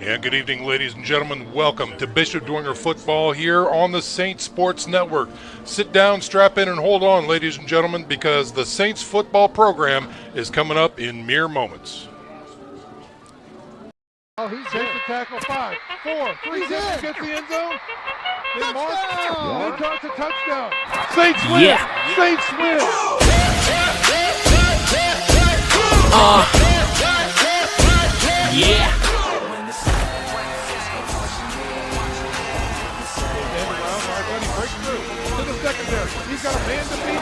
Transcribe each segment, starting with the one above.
And good evening, ladies and gentlemen. Welcome to Bishop Dwenger football here on the Saints Sports Network. Sit down, strap in, and hold on, ladies and gentlemen, because the Saints football program is coming up in mere moments. Oh, he's hit the tackle. 5, 4, 3, gets the end zone. Then Mark, then toss a touchdown. Saints win. Yeah. Saints win. Yeah. He breaks through to the secondary. He's got a man to beat.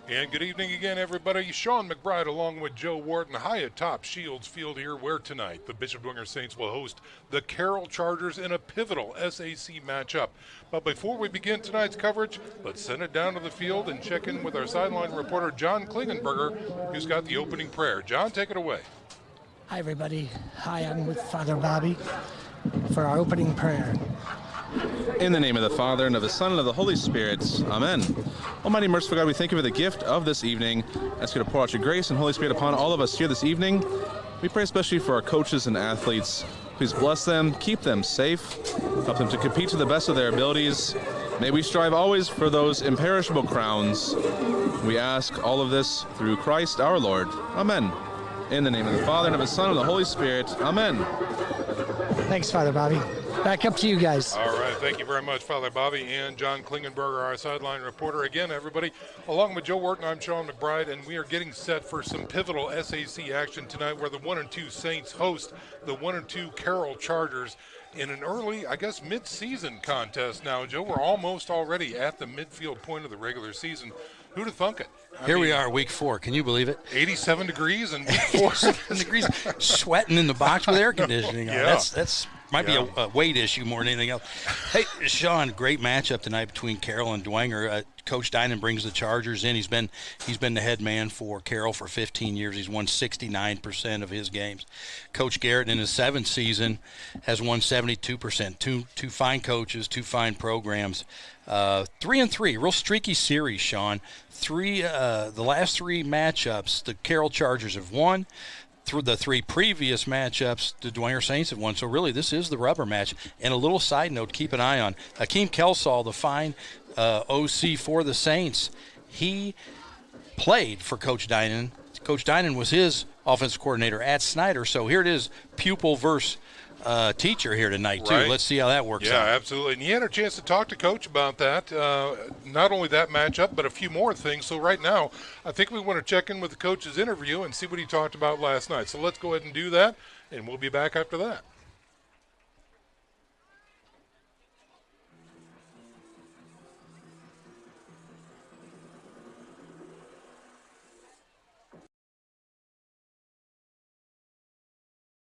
And good evening again, everybody. Sean McBride along with Joe Wharton high atop Shields Field here, where tonight the Bishop Dwenger Saints will host the Carroll Chargers in a pivotal SAC matchup. But before we begin tonight's coverage, let's send it down to the field and check in with our sideline reporter, John Klingenberger, who's got the opening prayer. John, take it away. Hi, everybody. Hi, I'm with Father Bobby for our opening prayer. In the name of the Father, and of the Son, and of the Holy Spirit. Amen. Almighty merciful God, we thank you for the gift of this evening. Ask you to pour out your grace and Holy Spirit upon all of us here this evening. We pray especially for our coaches and athletes. Please bless them, keep them safe, help them to compete to the best of their abilities. May we strive always for those imperishable crowns. We ask all of this through Christ our Lord. Amen. In the name of the Father, and of the Son, and of the Holy Spirit. Amen. Thanks, Father Bobby. Back up to you guys. All right, thank you very much, Father Bobby and John Klingenberger, our sideline reporter. Again, everybody, along with Joe Wharton, I'm Sean McBride, and we are getting set for some pivotal SAC action tonight where the 1-2 Saints host the 1-2 Carroll Chargers in an early, I guess, mid-season contest now. Joe, we're almost already at the midfield point of the regular season. Who'd have thunk it? Here we are, week 4. Can you believe it? 87 degrees and week 4. 87 degrees, sweating in the box with air conditioning on. Yeah. That's might be a weight issue more than anything else. Hey, Sean, great matchup tonight between Carroll and Dwenger. Coach Dinan brings the Chargers in. He's been the head man for Carroll for 15 years. He's won 69% of his games. Coach Garrett in his 7th season has won 72%. Two fine coaches, 2 fine programs. 3-3, real streaky series, Sean. The last 3 matchups, the Carroll Chargers have won. Through the 3 previous matchups, the Dwenger Saints have won. So really, this is the rubber match. And a little side note, keep an eye on Akeem Kelsall, the fine OC for the Saints. He played for Coach Dinan. Coach Dinan was his offensive coordinator at Snyder. So here it is, pupil versus teacher here tonight, too. Right. Let's see how that works out. Yeah, absolutely. And you had a chance to talk to Coach about that. Not only that matchup, but a few more things. So right now, I think we want to check in with the coach's interview and see what he talked about last night. So let's go ahead and do that, and we'll be back after that.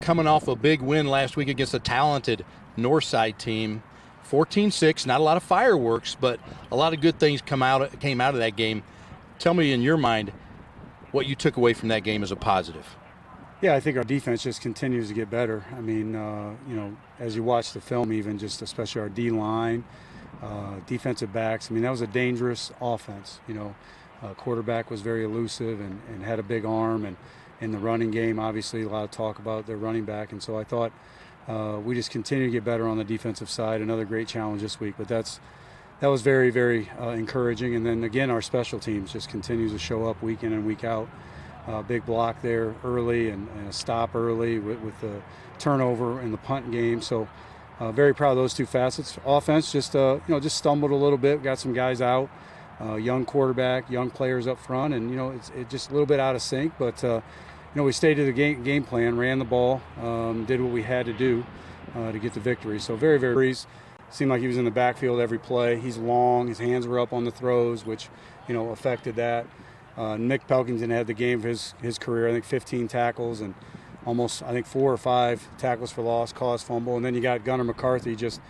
Coming off a big win last week against a talented Northside team, 14-6, not a lot of fireworks, but a lot of good things came out of that game. Tell me, in your mind, what you took away from that game as a positive. Yeah, I think our defense just continues to get better. I mean, as you watch the film, even just especially our D-line, defensive backs, I mean, that was a dangerous offense. Quarterback was very elusive and had a big arm, and in the running game, obviously, a lot of talk about their running back. And so I thought we just continue to get better on the defensive side. Another great challenge this week. But that was very, very encouraging. And then, again, our special teams just continues to show up week in and week out. Big block there early and a stop early with the turnover in the punt game. So very proud of those 2 facets. Offense just stumbled a little bit. Got some guys out. Young quarterback, young players up front. And, it's just a little bit out of sync. But we stayed to the game plan, ran the ball, did what we had to do to get the victory. So very, very seemed like he was in the backfield every play. He's long. His hands were up on the throws, which, affected that. Nick Pelkington had the game of his career, I think 15 tackles and almost, 4 or 5 tackles for loss, caused fumble. And then you got Gunnar McCarthy just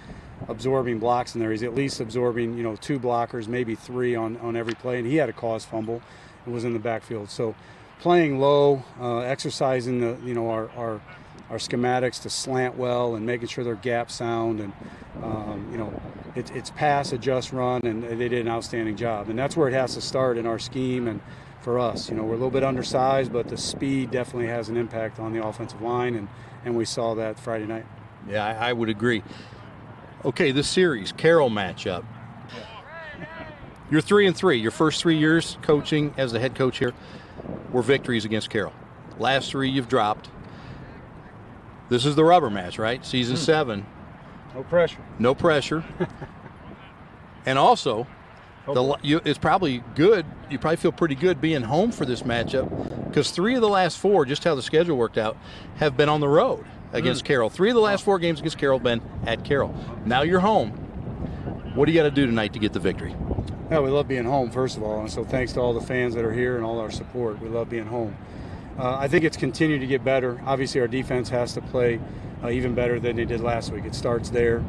absorbing blocks in there. He's at least absorbing, 2 blockers, maybe 3 on every play. And he had a caused fumble. It was in the backfield. So playing low, exercising our schematics to slant well and making sure they're gap sound and It's pass, adjust, run, and they did an outstanding job. And that's where it has to start in our scheme. And for us, we're a little bit undersized, but the speed definitely has an impact on the offensive line, and we saw that Friday night. Yeah, I would agree. Okay, this series, Carroll matchup. You're 3-3. Your first 3 years coaching as the head coach here were victories against Carroll. Last 3 you've dropped. This is the rubber match, right? Season 7. No pressure. No pressure. And also, it's probably good. You probably feel pretty good being home for this matchup because 3 of the last 4, just how the schedule worked out, have been on the road against Carroll. 3 of the last 4 games against Carroll have been at Carroll. Now you're home. What do you got to do tonight to get the victory? Yeah, we love being home, first of all. And so thanks to all the fans that are here and all our support. We love being home. I think it's continued to get better. Obviously, our defense has to play even better than they did last week. It starts there.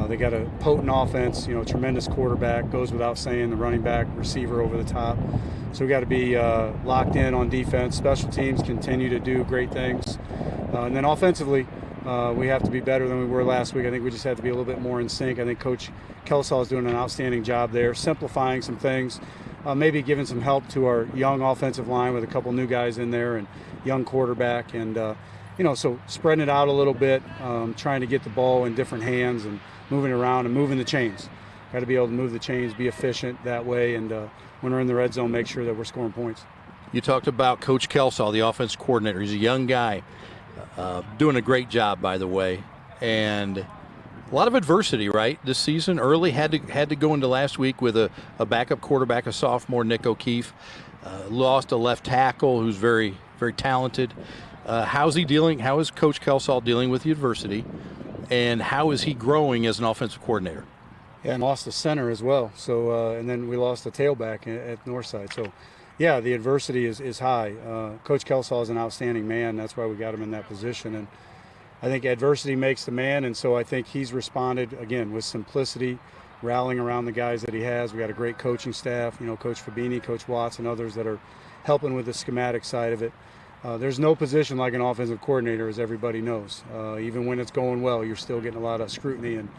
They got a potent offense, tremendous quarterback, goes without saying, the running back, receiver over the top. So we got to be locked in on defense. Special teams continue to do great things. And then offensively, we have to be better than we were last week. I think we just have to be a little bit more in sync. I think Coach Kelsall is doing an outstanding job there, simplifying some things, maybe giving some help to our young offensive line with a couple new guys in there and young quarterback. And, so spreading it out a little bit, trying to get the ball in different hands and moving around and moving the chains. Got to be able to move the chains, be efficient that way, and when we're in the red zone, make sure that we're scoring points. You talked about Coach Kelsall, the offense coordinator. He's a young guy, doing a great job, by the way, and a lot of adversity, right? This season early had to go into last week with a backup quarterback, a sophomore, Nick O'Keefe. Lost a left tackle who's very, very talented. How's he dealing? How is Coach Kelsall dealing with the adversity, and how is he growing as an offensive coordinator? Yeah, and lost the center as well. So and then we lost the tailback at Northside. So yeah, the adversity is high. Coach Kelsall is an outstanding man. That's why we got him in that position. And I think adversity makes the man. And so I think he's responded, again, with simplicity, rallying around the guys that he has. We got a great coaching staff, Coach Fabini, Coach Watts, and others that are helping with the schematic side of it. There's no position like an offensive coordinator, as everybody knows. Even when it's going well, you're still getting a lot of scrutiny and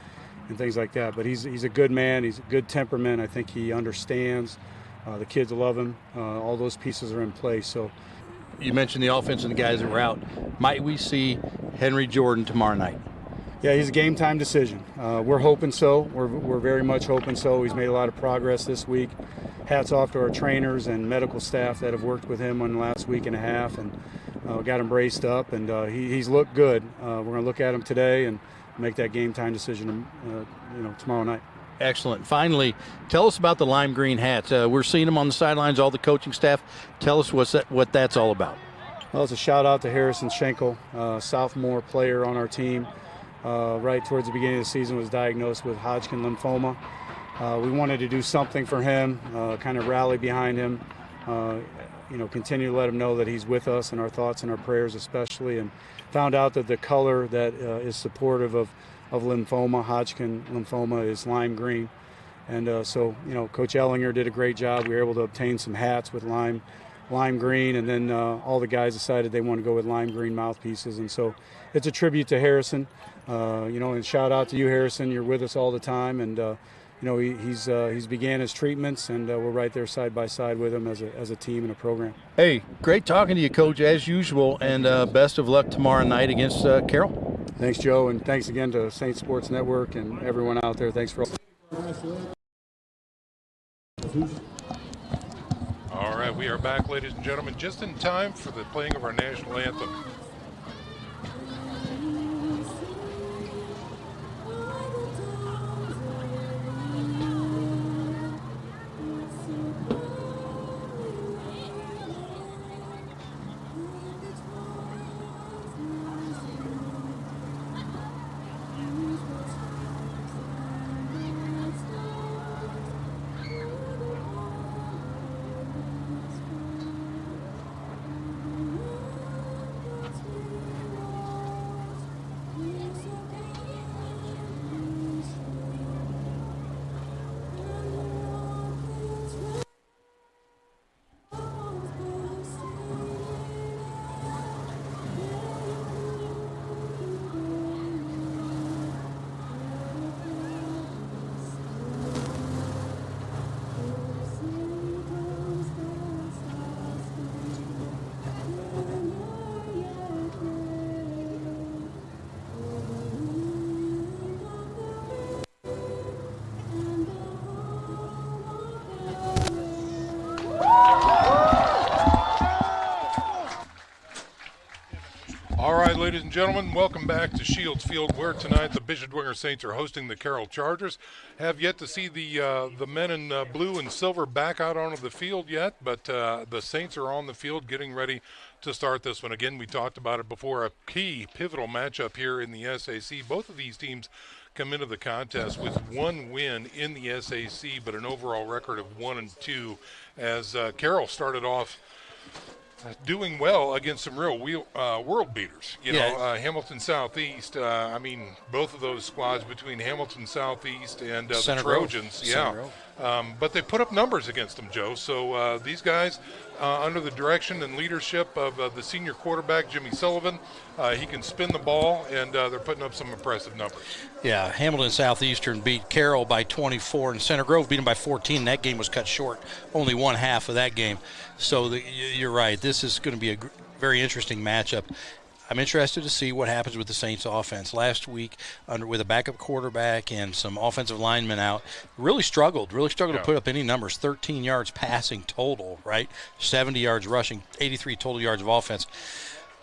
things like that. But he's a good man. He's a good temperament. I think he understands. The kids love him. All those pieces are in place. So, you mentioned the offense and the guys that were out. Might we see Henry Jordan tomorrow night? Yeah, he's a game time decision. We're hoping so. We're very much hoping so. He's made a lot of progress this week. Hats off to our trainers and medical staff that have worked with him in the last week and a half and got him braced up. And he's looked good. We're going to look at him today and make that game time decision, tomorrow night. Excellent. Finally, tell us about the lime green hats. We're seeing them on the sidelines, all the coaching staff. Tell us what that's all about. Well, it's a shout out to Harrison Schenkel, sophomore player on our team. Right towards the beginning of the season was diagnosed with Hodgkin lymphoma. We wanted to do something for him, kind of rally behind him, continue to let him know that he's with us in our thoughts and our prayers especially, and found out that the color that is supportive of lymphoma, Hodgkin lymphoma, is lime green. And so Coach Ellinger did a great job. We were able to obtain some hats with lime green, and then all the guys decided they want to go with lime green mouthpieces. And so it's a tribute to Harrison, and shout out to you, Harrison. You're with us all the time, and he's began his treatments, and we're right there side by side with him as a team and a program. Hey, great talking to you, Coach, as usual, and best of luck tomorrow night against Carroll. Thanks, Joe, and thanks again to Saint Sports Network and everyone out there. Thanks for All right, we are back, ladies and gentlemen, just in time for the playing of our national anthem. and gentlemen, welcome back to Shields Field, where tonight the Bishop Dwenger Saints are hosting the Carroll Chargers. Have yet to see the men in blue and silver back out onto the field yet, but the Saints are on the field getting ready to start this one. Again, we talked about it before, a key pivotal matchup here in the SAC. Both of these teams come into the contest with one win in the SAC, but an overall record of 1-2, as Carroll started off doing well against some real world beaters. You know, Hamilton Southeast. I mean, both of those squads between Hamilton Southeast and the Trojans. But they put up numbers against them, Joe. So these guys, under the direction and leadership of the senior quarterback, Jimmy Sullivan, he can spin the ball, and they're putting up some impressive numbers. Yeah, Hamilton Southeastern beat Carroll by 24, and Center Grove beat them by 14. That game was cut short, only one half of that game. So you're right. This is going to be a very interesting matchup. I'm interested to see what happens with the Saints offense. Last week, with a backup quarterback and some offensive linemen out, really struggled to put up any numbers. 13 yards passing total, right? 70 yards rushing, 83 total yards of offense.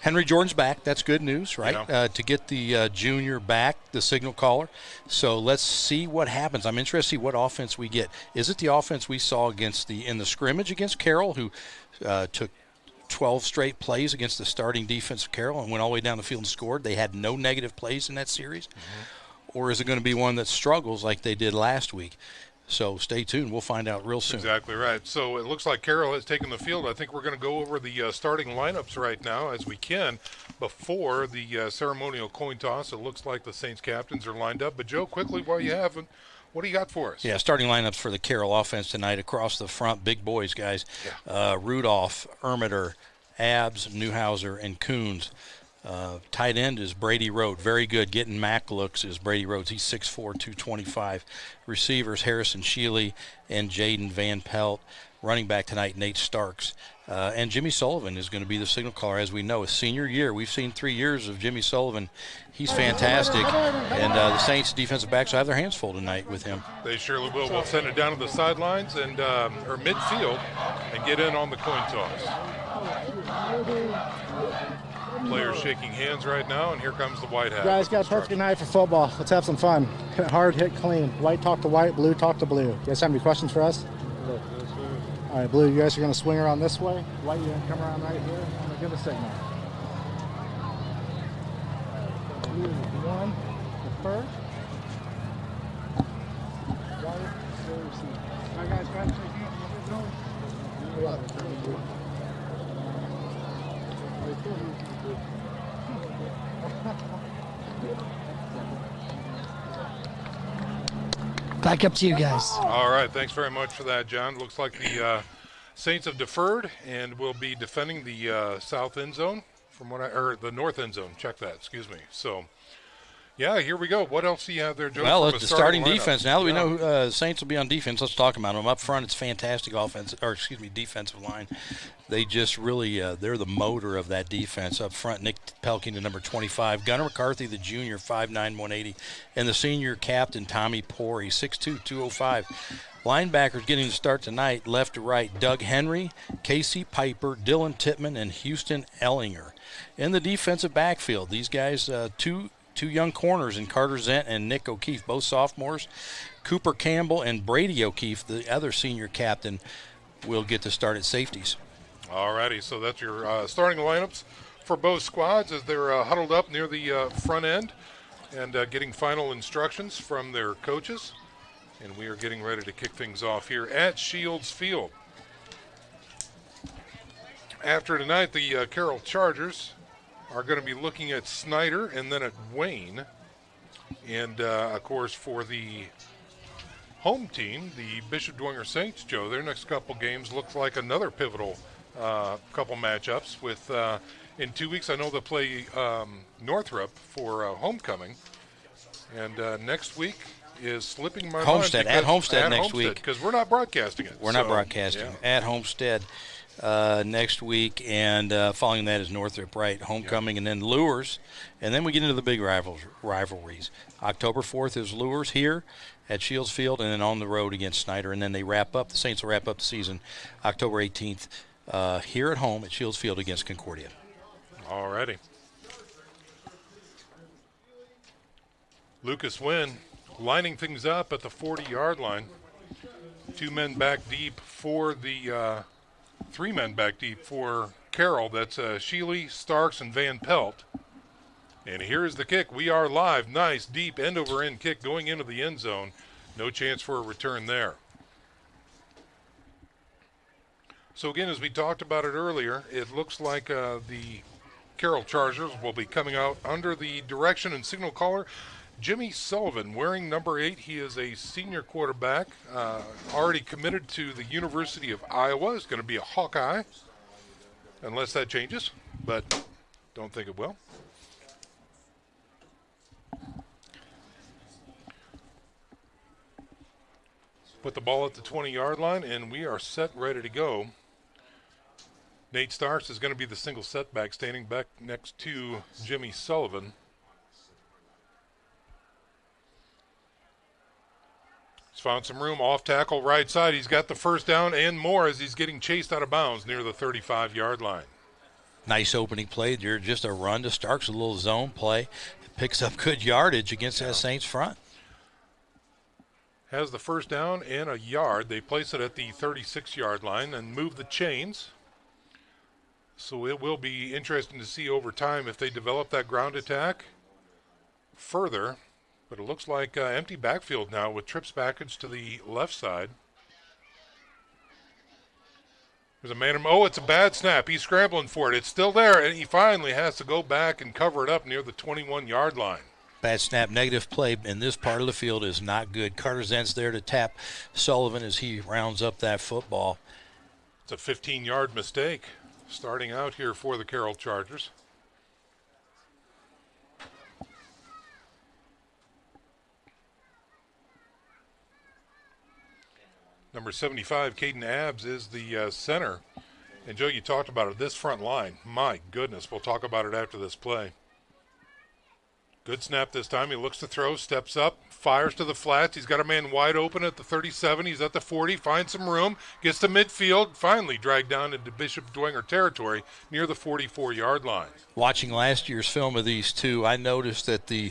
Henry Jordan's back. That's good news, right? Yeah. To get the junior back, the signal caller. So let's see what happens. I'm interested to see what offense we get. Is it the offense we saw in the scrimmage against Carroll, who took 12 straight plays against the starting defense of Carroll and went all the way down the field and scored? They had no negative plays in that series. Mm-hmm. Or is it going to be one that struggles like they did last week? So stay tuned. We'll find out real soon. Exactly right. So it looks like Carroll has taken the field. I think we're going to go over the starting lineups right now as we can before the ceremonial coin toss. It looks like the Saints captains are lined up. But, Joe, quickly, while you have them, what do you got for us? Yeah, starting lineups for the Carroll offense tonight across the front. Big boys, guys. Yeah. Rudolph, Ermitter, Abbs, Newhouser, and Coons. Tight end is Brady Rhodes. Very good. Getting Mac looks is Brady Rhodes. He's 6'4", 225. Receivers, Harrison Shealy and Jaden Van Pelt. Running back tonight, Nate Starks. And Jimmy Sullivan is going to be the signal caller. As we know, his senior year. We've seen 3 years of Jimmy Sullivan. He's fantastic. And the Saints defensive backs will have their hands full tonight with him. They surely will. We'll send it down to the sidelines and or midfield and get in on the coin toss. Players shaking hands right now, and here comes the white hat. You guys got a perfect night for football. Let's have some fun. Hit hard, hit clean. White talk to white, blue talk to blue. You guys have any questions for us? All right, blue, you guys are going to swing around this way. White, you're going to come around right here. I'm going to give a signal. Blue, one, the first. White, receive. All right, guys, try to shake hands. Back up to you guys. All right, thanks very much for that, John. Looks like the Saints have deferred and will be defending the south end zone or the north end zone. Check that, excuse me. So, yeah, here we go. What else do you have there, Joe? Well, the starting defense. Now that we know Saints will be on defense, let's talk about them. Up front, it's fantastic defensive line. They just really, they're the motor of that defense. Up front, Nick Pelking, the number 25. Gunnar McCarthy, the junior, 5'9", 180. And the senior captain, Tommy Pori, 6'2", 205. Linebackers getting to start tonight, left to right, Doug Henry, Casey Piper, Dylan Tittman, and Houston Ellinger. In the defensive backfield, these guys, two young corners in Carter Zent and Nick O'Keefe, both sophomores. Cooper Campbell and Brady O'Keefe, the other senior captain, will get to start at safeties. All righty, so that's your starting lineups for both squads as they're huddled up near the front end and getting final instructions from their coaches. And we are getting ready to kick things off here at Shields Field. After tonight, the Carroll Chargers are going to be looking at Snyder and then at Wayne. And, of course, for the home team, the Bishop Dwenger Saints, Joe, their next couple games looks like another pivotal couple matchups. With in 2 weeks, I know they'll play Northrop for homecoming. And next week is slipping my Homestead, mind. at Homestead next week. Because we're not broadcasting it. We're not broadcasting. Yeah. At Homestead next week, and following that is Northrop, right, homecoming, and then Lures. And then we get into the big rivalries. October 4th is Lures here at Shields Field, and then on the road against Snyder. And then they wrap up, the Saints will wrap up the season October 18th here at home at Shields Field against Concordia. All righty. Lucas Wynn lining things up at the 40-yard line. 2 men back deep for the 3 men back deep for Carroll. That's Sheely, Starks, and Van Pelt. And here's the kick. We are live. Nice, deep end-over-end kick going into the end zone. No chance for a return there. So again, as we talked about it earlier, it looks like the Carroll Chargers will be coming out under the direction and signal caller, Jimmy Sullivan, wearing number 8. He is a senior quarterback, already committed to the University of Iowa. Is going to be a Hawkeye, unless that changes, but don't think it will. Put the ball at the 20-yard line, and we are set, ready to go. Nate Starks is going to be the single setback, standing back next to Jimmy Sullivan. He's found some room off tackle right side. He's got the first down and more as he's getting chased out of bounds near the 35-yard line. Nice opening play. You're just a run to Starks, a little zone play. It picks up good yardage against that Saints front. Has the first down and a yard. They place it at the 36-yard line and move the chains. So it will be interesting to see over time if they develop that ground attack further. But it looks like empty backfield now with trips package to the left side. There's a man. Oh, it's a bad snap. He's scrambling for it. It's still there, and he finally has to go back and cover it up near the 21-yard line. Bad snap, negative play in this part of the field is not good. Carter Zent's there to tap Sullivan as he rounds up that football. It's a 15-yard mistake starting out here for the Carroll Chargers. Number 75, Caden Abbs, is the center. And, Joe, you talked about it. This front line, my goodness, we'll talk about it after this play. Good snap this time. He looks to throw, steps up, fires to the flats. He's got a man wide open at the 37. He's at the 40, finds some room, gets to midfield, finally dragged down into Bishop Dwenger territory near the 44-yard line. Watching last year's film of these two, I noticed that the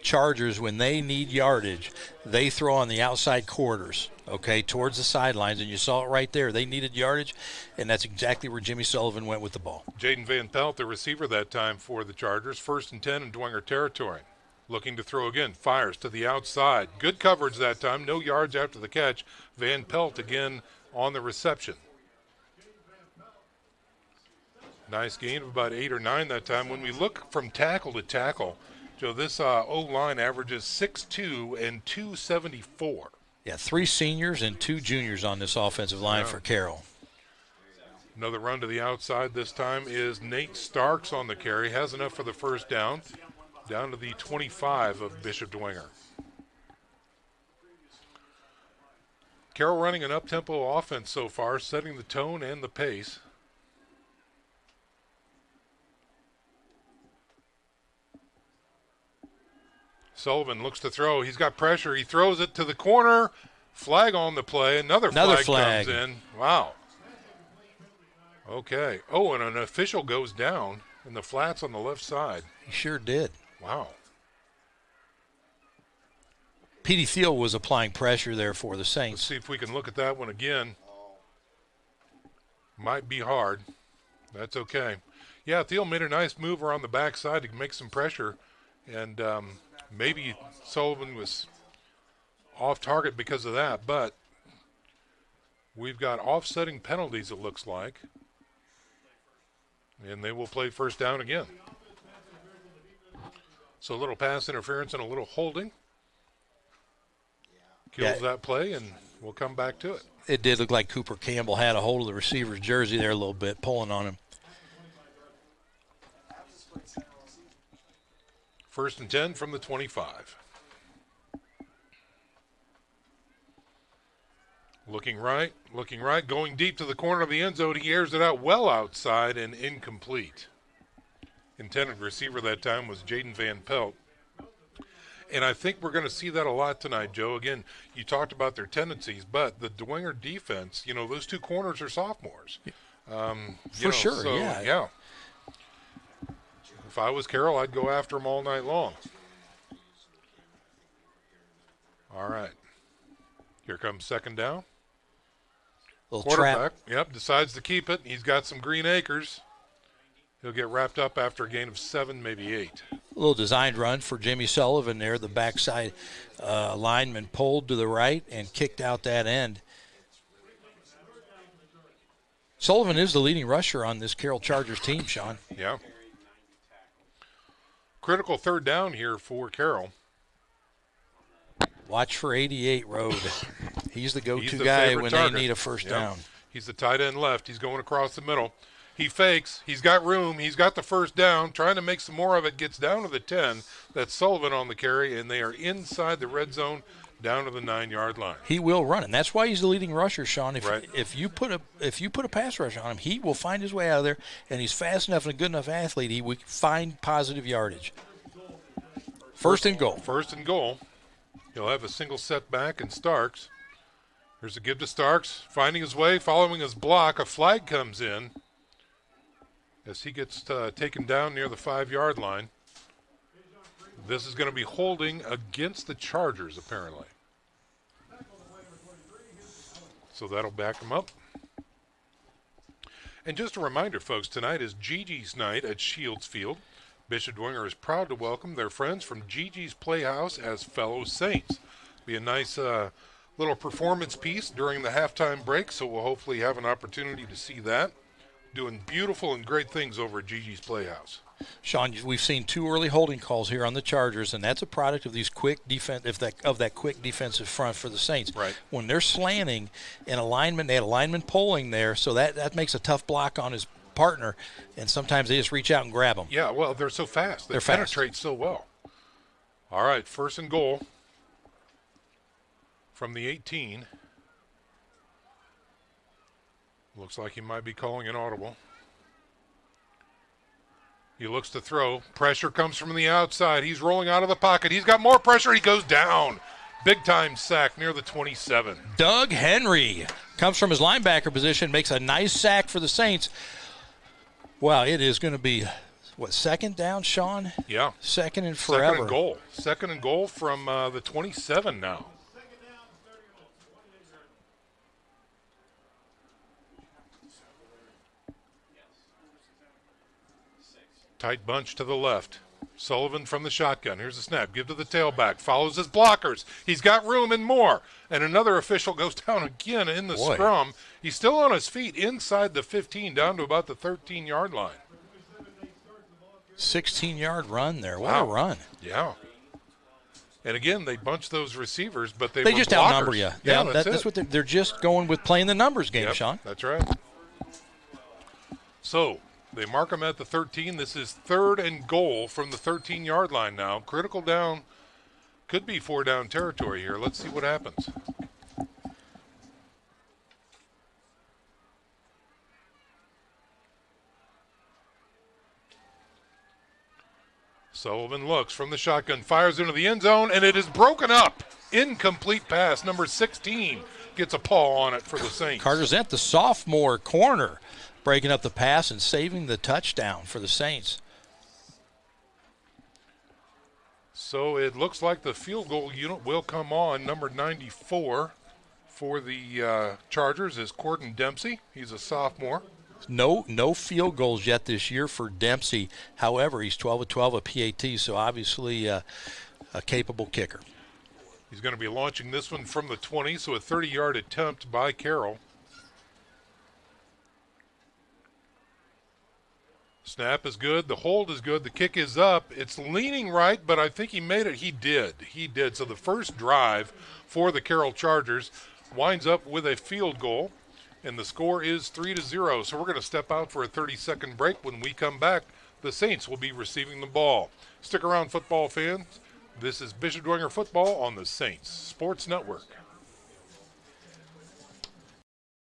Chargers, when they need yardage, they throw on the outside quarters, okay, towards the sidelines, and you saw it right there. They needed yardage, and that's exactly where Jimmy Sullivan went with the ball. Jaden Van Pelt, the receiver that time for the Chargers, 1st and 10 in Dwenger territory. Looking to throw again, fires to the outside. Good coverage that time, no yards after the catch. Van Pelt again on the reception. Nice gain of about 8 or 9 that time. When we look from tackle to tackle, Joe, this O-line averages 6'2" and 274. Yeah, 3 seniors and 2 juniors on this offensive line for Carroll. Another run to the outside this time is Nate Starks on the carry. Has enough for the first down. Down to the 25 of Bishop Dwenger. Carroll running an up-tempo offense so far, setting the tone and the pace. Sullivan looks to throw. He's got pressure. He throws it to the corner. Flag on the play. Another flag comes in. Wow. Okay. Oh, and an official goes down in the flats on the left side. He sure did. Wow. Petey Thiel was applying pressure there for the Saints. Let's see if we can look at that one again. Might be hard. That's okay. Yeah, Thiel made a nice move around the backside to make some pressure. And maybe Sullivan was off target because of that. But we've got offsetting penalties, it looks like. And they will play first down again. So a little pass interference and a little holding. Kills that play, and we'll come back to it. It did look like Cooper Campbell had a hold of the receiver's jersey there a little bit, pulling on him. 1st and 10 from the 25. Looking right, going deep to the corner of the end zone. He airs it out well outside and incomplete. Intended receiver that time was Jaden Van Pelt. And I think we're going to see that a lot tonight, Joe. Again, you talked about their tendencies, but the Dwenger defense, those 2 corners are sophomores. For sure, yeah. If I was Carroll, I'd go after them all night long. All right. Here comes second down. Little Quarterback, trap. yep, decides to keep it. He's got some green acres. He'll get wrapped up after a gain of 7, maybe 8. A little designed run for Jimmy Sullivan there. The backside lineman pulled to the right and kicked out that end. Sullivan is the leading rusher on this Carroll Chargers team, Sean. Yeah. Critical third down here for Carroll. Watch for 88 Road. He's the go-to He's the guy favorite when target. they need a first down. He's the tight end left. He's going across the middle. He fakes. He's got room. He's got the first down. Trying to make some more of it. Gets down to the 10. That's Sullivan on the carry, and they are inside the red zone down to the 9-yard line. He will run, and that's why he's the leading rusher, Sean. Right. If you put a pass rush on him, he will find his way out of there, and he's fast enough and a good enough athlete. He will find positive yardage. First and goal. First and goal. He'll have a single setback, and Starks. Here's a give to Starks. Finding his way, following his block. A flag comes in as he gets taken down near the 5-yard line. This is going to be holding against the Chargers, apparently. So that'll back him up. And just a reminder, folks, tonight is Gigi's night at Shields Field. Bishop Dwenger is proud to welcome their friends from Gigi's Playhouse as fellow Saints. Be a nice little performance piece during the halftime break, so we'll hopefully have an opportunity to see that. Doing beautiful and great things over at Gigi's Playhouse. Sean, we've seen 2 early holding calls here on the Chargers, and that's a product of these quick that quick defensive front for the Saints. Right. When they're slanting and they had a lineman pulling there, so that makes a tough block on his partner, and sometimes they just reach out and grab them. Yeah, well, they're so fast. They They're fast. penetrate so well. All right, first and goal from the 18. Looks like he might be calling an audible. He looks to throw. Pressure comes from the outside. He's rolling out of the pocket. He's got more pressure. He goes down. Big-time sack near the 27. Doug Henry comes from his linebacker position, makes a nice sack for the Saints. Wow, it is going to be, second down, Sean? Yeah. Second and forever. Second and goal. Second and goal from the 27 now. Tight bunch to the left. Sullivan from the shotgun. Here's the snap. Give to the tailback. Follows his blockers. He's got room and more. And another official goes down again in the scrum. He's still on his feet inside the 15 down to about the 13-yard line. 16-yard run there. What a run. Yeah. And again, they bunch those receivers, but they just blockers. outnumber you. Yeah, that's what they're just going with playing the numbers game, Yep, Sean. That's right. So they mark him at the 13. This is third and goal from the 13-yard line now. Critical down. Could be 4-down territory here. Let's see what happens. Sullivan looks from the shotgun, fires into the end zone, and it is broken up. Incomplete pass. Number 16 gets a paw on it for the Saints. Carter Zent, the sophomore corner, breaking up the pass and saving the touchdown for the Saints. So it looks like the field goal unit will come on. Number 94 for the Chargers is Corden Dempsey. He's a sophomore. No field goals yet this year for Dempsey. However, he's 12 of 12 at PAT, so obviously a capable kicker. He's going to be launching this one from the 20, so a 30-yard attempt by Carroll. Snap is good. The hold is good. The kick is up. It's leaning right, but I think he made it. He did. So the first drive for the Carroll Chargers winds up with a field goal, and the score is 3-0. So we're going to step out for a 30-second break. When we come back, the Saints will be receiving the ball. Stick around, football fans. This is Bishop Dwenger Football on the Saints Sports Network.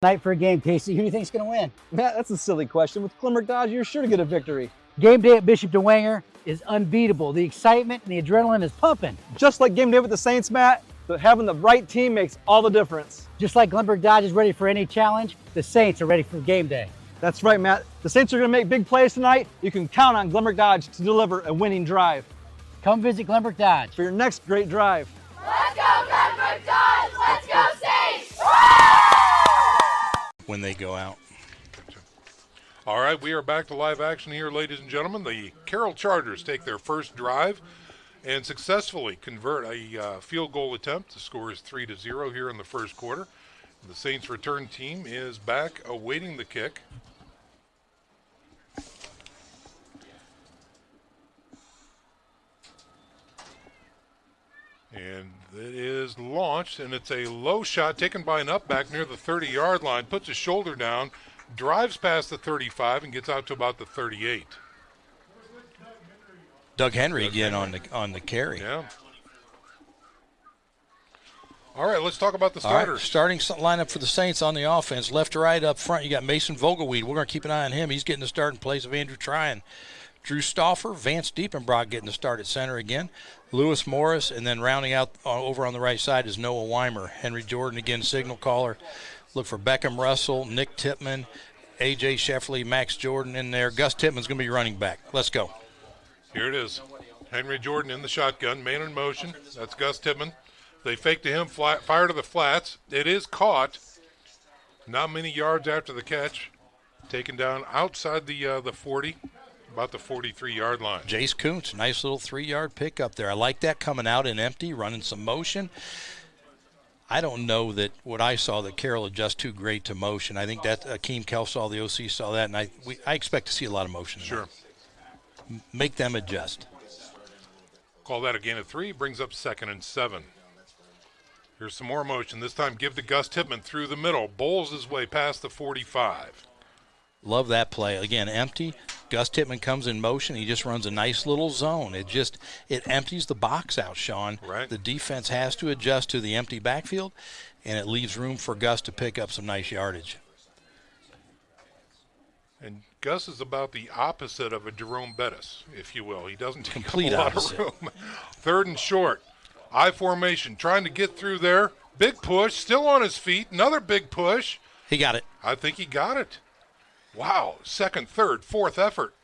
Night for a game, Casey. Who do you think's going to win? Matt, that's a silly question. With Glimmer Dodge, you're sure to get a victory. Game day at Bishop Dwenger is unbeatable. The excitement and the adrenaline is pumping. Just like game day with the Saints, Matt, but having the right team makes all the difference. Just like Glimmer Dodge is ready for any challenge, the Saints are ready for game day. That's right, Matt. The Saints are going to make big plays tonight. You can count on Glimmer Dodge to deliver a winning drive. Come visit Glimmer Dodge for your next great drive. Let's go, Glimmer! when they go out. All right, we are back to live action here, ladies and gentlemen. The Carroll Chargers take their first drive and successfully convert a field goal attempt. The score is 3-0 here in the first quarter. The Saints return team is back awaiting the kick. And it is launched, and it's a low shot taken by an up back near the 30-yard line, puts his shoulder down, drives past the 35, and gets out to about the 38. Doug Henry again on the carry. Yeah. All right, let's talk about the starters. All right, starting lineup for the Saints on the offense. Left to right up front, you got Mason Vogelweed. We're going to keep an eye on him. He's getting the start in place of Andrew Tryon. Drew Stauffer, Vance Diepenbrock getting the start at center again. Lewis Morris, and then rounding out over on the right side is Noah Weimer. Henry Jordan again, signal caller. Look for Beckham Russell, Nick Tippmann, A.J. Sheffley, Max Jordan in there. Gus Tippmann's going to be running back. Let's go. Here it is. Henry Jordan in the shotgun, man in motion. That's Gus Tippmann. They fake to him, fire to the flats. It is caught. Not many yards after the catch. Taken down outside the 40. About the 43-yard line. Jace Kuntz, nice little 3-yard pickup there. I like that coming out in empty, running some motion. I don't know that what I saw that Carroll adjust too great to motion. I think that Akeem Kelsall, the OC, saw that, and I expect to see a lot of motion. Sure. Make them adjust. Call that a gain of 3, brings up 2nd and 7. Here's some more motion. This time give to Gus Tippmann through the middle. Bowls his way past the 45. Love that play. Again, empty. Gus Tippmann comes in motion. He just runs a nice little zone. It empties the box out, Sean. Right. The defense has to adjust to the empty backfield, and it leaves room for Gus to pick up some nice yardage. And Gus is about the opposite of a Jerome Bettis, if you will. He doesn't take Complete up a lot opposite. of room. 3rd and short. I formation, trying to get through there. Big push, still on his feet. Another big push. He got it. I think he got it. Wow, 2nd, 3rd, 4th effort.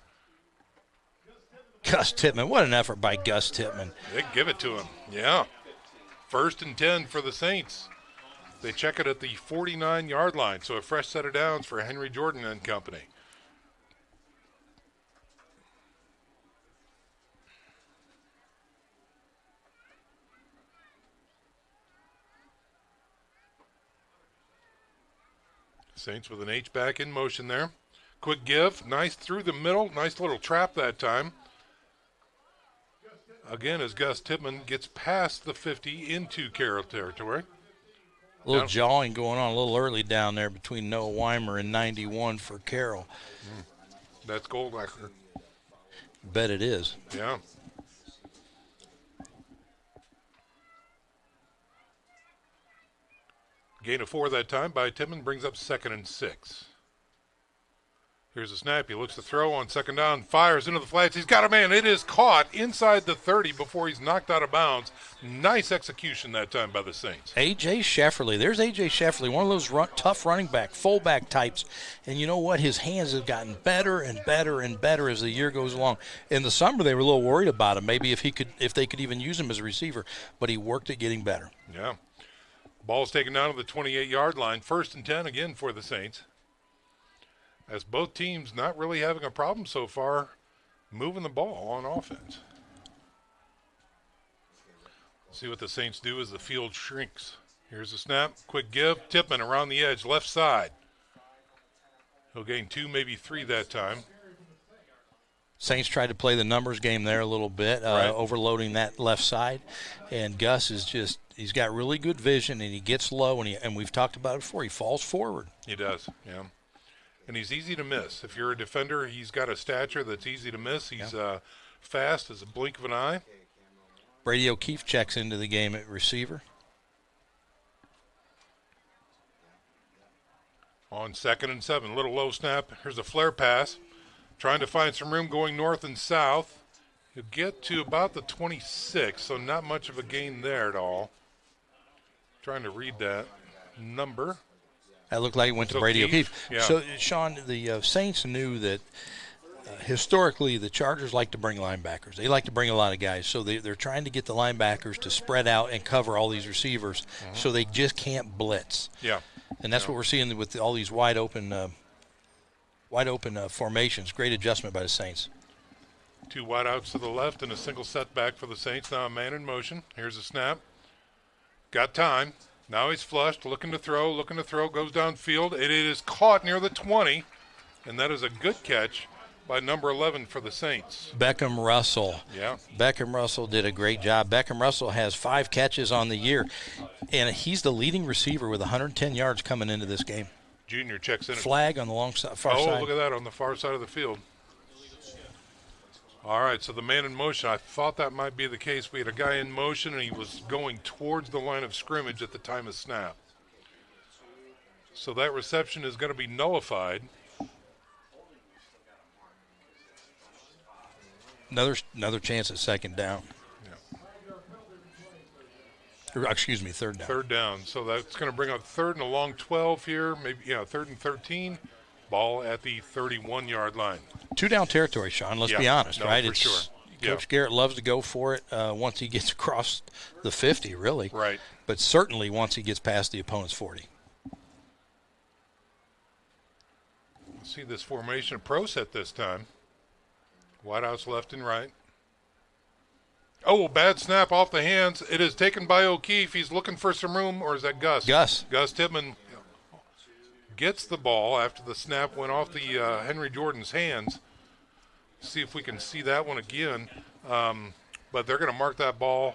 Gus Tippmann, what an effort by Gus Tippmann. They give it to him, yeah. 1st and 10 for the Saints. They check it at the 49-yard line, so a fresh set of downs for Henry Jordan and company. Saints with an H-back in motion there. Quick give, nice through the middle, nice little trap that time. Again, as Gus Tippmann gets past the 50 into Carroll territory. A little jawing going on a little early down there between Noah Weimer and 91 for Carroll. That's Goldacre. Bet it is. Yeah. Gain of 4 that time by Tippmann, brings up 2nd and 6. Here's a snap. He looks to throw on 2nd down, fires into the flats. He's got a man. It is caught inside the 30 before he's knocked out of bounds. Nice execution that time by the Saints. A.J. Sheffley. There's A.J. Sheffley, one of those tough running back, fullback types. And you know what? His hands have gotten better and better and better as the year goes along. In the summer, they were a little worried about him, maybe if they could even use him as a receiver. But he worked at getting better. Yeah. Ball's taken down to the 28-yard line. 1st and 10 again for the Saints. As both teams not really having a problem so far moving the ball on offense. See what the Saints do as the field shrinks. Here's a snap, quick give. Tippmann around the edge, left side. He'll gain 2, maybe 3 that time. Saints tried to play the numbers game there a little bit, Right. overloading that left side. And Gus is he's got really good vision, and he gets low, and we've talked about it before. He falls forward. He does, yeah. And he's easy to miss. If you're a defender, he's got a stature that's easy to miss. He's fast as a blink of an eye. Brady O'Keefe checks into the game at receiver. On 2nd and 7, little low snap. Here's a flare pass. Trying to find some room going north and south. He'll get to about the 26, so not much of a gain there at all. Trying to read that number. That looked like it went to Brady O'Keefe. Yeah. So, Sean, the Saints knew that historically the Chargers like to bring linebackers. They like to bring a lot of guys. So they're trying to get the linebackers to spread out and cover all these receivers so they just can't blitz. Yeah. And that's what we're seeing with all these wide open formations. Great adjustment by the Saints. 2 wideouts to the left and a single setback for the Saints. Now a man in motion. Here's a snap. Got time. Now he's flushed, looking to throw, goes downfield. It is caught near the 20, and that is a good catch by number 11 for the Saints. Beckham Russell. Yeah. Beckham Russell did a great job. Beckham Russell has 5 catches on the year, and he's the leading receiver with 110 yards coming into this game. Junior checks in. Flag on the far side. Oh, look at that on the far side of the field. All right, so the man in motion, I thought that might be the case. We had a guy in motion, and he was going towards the line of scrimmage at the time of snap. So that reception is going to be nullified. Another chance at second down. Or, excuse me, third down. Third down. So that's going to bring up 3rd and a long 12 here. Maybe, 3rd and 13. Ball at the 31-yard line. 2 down territory, Sean. Let's be honest, right? For sure. Coach Garrett loves to go for it once he gets across the 50, really. Right. But certainly once he gets past the opponent's 40. Let's see this formation. Pro set this time. Wideouts left and right. Oh, bad snap off the hands. It is taken by O'Keefe. He's looking for some room, or is that Gus? Gus Tippmann gets the ball after the snap went off the Henry Jordan's hands. See if we can see that one again. But they're going to mark that ball.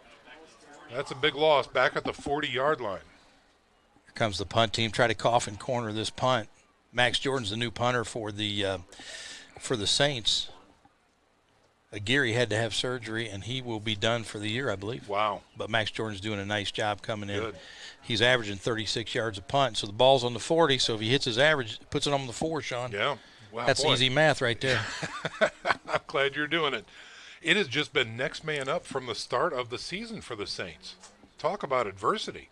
That's a big loss back at the 40-yard line. Here comes the punt team. Try to cough and corner this punt. Max Jordan's the new punter for the Saints. Aguirre had to have surgery, and he will be done for the year, I believe. Wow. But Max Jordan's doing a nice job coming in. Good. He's averaging 36 yards a punt, so the ball's on the 40, so if he hits his average, puts it on the 4, Sean. Yeah. Wow, that's easy math right there. I'm glad you're doing it. It has just been next man up from the start of the season for the Saints. Talk about adversity.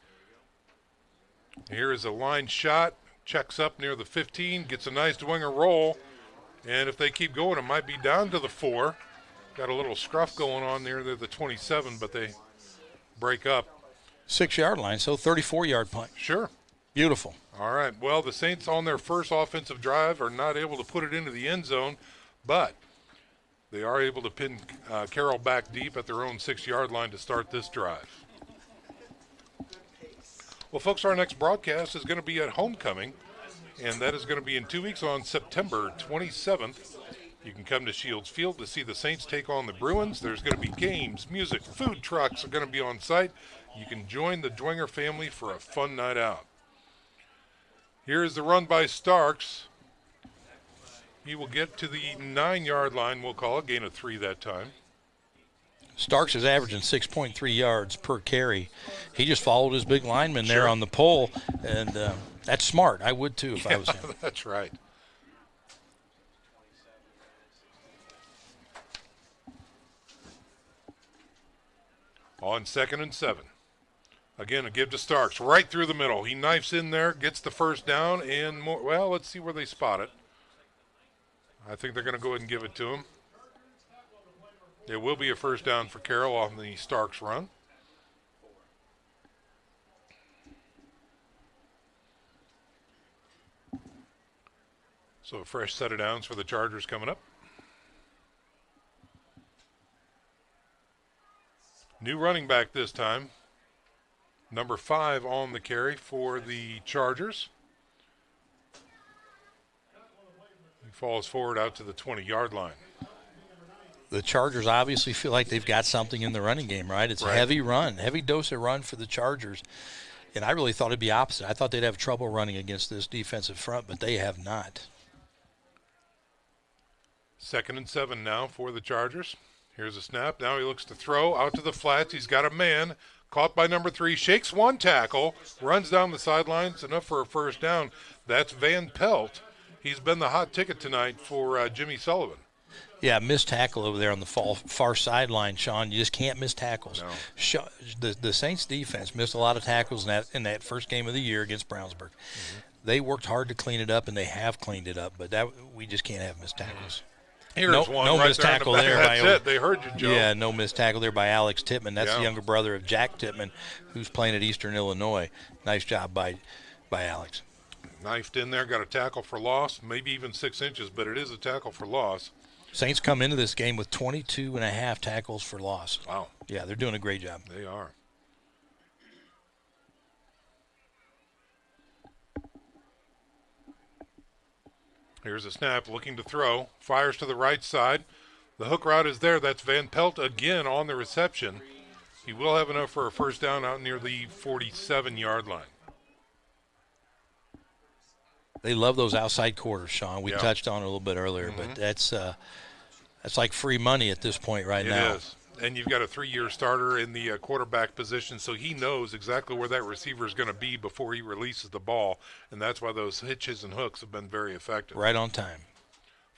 Here is a line shot, checks up near the 15, gets a nice Dwenger roll, and if they keep going, it might be down to the 4. Got a little scruff going on near the 27, but they break up. 6-yard line, so 34-yard punt. Sure. Beautiful. All right. Well, the Saints on their first offensive drive are not able to put it into the end zone, but they are able to pin Carroll back deep at their own 6-yard line to start this drive. Well, folks, our next broadcast is going to be at homecoming, and that is going to be in 2 weeks on September 27th. You can come to Shields Field to see the Saints take on the Bruins. There's going to be games, music, food trucks are going to be on site. You can join the Dwenger family for a fun night out. Here is the run by Starks. He will get to the 9-yard line, we'll call it, gain of 3 that time. Starks is averaging 6.3 yards per carry. He just followed his big lineman there on the pole, and that's smart. I would too if I was him. That's right. On 2nd and 7. Again, a give to Starks right through the middle. He knifes in there, gets the first down, and more. Well, let's see where they spot it. I think they're going to go ahead and give it to him. It will be a first down for Carroll on the Starks run. So a fresh set of downs for the Chargers coming up. New running back this time. Number 5 on the carry for the Chargers. He falls forward out to the 20-yard line. The Chargers obviously feel like they've got something in the running game, right? It's a heavy run, heavy dose of run for the Chargers. And I really thought it'd be opposite. I thought they'd have trouble running against this defensive front, but they have not. 2nd and 7 now for the Chargers. Here's a snap. Now he looks to throw out to the flats. He's got a man. Caught by number 3. Shakes one tackle. Runs down the sidelines. Enough for a first down. That's Van Pelt. He's been the hot ticket tonight for Jimmy Sullivan. Yeah, missed tackle over there on the far sideline, Sean. You just can't miss tackles. No. The Saints defense missed a lot of tackles in that first game of the year against Brownsburg. Mm-hmm. They worked hard to clean it up, and they have cleaned it up, but we just can't have missed tackles. Here's one right missed there tackle the there. That's it. They heard you, Joe. Yeah, no missed tackle there by Alex Tippmann. That's the younger brother of Jack Tippmann, who's playing at Eastern Illinois. Nice job by Alex. Knifed in there, got a tackle for loss, maybe even 6 inches, but it is a tackle for loss. Saints come into this game with 22.5 tackles for loss. Wow. Yeah, they're doing a great job. They are. Here's a snap, looking to throw. Fires to the right side. The hook route is there. That's Van Pelt again on the reception. He will have enough for a first down out near the 47-yard line. They love those outside quarters, Sean. We Yeah. touched on it a little bit earlier, but that's like free money at this point right now. It is. And you've got a 3-year starter in the quarterback position, so he knows exactly where that receiver is going to be before he releases the ball, and that's why those hitches and hooks have been very effective. Right on time.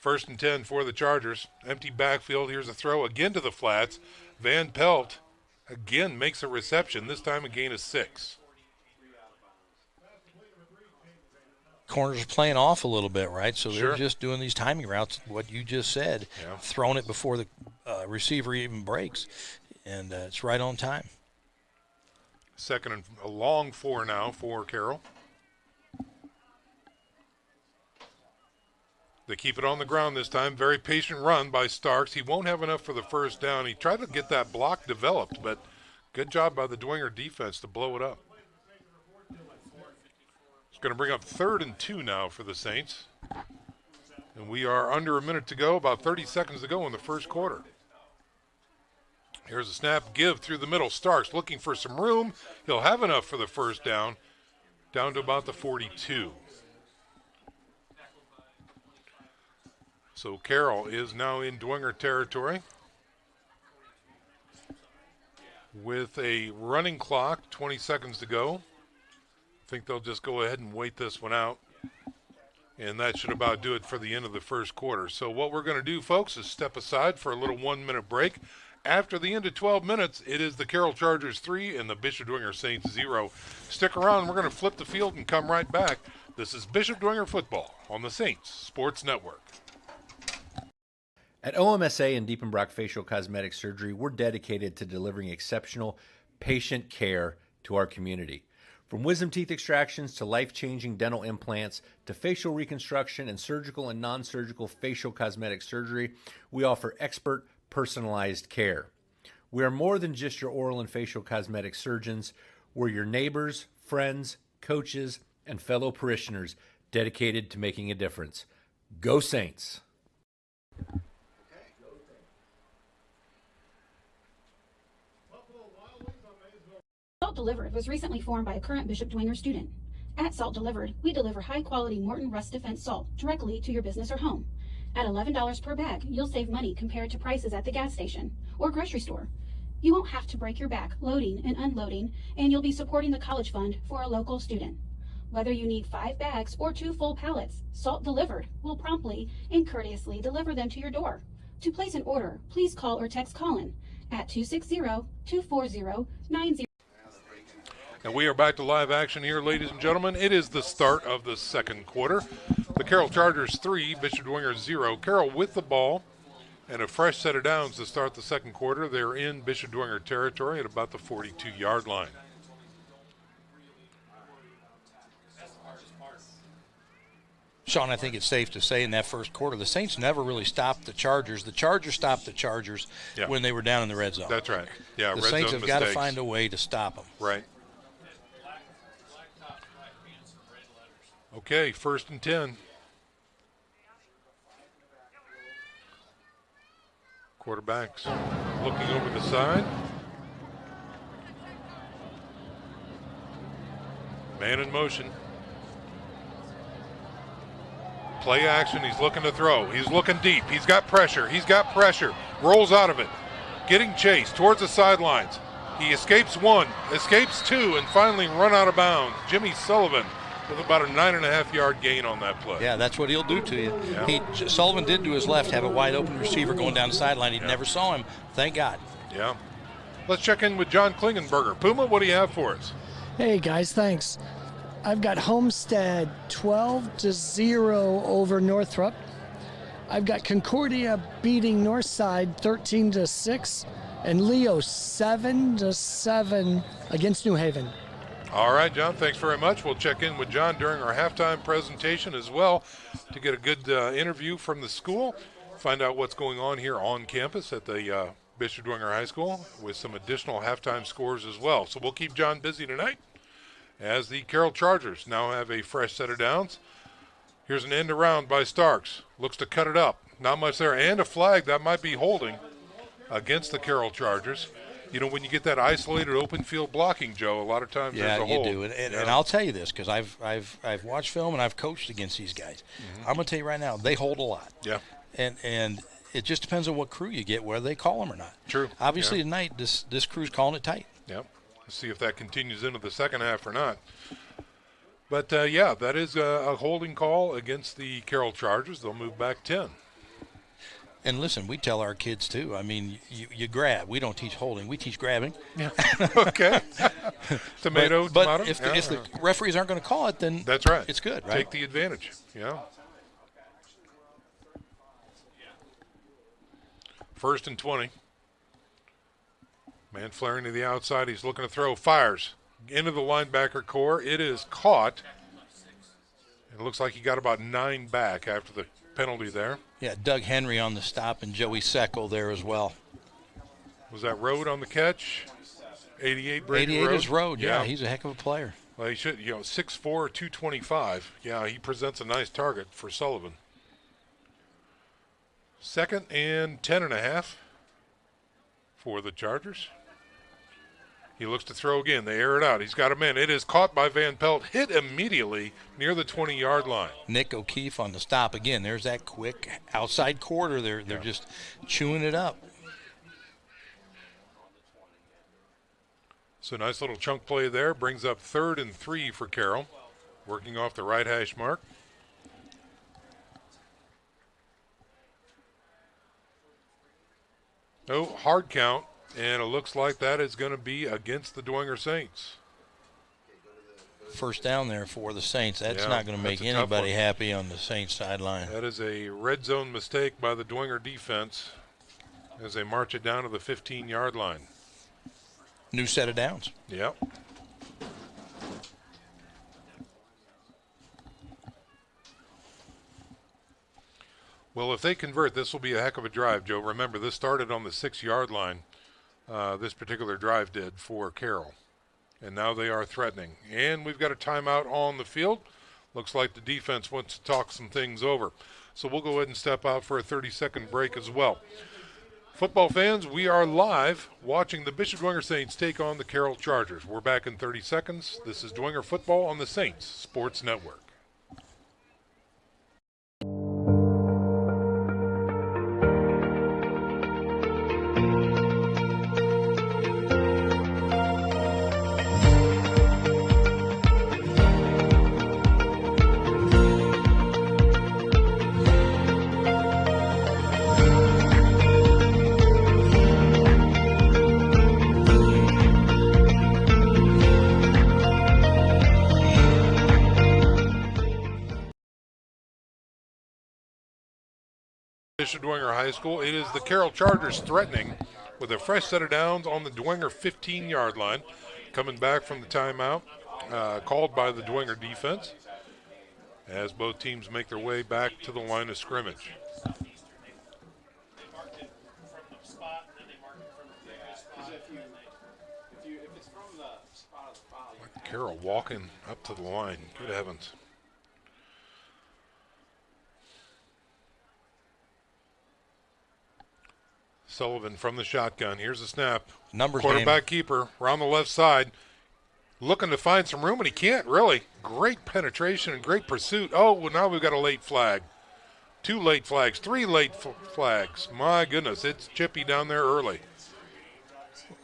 1st and 10 for the Chargers. Empty backfield. Here's a throw again to the flats. Van Pelt again makes a reception, this time a gain of 6. Corners are playing off a little bit, right? So Sure. they're just doing these timing routes, what you just said, throwing it before the receiver even breaks, and it's right on time. 2nd and a long 4 now for Carroll. They keep it on the ground this time. Very patient run by Starks. He won't have enough for the first down. He tried to get that block developed, but good job by the Dwenger defense to blow it up. It's going to bring up 3rd and 2 now for the Saints. And we are under a minute to go, about 30 seconds to go in the first quarter. Here's a snap, give through the middle. Starks looking for some room. He'll have enough for the first down to about the 42. So Carroll is now in Dwenger territory with a running clock, 20 seconds to go. I think they'll just go ahead and wait this one out. And that should about do it for the end of the first quarter. So what we're going to do, folks, is step aside for a little 1-minute break. After the end of 12 minutes, it is the Carroll Chargers 3 and the Bishop Dwenger Saints 0. Stick around. We're going to flip the field and come right back. This is Bishop Dwenger Football on the Saints Sports Network. At OMSA and Diepenbrock Facial Cosmetic Surgery, we're dedicated to delivering exceptional patient care to our community. From wisdom teeth extractions to life-changing dental implants to facial reconstruction and surgical and non-surgical facial cosmetic surgery, we offer expert, personalized care. We are more than just your oral and facial cosmetic surgeons. We're your neighbors, friends, coaches, and fellow parishioners dedicated to making a difference. Go Saints! Salt Delivered was recently formed by a current Bishop Dwenger student. At Salt Delivered, we deliver high-quality Morton Rust Defense salt directly to your business or home. At $11 per bag, you'll save money compared to prices at the gas station or grocery store. You won't have to break your back loading and unloading, and you'll be supporting the college fund for a local student. Whether you need 5 bags or 2 full pallets, Salt Delivered will promptly and courteously deliver them to your door. To place an order, please call or text Colin at 260-240-90. And we are back to live action here, ladies and gentlemen. It is the start of the second quarter. The Carroll Chargers 3, Bishop Dwenger 0. Carroll with the ball and a fresh set of downs to start the second quarter. They're in Bishop Dwenger territory at about the 42-yard line. Sean, I think it's safe to say in that first quarter, the Saints never really stopped the Chargers. The Chargers stopped the Chargers when they were down in the red zone. That's right. Yeah, the red Saints zone have got to mistakes. find a way to stop them. Right. Okay, 1st and 10. Quarterbacks looking over the side. Man in motion. Play action. He's looking to throw. He's looking deep. He's got pressure. He's got pressure. Rolls out of it. Getting chased towards the sidelines. He escapes 1, escapes 2, and finally run out of bounds. Jimmy Sullivan with about a 9.5-yard gain on that play. Yeah, that's what he'll do to you. Yeah. Sullivan did to his left have a wide open receiver going down the sideline. He never saw him. Thank God. Yeah. Let's check in with John Klingenberger. Puma, what do you have for us? Hey guys, thanks. I've got Homestead 12-0 over Northrop. I've got Concordia beating Northside 13-6, and Leo 7-7 against New Haven. All right, John, thanks very much. We'll check in with John during our halftime presentation as well to get a good interview from the school, find out what's going on here on campus at the Bishop Dwenger High School with some additional halftime scores as well. So we'll keep John busy tonight as the Carroll Chargers now have a fresh set of downs. Here's an end around by Starks. Looks to cut it up. Not much there. And a flag that might be holding against the Carroll Chargers. You know, when you get that isolated open field blocking, Joe, a lot of times there's a hold. Yeah, you do. And I'll tell you this, because I've watched film and I've coached against these guys. I'm going to tell you right now, they hold a lot. Yeah. And it just depends on what crew you get, whether they call them or not. True. Obviously tonight, this crew's calling it tight. Yep. Let's see if that continues into the second half or not. But, yeah, that is a holding call against the Carroll Chargers. They'll move back 10. And listen, we tell our kids too. I mean, you grab. We don't teach holding. We teach grabbing. Yeah. Okay. Tomato. If the referees aren't going to call it, then that's right. It's good, right? Take the advantage. Yeah. 1st and 20. Man flaring to the outside. He's looking to throw. Fires into the linebacker core. It is caught. It looks like he got about 9 back after the penalty there. Yeah, Doug Henry on the stop and Joey Seckel there as well. Was that Road on the catch? 88 Brady 88 Road? is Road, yeah. He's a heck of a player. Well, he should, 6'4", 225. Yeah, he presents a nice target for Sullivan. 2nd and 10.5 for the Chargers. He looks to throw again. They air it out. He's got a man. It is caught by Van Pelt, hit immediately near the 20-yard line. Nick O'Keefe on the stop again. There's that quick outside quarter. They're just chewing it up. So nice little chunk play there. Brings up 3rd and 3 for Carroll. Working off the right hash mark. No hard count. And it looks like that is going to be against the Dwenger Saints. First down there for the Saints. That's not going to make anybody happy on the Saints sideline. That is a red zone mistake by the Dwenger defense as they march it down to the 15-yard line. New set of downs. Yep. Well, if they convert, this will be a heck of a drive, Joe. Remember, this started on the 6-yard line. This particular drive did for Carroll. And now they are threatening. And we've got a timeout on the field. Looks like the defense wants to talk some things over. So we'll go ahead and step out for a 30-second break as well. Football fans, we are live watching the Bishop Dwenger Saints take on the Carroll Chargers. We're back in 30 seconds. This is Dwenger Football on the Saints Sports Network. Bishop Dwenger High School. It is the Carroll Chargers threatening with a fresh set of downs on the Dwenger 15-yard line. Coming back from the timeout called by the Dwenger defense as both teams make their way back to the line of scrimmage. Carroll walking up to the line. Good heavens. Sullivan from the shotgun. Here's the snap. Numbers Quarterback game. keeper around the left side. Looking to find some room, and he can't really. Great penetration and great pursuit. Oh, well, now we've got a late flag. 2 late flags, 3 late flags. My goodness, it's chippy down there early.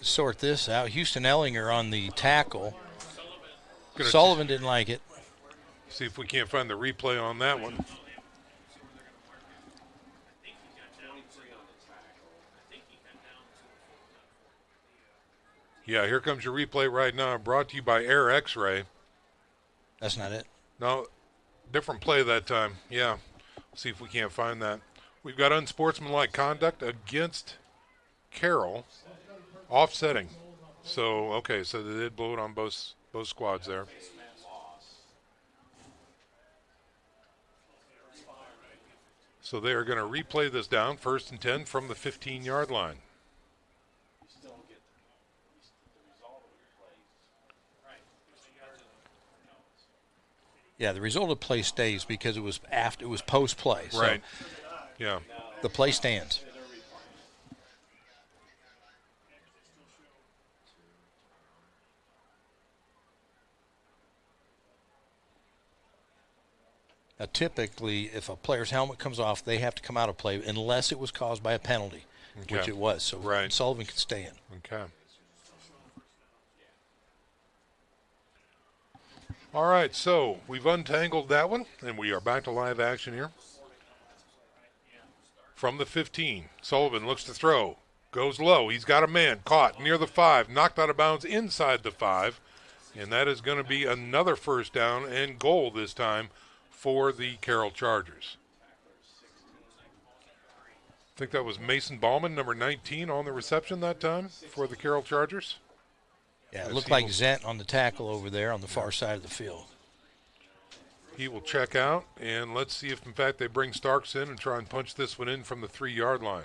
Sort this out. Houston Ellinger on the tackle. Sullivan didn't like it. See if we can't find the replay on that one. Yeah, here comes your replay right now, brought to you by Air X-Ray. That's not it. No, different play that time. Yeah, see if we can't find that. We've got unsportsmanlike conduct against Carroll, offsetting. So, okay, so they did blow it on both both squads there. So they are going to replay this down, 1st and 10 from the 15-yard line. Yeah, the result of play stays because it was post play. So right. Yeah. The play stands. Now, typically, if a player's helmet comes off, they have to come out of play unless it was caused by a penalty, which it was. So Sullivan can stay in. Okay. All right, so we've untangled that one, and we are back to live action here. From the 15, Sullivan looks to throw, goes low. He's got a man caught near the 5, knocked out of bounds inside the 5, and that is going to be another first down and goal this time for the Carroll Chargers. I think that was Mason Ballman, number 19, on the reception that time for the Carroll Chargers. Yeah, it looked like Zent on the tackle over there on the far side of the field. He will check out, and let's see if, in fact, they bring Starks in and try and punch this one in from the 3-yard line.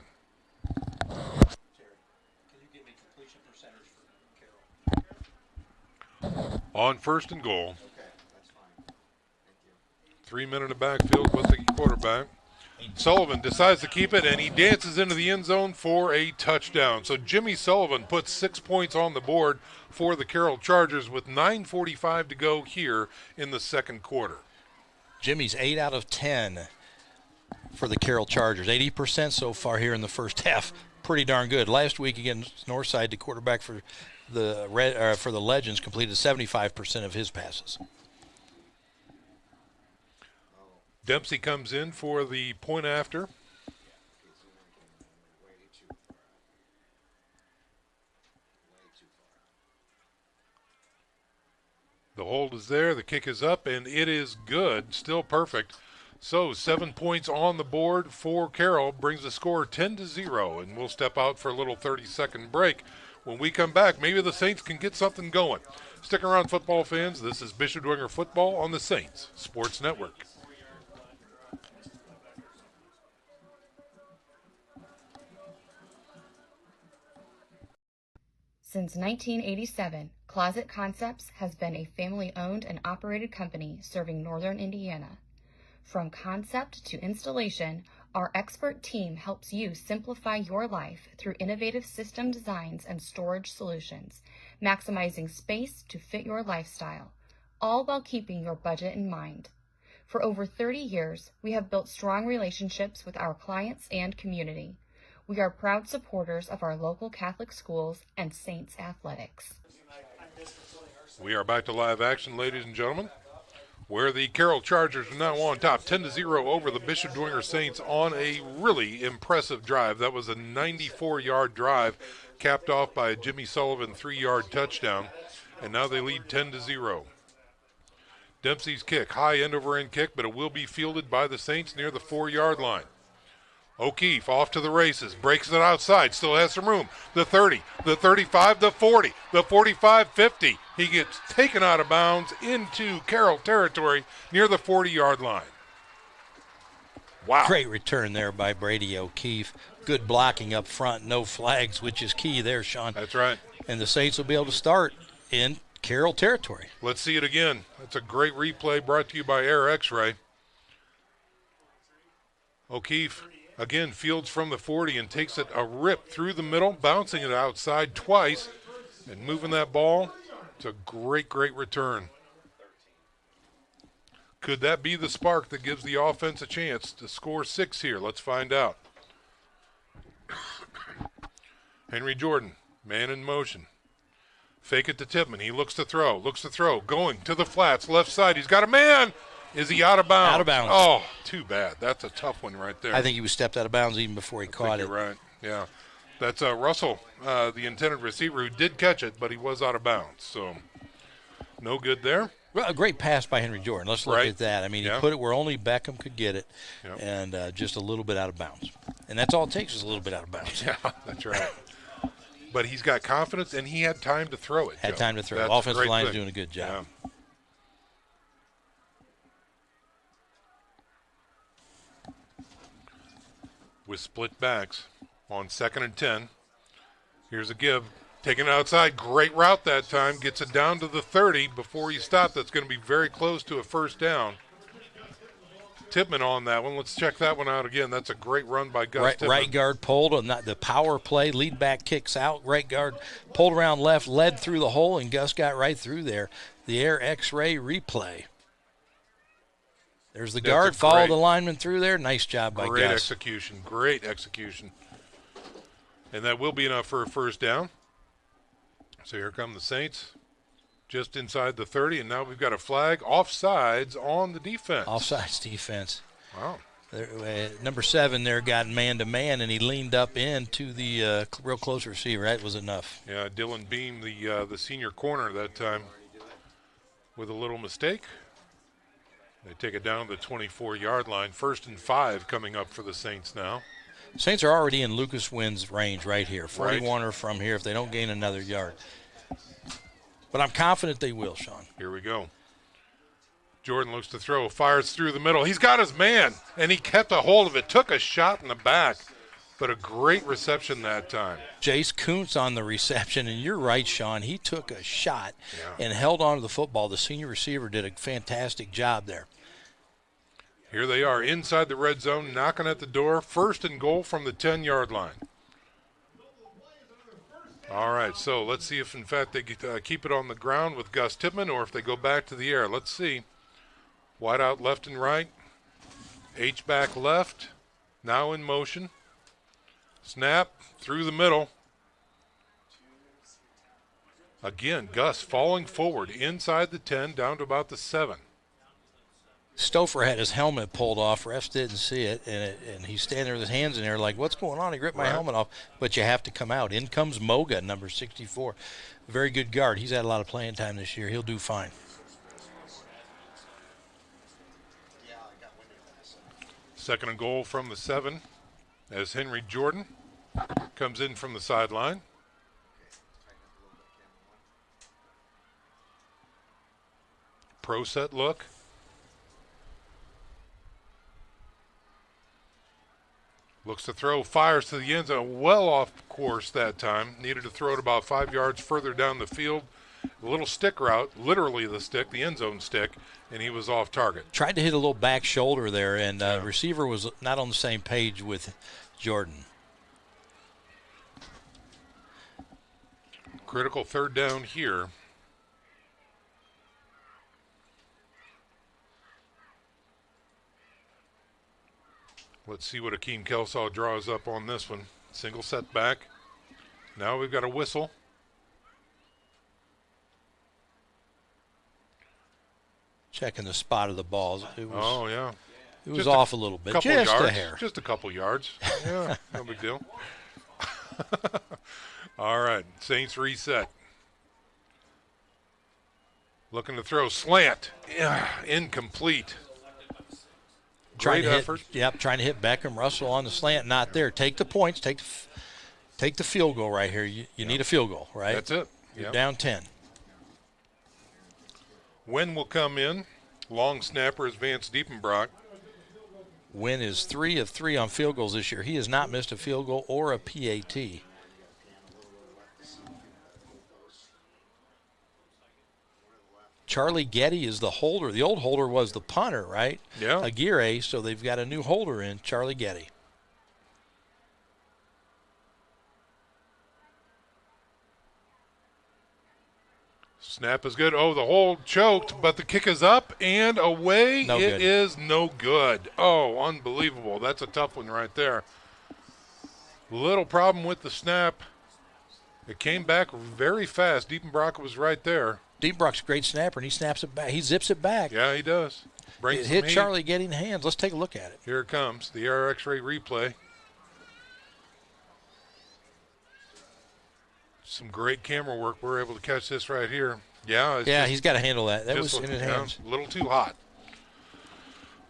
On 1st and goal. 3 men in the backfield with the quarterback. Sullivan decides to keep it, and he dances into the end zone for a touchdown. So Jimmy Sullivan puts 6 points on the board for the Carroll Chargers with 9:45 to go here in the second quarter. Jimmy's 8 out of 10 for the Carroll Chargers. 80% so far here in the first half. Pretty darn good. Last week against Northside, the quarterback for the Legends completed 75% of his passes. Dempsey comes in for the point after. The hold is there, the kick is up, and it is good, still perfect. So 7 points on the board for Carroll, brings the score 10-0, and we'll step out for a little 30-second break. When we come back, maybe the Saints can get something going. Stick around, football fans. This is Bishop Dwenger Football on the Saints Sports Network. Since 1987, Closet Concepts has been a family-owned and operated company serving northern Indiana. From concept to installation, our expert team helps you simplify your life through innovative system designs and storage solutions, maximizing space to fit your lifestyle, all while keeping your budget in mind. For over 30 years, we have built strong relationships with our clients and community. We are proud supporters of our local Catholic schools and Saints athletics. We are back to live action, ladies and gentlemen, where the Carroll Chargers are now on top, 10-0 over the Bishop Dwenger Saints on a really impressive drive. That was a 94-yard drive, capped off by a Jimmy Sullivan 3-yard touchdown, and now they lead 10-0. Dempsey's kick, high end-over-end kick, but it will be fielded by the Saints near the 4-yard line. O'Keefe off to the races, breaks it outside, still has some room. The 30, the 35, the 40, the 45, 50. He gets taken out of bounds into Carroll territory near the 40-yard line. Wow. Great return there by Brady O'Keefe. Good blocking up front, no flags, which is key there, Sean. That's right. And the Saints will be able to start in Carroll territory. Let's see it again. That's a great replay brought to you by Air X-Ray. O'Keefe again fields from the 40 and takes it a rip through the middle, bouncing it outside twice and moving that ball. It's a great, great return. Could that be the spark that gives the offense a chance to score 6 here? Let's find out. Henry Jordan, man in motion. Fake it to Tipman. He looks to throw, going to the flats, left side. He's got a man. Is he out of bounds? Out of bounds. Oh, too bad. That's a tough one right there. I think he was stepped out of bounds even before he caught it. You're right, yeah. That's Russell, the intended receiver, who did catch it, but he was out of bounds. So no good there. Well, a great pass by Henry Jordan. Let's look at that. I mean, he put it where only Beckham could get it, and just a little bit out of bounds. And that's all it takes is a little bit out of bounds. Yeah, that's right. but he's got confidence, and he had time to throw it. Had Joe. time to throw. That's Offensive great line's thing. doing a good job. Yeah. With split backs on 2nd and 10. Here's a give. Taking it outside. Great route that time. Gets it down to the 30 before he stopped. That's going to be very close to a first down. Tippmann on that one. Let's check that one out again. That's a great run by Gus Tippmann. Right guard pulled on the power play. Lead back kicks out. Right guard pulled around left, led through the hole, and Gus got right through there. The air X-ray replay. There's the guard. Followed the lineman through there. Nice job by Gus. Great execution. Great execution. And that will be enough for a first down. So here come the Saints. Just inside the 30, and now we've got a flag. Offsides on the defense. Offsides defense. Wow. Number 7 there got man-to-man, and he leaned up into the real close receiver. That was enough. Yeah, Dylan Beam, the senior corner that time, with a little mistake. They take it down to the 24-yard line. 1st and 5 coming up for the Saints now. Saints are already in Lucas Wynn's range right here. 41er from here if they don't gain another yard. But I'm confident they will, Sean. Here we go. Jordan looks to throw, fires through the middle. He's got his man, and he kept a hold of it. Took a shot in the back, but a great reception that time. Jace Kuntz on the reception, and you're right, Sean. He took a shot and held on to the football. The senior receiver did a fantastic job there. Here they are inside the red zone, knocking at the door. 1st and goal from the 10-yard line. All right, so let's see if, in fact, they keep it on the ground with Gus Tippmann or if they go back to the air. Let's see. Wide out left and right. H-back left. Now in motion. Snap through the middle. Again, Gus falling forward inside the 10 down to about the 7. Stouffer had his helmet pulled off. Refs didn't see it, and he's standing there with his hands in the air like, what's going on? He ripped my helmet off. But you have to come out. In comes Moga, number 64. Very good guard. He's had a lot of playing time this year. He'll do fine. Second and goal from the 7 as Henry Jordan comes in from the sideline. Pro set look. Looks to throw, fires to the end zone, well off course that time. Needed to throw it about 5 yards further down the field. A little stick route, literally the stick, the end zone stick, and he was off target. Tried to hit a little back shoulder there, and receiver was not on the same page with Jordan. Critical 3rd down here. Let's see what Akeem Kelsaw draws up on this one. Single setback. Now we've got a whistle. Checking the spot of the balls. It was, It was just off a little bit. Couple Just yards, a hair. Just a couple yards. Yeah, no big deal. All right, Saints reset. Looking to throw slant. Yeah, incomplete. Great effort. Trying to hit Beckham. Russell on the slant, not there. Take the points. Take the field goal right here. You need a field goal, right? That's it. You're down 10. Wynn will come in. Long snapper is Vance Diepenbrock. Wynn is 3 of 3 on field goals this year. He has not missed a field goal or a PAT. Charlie Getty is the holder. The old holder was the punter, right? Yeah. Aguirre, so they've got a new holder in, Charlie Getty. Snap is good. Oh, the hold choked, but the kick is up and away. It is no good. Oh, unbelievable. That's a tough one right there. Little problem with the snap. It came back very fast. Diepenbrock was right there. Diepenbrock's a great snapper, and he snaps it back. He zips it back. Yeah, he does. It hit Charlie Getty in the hands. Let's take a look at it. Here it comes, the air X-ray replay. Some great camera work. We're able to catch this right here. Yeah. He's got to handle that. That was in his hands. A little too hot.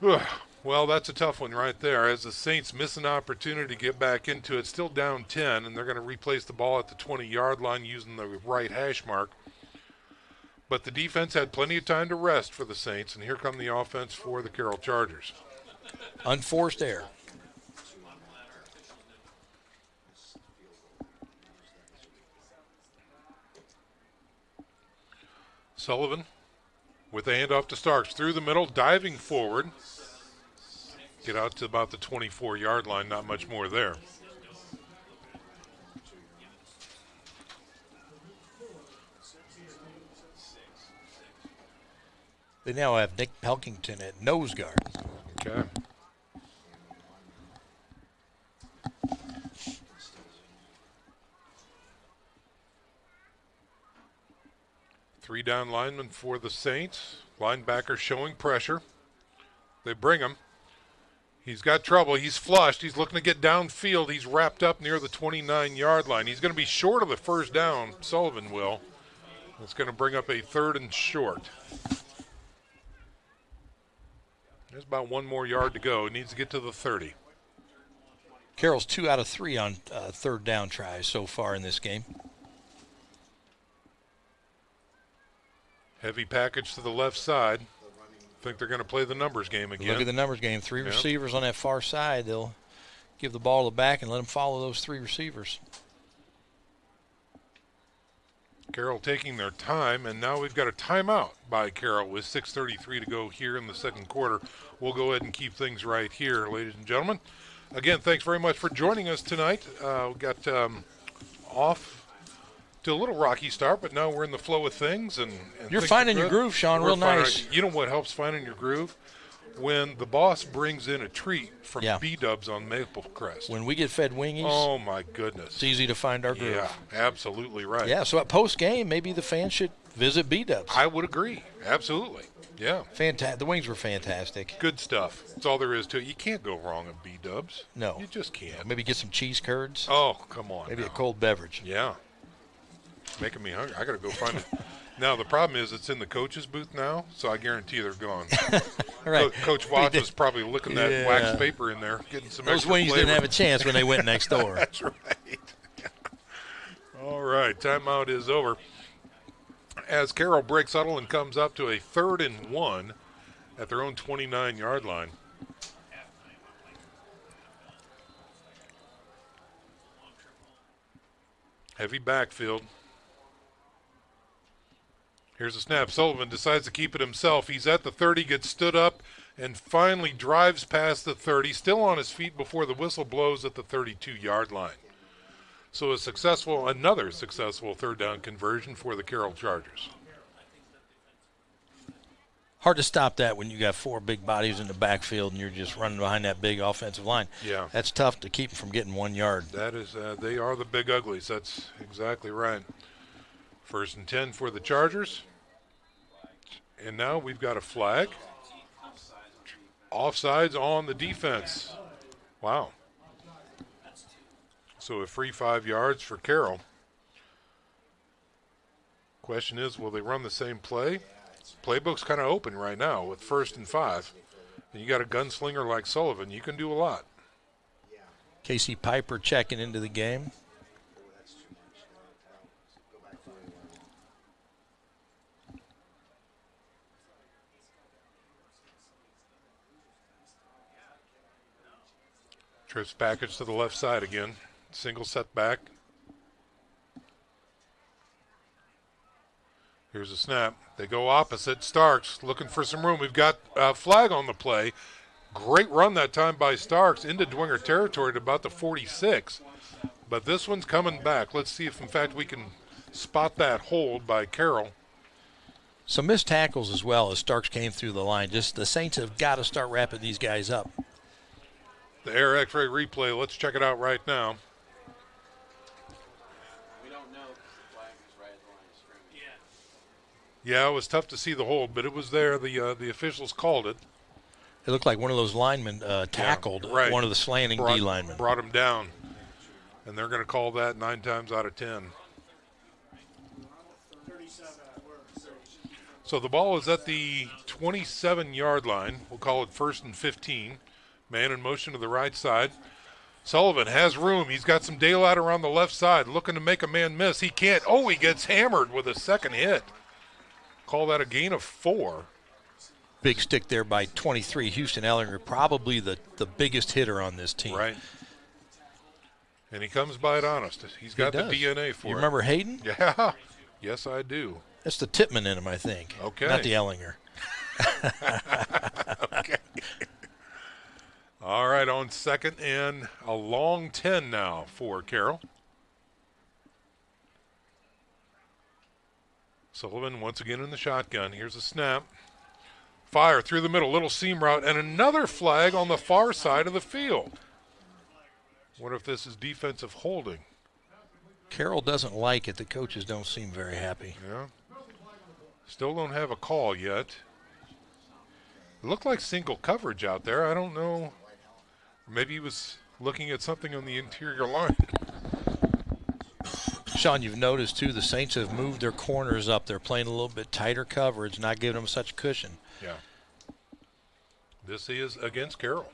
Ugh. Well, that's a tough one right there, as the Saints miss an opportunity to get back into it. Still down 10, and they're going to replace the ball at the 20-yard line using the right hash mark. But the defense had plenty of time to rest for the Saints, and here come the offense for the Carroll Chargers. Unforced error. Sullivan with the handoff to Starks through the middle, diving forward. Get out to about the 24-yard line, not much more there. They now have Nick Pelkington at nose guard. Okay. Three down linemen for the Saints. Linebacker showing pressure. They bring him. He's got trouble. He's flushed. He's looking to get downfield. He's wrapped up near the 29-yard line. He's going to be short of the first down. Sullivan will. It's going to bring up a 3rd and short. There's about 1 more yard to go. He needs to get to the 30. Carroll's 2 out of 3 on 3rd down tries so far in this game. Heavy package to the left side. Think they're going to play the numbers game again. Look at the numbers game. 3 receivers on that far side. They'll give the ball to the back and let them follow those 3 receivers. Carroll taking their time, and now we've got a timeout by Carroll with 6:33 to go here in the second quarter. We'll go ahead and keep things right here, ladies and gentlemen. Again, thanks very much for joining us tonight. We got off to a little rocky start, but now we're in the flow of things. And You're finding your groove, Sean, real nice. You know what helps finding your groove? When the boss brings in a treat from B-Dubs on Maple Crest. When we get fed wingies. Oh, my goodness. It's easy to find our groove. Yeah, absolutely right. Yeah, so at post-game, maybe the fans should visit B-Dubs. I would agree. Absolutely. Yeah. The wings were fantastic. Good stuff. That's all there is to it. You can't go wrong at B-Dubs. No. You just can't. Maybe get some cheese curds. Oh, come on. Maybe a cold beverage. Yeah. Making me hungry. I got to go find it. Now, the problem is it's in the coach's booth now, so I guarantee they're gone. Right. Coach Watts was probably licking that wax paper in there, getting some Those extra wings flavor. didn't have a chance when they went next door. That's right. All right, timeout is over. As Carroll breaks huddle and comes up to a 3rd and 1 at their own 29-yard line. Heavy backfield. Here's a snap. Sullivan decides to keep it himself. He's at the 30, gets stood up, and finally drives past the 30, still on his feet before the whistle blows at the 32-yard line. So another successful 3rd down conversion for the Carroll Chargers. Hard to stop that when you got 4 big bodies in the backfield and you're just running behind that big offensive line. Yeah. That's tough to keep them from getting 1 yard. That is, they are the big uglies. That's exactly right. 1st and 10 for the Chargers. And now we've got a flag. Offsides on the defense. Wow. So a free 5 yards for Carroll. Question is, will they run the same play? Playbook's kind of open right now with 1st and 5. And you got a gunslinger like Sullivan. You can do a lot. Casey Piper checking into the game. Trips package to the left side again. Single set back. Here's a snap. They go opposite. Starks looking for some room. We've got a flag on the play. Great run that time by Starks into Dwenger territory at about the 46. But this one's coming back. Let's see if, in fact, we can spot that hold by Carroll. Some missed tackles as well as Starks came through the line. Just the Saints have got to start wrapping these guys up. The Air X-ray replay. Let's check it out right now. We don't know if the flag is right at the line of scrimmage. Yeah, it was tough to see the hold, but it was there. The officials called it. It looked like one of those linemen tackled one of the slanting D linemen. Brought him down. And they're going to call that 9 times out of 10. So the ball is at the 27-yard line. We'll call it 1st and 15. Man in motion to the right side. Sullivan has room. He's got some daylight around the left side, looking to make a man miss. He can't. Oh, he gets hammered with a second hit. Call that a gain of 4. Big stick there by 23. Houston Ellinger, probably the biggest hitter on this team. Right. And he comes by it honest. He's got the DNA for it. You remember Hayden? Yeah. Yes, I do. That's the Tipman in him, I think. Okay. Not the Ellinger. Okay. All right, on 2nd and a long 10 now for Carroll. Sullivan once again in the shotgun. Here's a snap. Fire through the middle, little seam route, and another flag on the far side of the field. What if this is defensive holding? Carroll doesn't like it. The coaches don't seem very happy. Yeah. Still don't have a call yet. It looked like single coverage out there. I don't know. Maybe he was looking at something on the interior line. Sean, you've noticed, too, the Saints have moved their corners up. They're playing a little bit tighter coverage, not giving them such cushion. Yeah. This is against Carroll.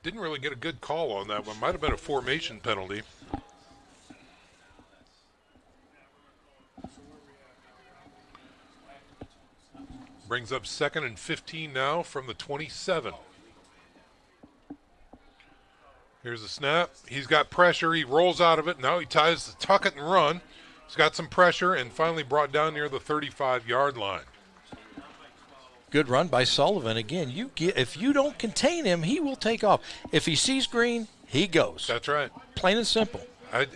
Didn't really get a good call on that one. Might have been a formation penalty. Brings up 2nd and 15 now from the 27. Here's a snap. He's got pressure. He rolls out of it. Now he ties the tuck it and run. He's got some pressure and finally brought down near the 35-yard line. Good run by Sullivan. Again, if you don't contain him, he will take off. If he sees green, he goes. That's right. Plain and simple.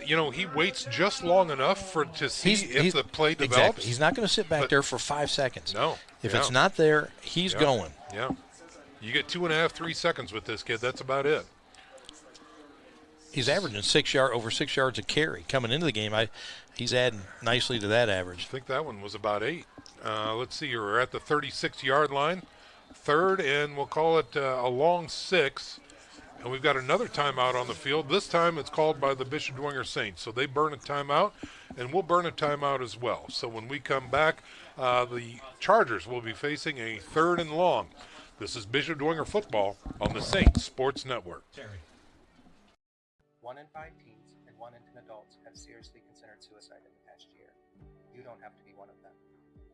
He waits just long enough to see if the play develops. Exactly. He's not going to sit back there for 5 seconds. No. If it's not there, he's going. Yeah. You get 2.5, 3 seconds with this kid. That's about it. He's averaging over 6 yards a carry coming into the game. He's adding nicely to that average. I think that one was about 8. Let's see. We're at the 36-yard line. 3rd, and we'll call it a long 6. And we've got another timeout on the field. This time it's called by the Bishop Dwenger Saints. So they burn a timeout, and we'll burn a timeout as well. So when we come back, the Chargers will be facing a 3rd and long. This is Bishop Dwenger football on the Saints Sports Network. 1 in 5 teens and 1 in 10 adults have seriously considered suicide in the past year. You don't have to be one of them.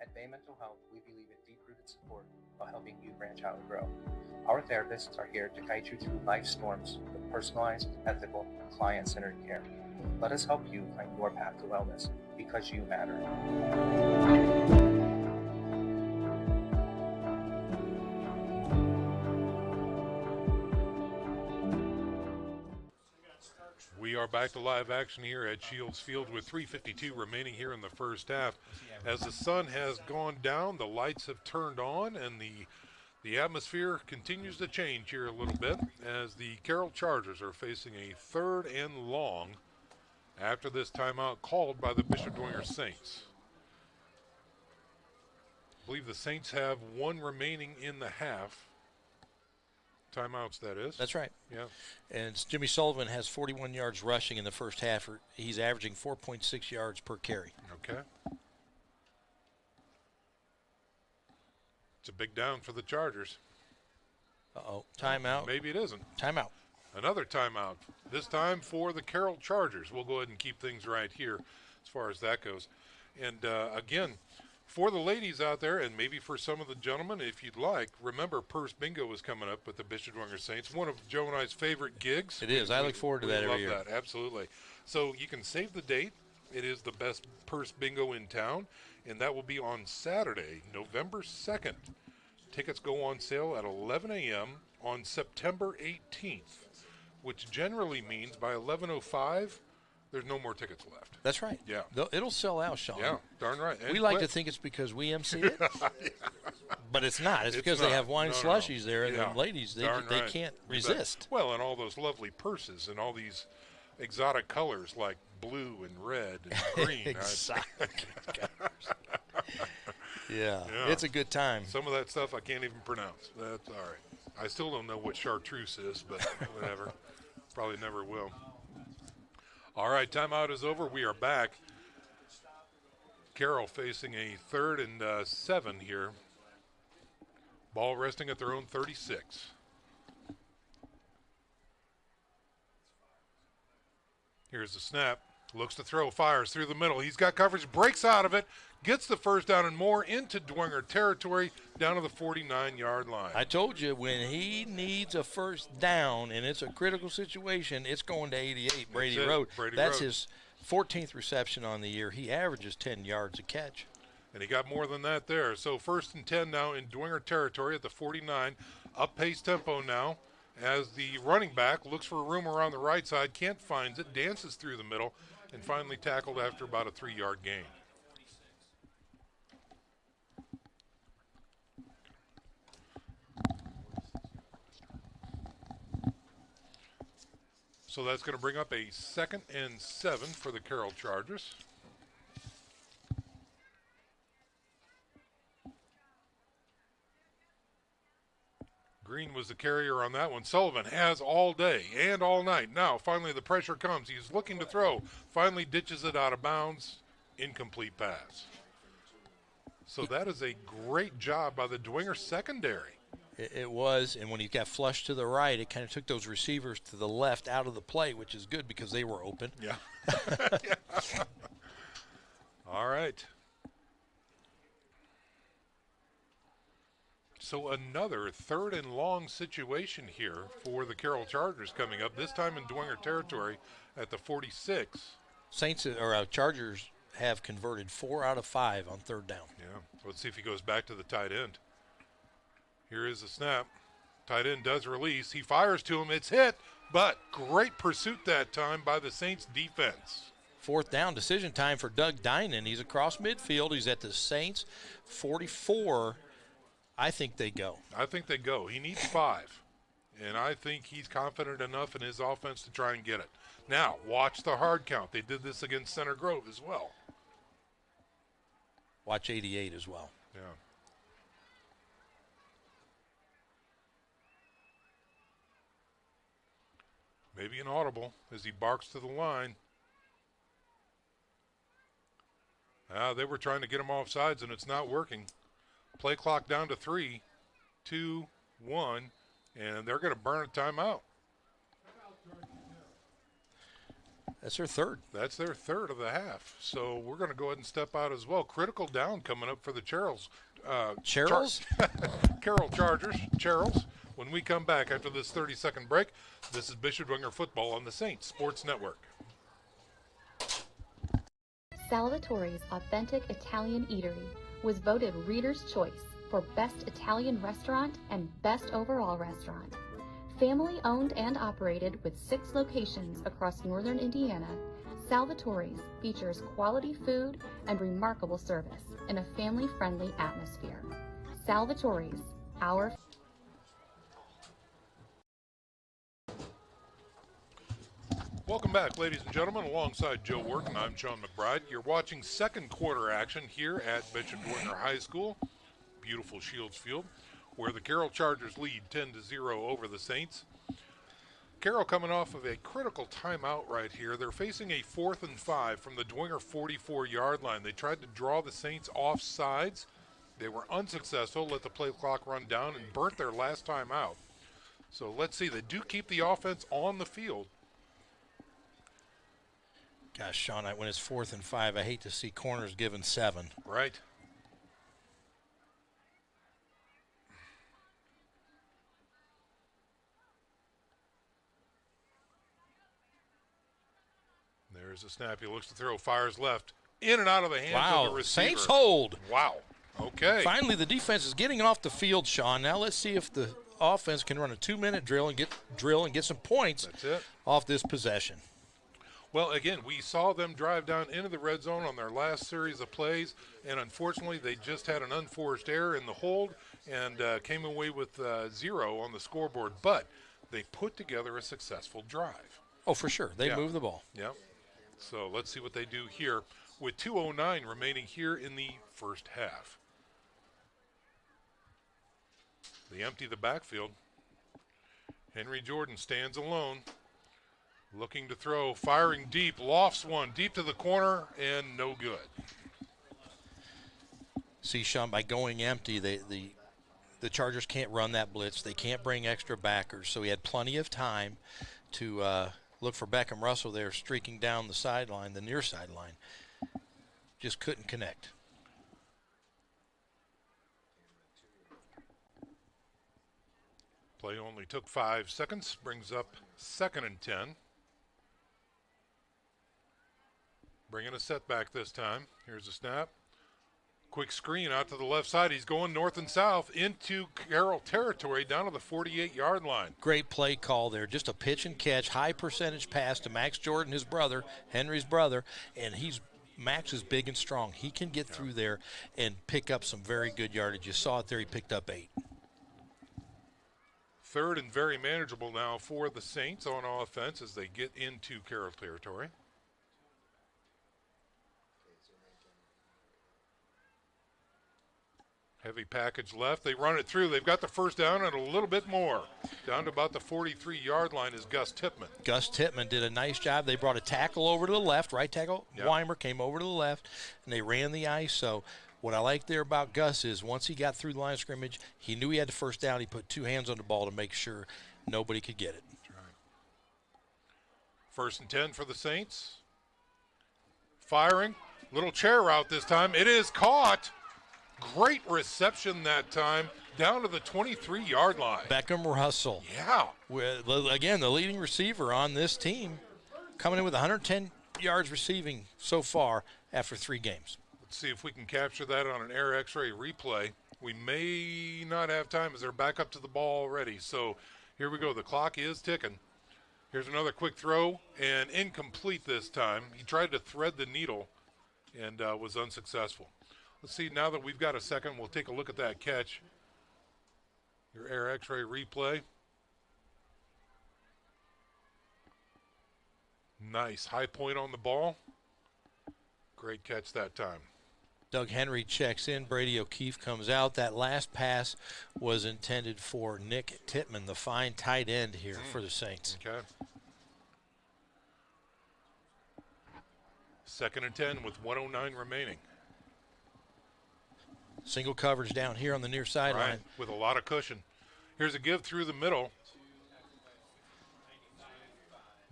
At Bay Mental Health, we believe in deep-rooted support while helping you branch out and grow. Our therapists are here to guide you through life's storms with personalized, ethical, client-centered care. Let us help you find your path to wellness because you matter. We are back to live action here at Shields Field with 3:52 remaining here in the first half. As the sun has gone down, the lights have turned on, and the atmosphere continues to change here a little bit as the Carroll Chargers are facing a 3rd and long after this timeout called by the Bishop Dwenger Saints. I believe the Saints have 1 remaining in the half. Timeouts, that is. That's right. Yeah. And Jimmy Sullivan has 41 yards rushing in the first half. He's averaging 4.6 yards per carry. Okay. It's a big down for the Chargers. Uh-oh. Timeout. Maybe it isn't. Timeout. Another timeout. This time for the Carroll Chargers. We'll go ahead and keep things right here as far as that goes. And, again, for the ladies out there, and maybe for some of the gentlemen, if you'd like, remember Purse Bingo is coming up with the Bishop Dwenger Saints. One of Joe and I's favorite gigs. It is. I look forward to that every year. We love that, absolutely. So you can save the date. It is the best Purse Bingo in town, and that will be on Saturday, November 2nd. Tickets go on sale at 11 a.m. on September 18th, which generally means by 11:05, there's no more tickets left. That's right. Yeah. It'll sell out, Sean. Yeah, darn right. We like to think it's because we MC it, but it's not. It's because they have wine slushies there, and the ladies, they can't resist. Well, and all those lovely purses and all these exotic colors like blue and red and green. Exotic colors. Yeah, it's a good time. Some of that stuff I can't even pronounce. That's all right. I still don't know what chartreuse is, but whatever. Probably never will. All right, timeout is over. We are back. Carroll facing a 3rd and 7 here. Ball resting at their own 36. Here's the snap. Looks to throw, fires through the middle. He's got coverage, breaks out of it, gets the first down and more into Dwenger territory down to the 49-yard line. I told you, when he needs a first down and it's a critical situation, it's going to 88 Brady Road. That's his 14th reception on the year. He averages 10 yards a catch. And he got more than that there. So 1st and 10 now in Dwenger territory at the 49. Up pace tempo now as the running back looks for room around the right side, can't find it, dances through the middle, and finally tackled after about a 3-yard gain. So that's going to bring up a 2nd and 7 for the Carroll Chargers. Green was the carrier on that one. Sullivan has all day and all night. Now, finally, the pressure comes. He's looking to throw. Finally ditches it out of bounds. Incomplete pass. So that is a great job by the Dwenger secondary. It was, and when he got flushed to the right, it kind of took those receivers to the left out of the play, which is good because they were open. Yeah. All right. So another 3rd and long situation here for the Carroll Chargers coming up, this time in Dwenger territory at the 46. Chargers have converted 4 out of 5 on 3rd down. Yeah, let's see if he goes back to the tight end. Here is the snap. Tight end does release. He fires to him. It's hit, but great pursuit that time by the Saints defense. 4th down, decision time for Doug Dinan. He's across midfield. He's at the Saints 44. I think they go. I think they go. He needs 5, and I think he's confident enough in his offense to try and get it. Now, watch the hard count. They did this against Center Grove as well. Watch 88 as well. Yeah. Maybe an audible as he barks to the line. They were trying to get him off sides, and it's not working. Play clock down to 3, 2, 1, and they're going to burn a timeout. That's their 3rd. That's their 3rd of the half. So we're going to go ahead and step out as well. Critical down coming up for the Carroll Chargers. When we come back after this 30-second break, this is Bishop Dwenger Football on the Saints Sports Network. Salvatore's Authentic Italian Eatery was voted Reader's Choice for Best Italian Restaurant and Best Overall Restaurant. Family owned and operated with 6 locations across northern Indiana, Salvatore's features quality food and remarkable service in a family-friendly atmosphere. Salvatore's, our... Welcome back, ladies and gentlemen. Alongside Joe Wharton, I'm Sean McBride. You're watching 2nd quarter action here at Bishop Dwenger High School, beautiful Shields Field, where the Carroll Chargers lead 10-0 over the Saints. Carroll coming off of a critical timeout right here. They're facing a 4th and 5 from the Dwenger 44-yard line. They tried to draw the Saints off sides. They were unsuccessful, let the play clock run down, and burnt their last time out. So let's see. They do keep the offense on the field. Gosh, Sean, when it's 4th and 5, I hate to see corners given 7. Right. There's a snap. He looks to throw, fires left, in and out of the hands of the receiver. Saints hold. Wow. Okay. Finally, the defense is getting off the field, Sean. Now let's see if the offense can run a 2-minute drill and get some points off this possession. Well, again, we saw them drive down into the red zone on their last series of plays, and unfortunately they just had an unforced error in the hold and came away with 0 on the scoreboard. But they put together a successful drive. Oh, for sure. They moved the ball. Yeah. So let's see what they do here with 2:09 remaining here in the first half. They empty the backfield. Henry Jordan stands alone. Looking to throw, firing deep, lofts one, deep to the corner, and no good. See, Sean, by going empty, the Chargers can't run that blitz. They can't bring extra backers, so he had plenty of time to look for Beckham Russell there streaking down the sideline, the near sideline. Just couldn't connect. Play only took 5 seconds, brings up 2nd and 10. Bringing a setback this time. Here's a snap. Quick screen out to the left side. He's going north and south into Carroll territory down to the 48-yard line. Great play call there. Just a pitch and catch, high percentage pass to Max Jordan, his brother, Henry's brother, and Max is big and strong. He can get through there and pick up some very good yardage. You saw it there. He picked up 8. 3rd and very manageable now for the Saints on offense as they get into Carroll territory. Heavy package left. They run it through. They've got the first down and a little bit more. Down to about the 43-yard line is Gus Tippmann. Gus Tippmann did a nice job. They brought a tackle over to the left. Right tackle, Weimer, came over to the left, and they ran the ice. So what I like there about Gus is once he got through the line of scrimmage, he knew he had the first down. He put 2 hands on the ball to make sure nobody could get it. That's right. 1st and 10 for the Saints. Firing. Little chair route this time. It is caught. Great reception that time, down to the 23-yard line. Beckham Russell. Yeah. Again, the leading receiver on this team, coming in with 110 yards receiving so far after 3 games. Let's see if we can capture that on an air x-ray replay. We may not have time as they're back up to the ball already. So here we go. The clock is ticking. Here's another quick throw, and incomplete this time. He tried to thread the needle and was unsuccessful. Let's see, now that we've got a second, we'll take a look at that catch. Your air x-ray replay. Nice high point on the ball. Great catch that time. Doug Henry checks in. Brady O'Keefe comes out. That last pass was intended for Nick Tippmann, the fine tight end here for the Saints. Okay. 2nd and 10 with 1:09 remaining. Single coverage down here on the near sideline. Right, with a lot of cushion. Here's a give through the middle.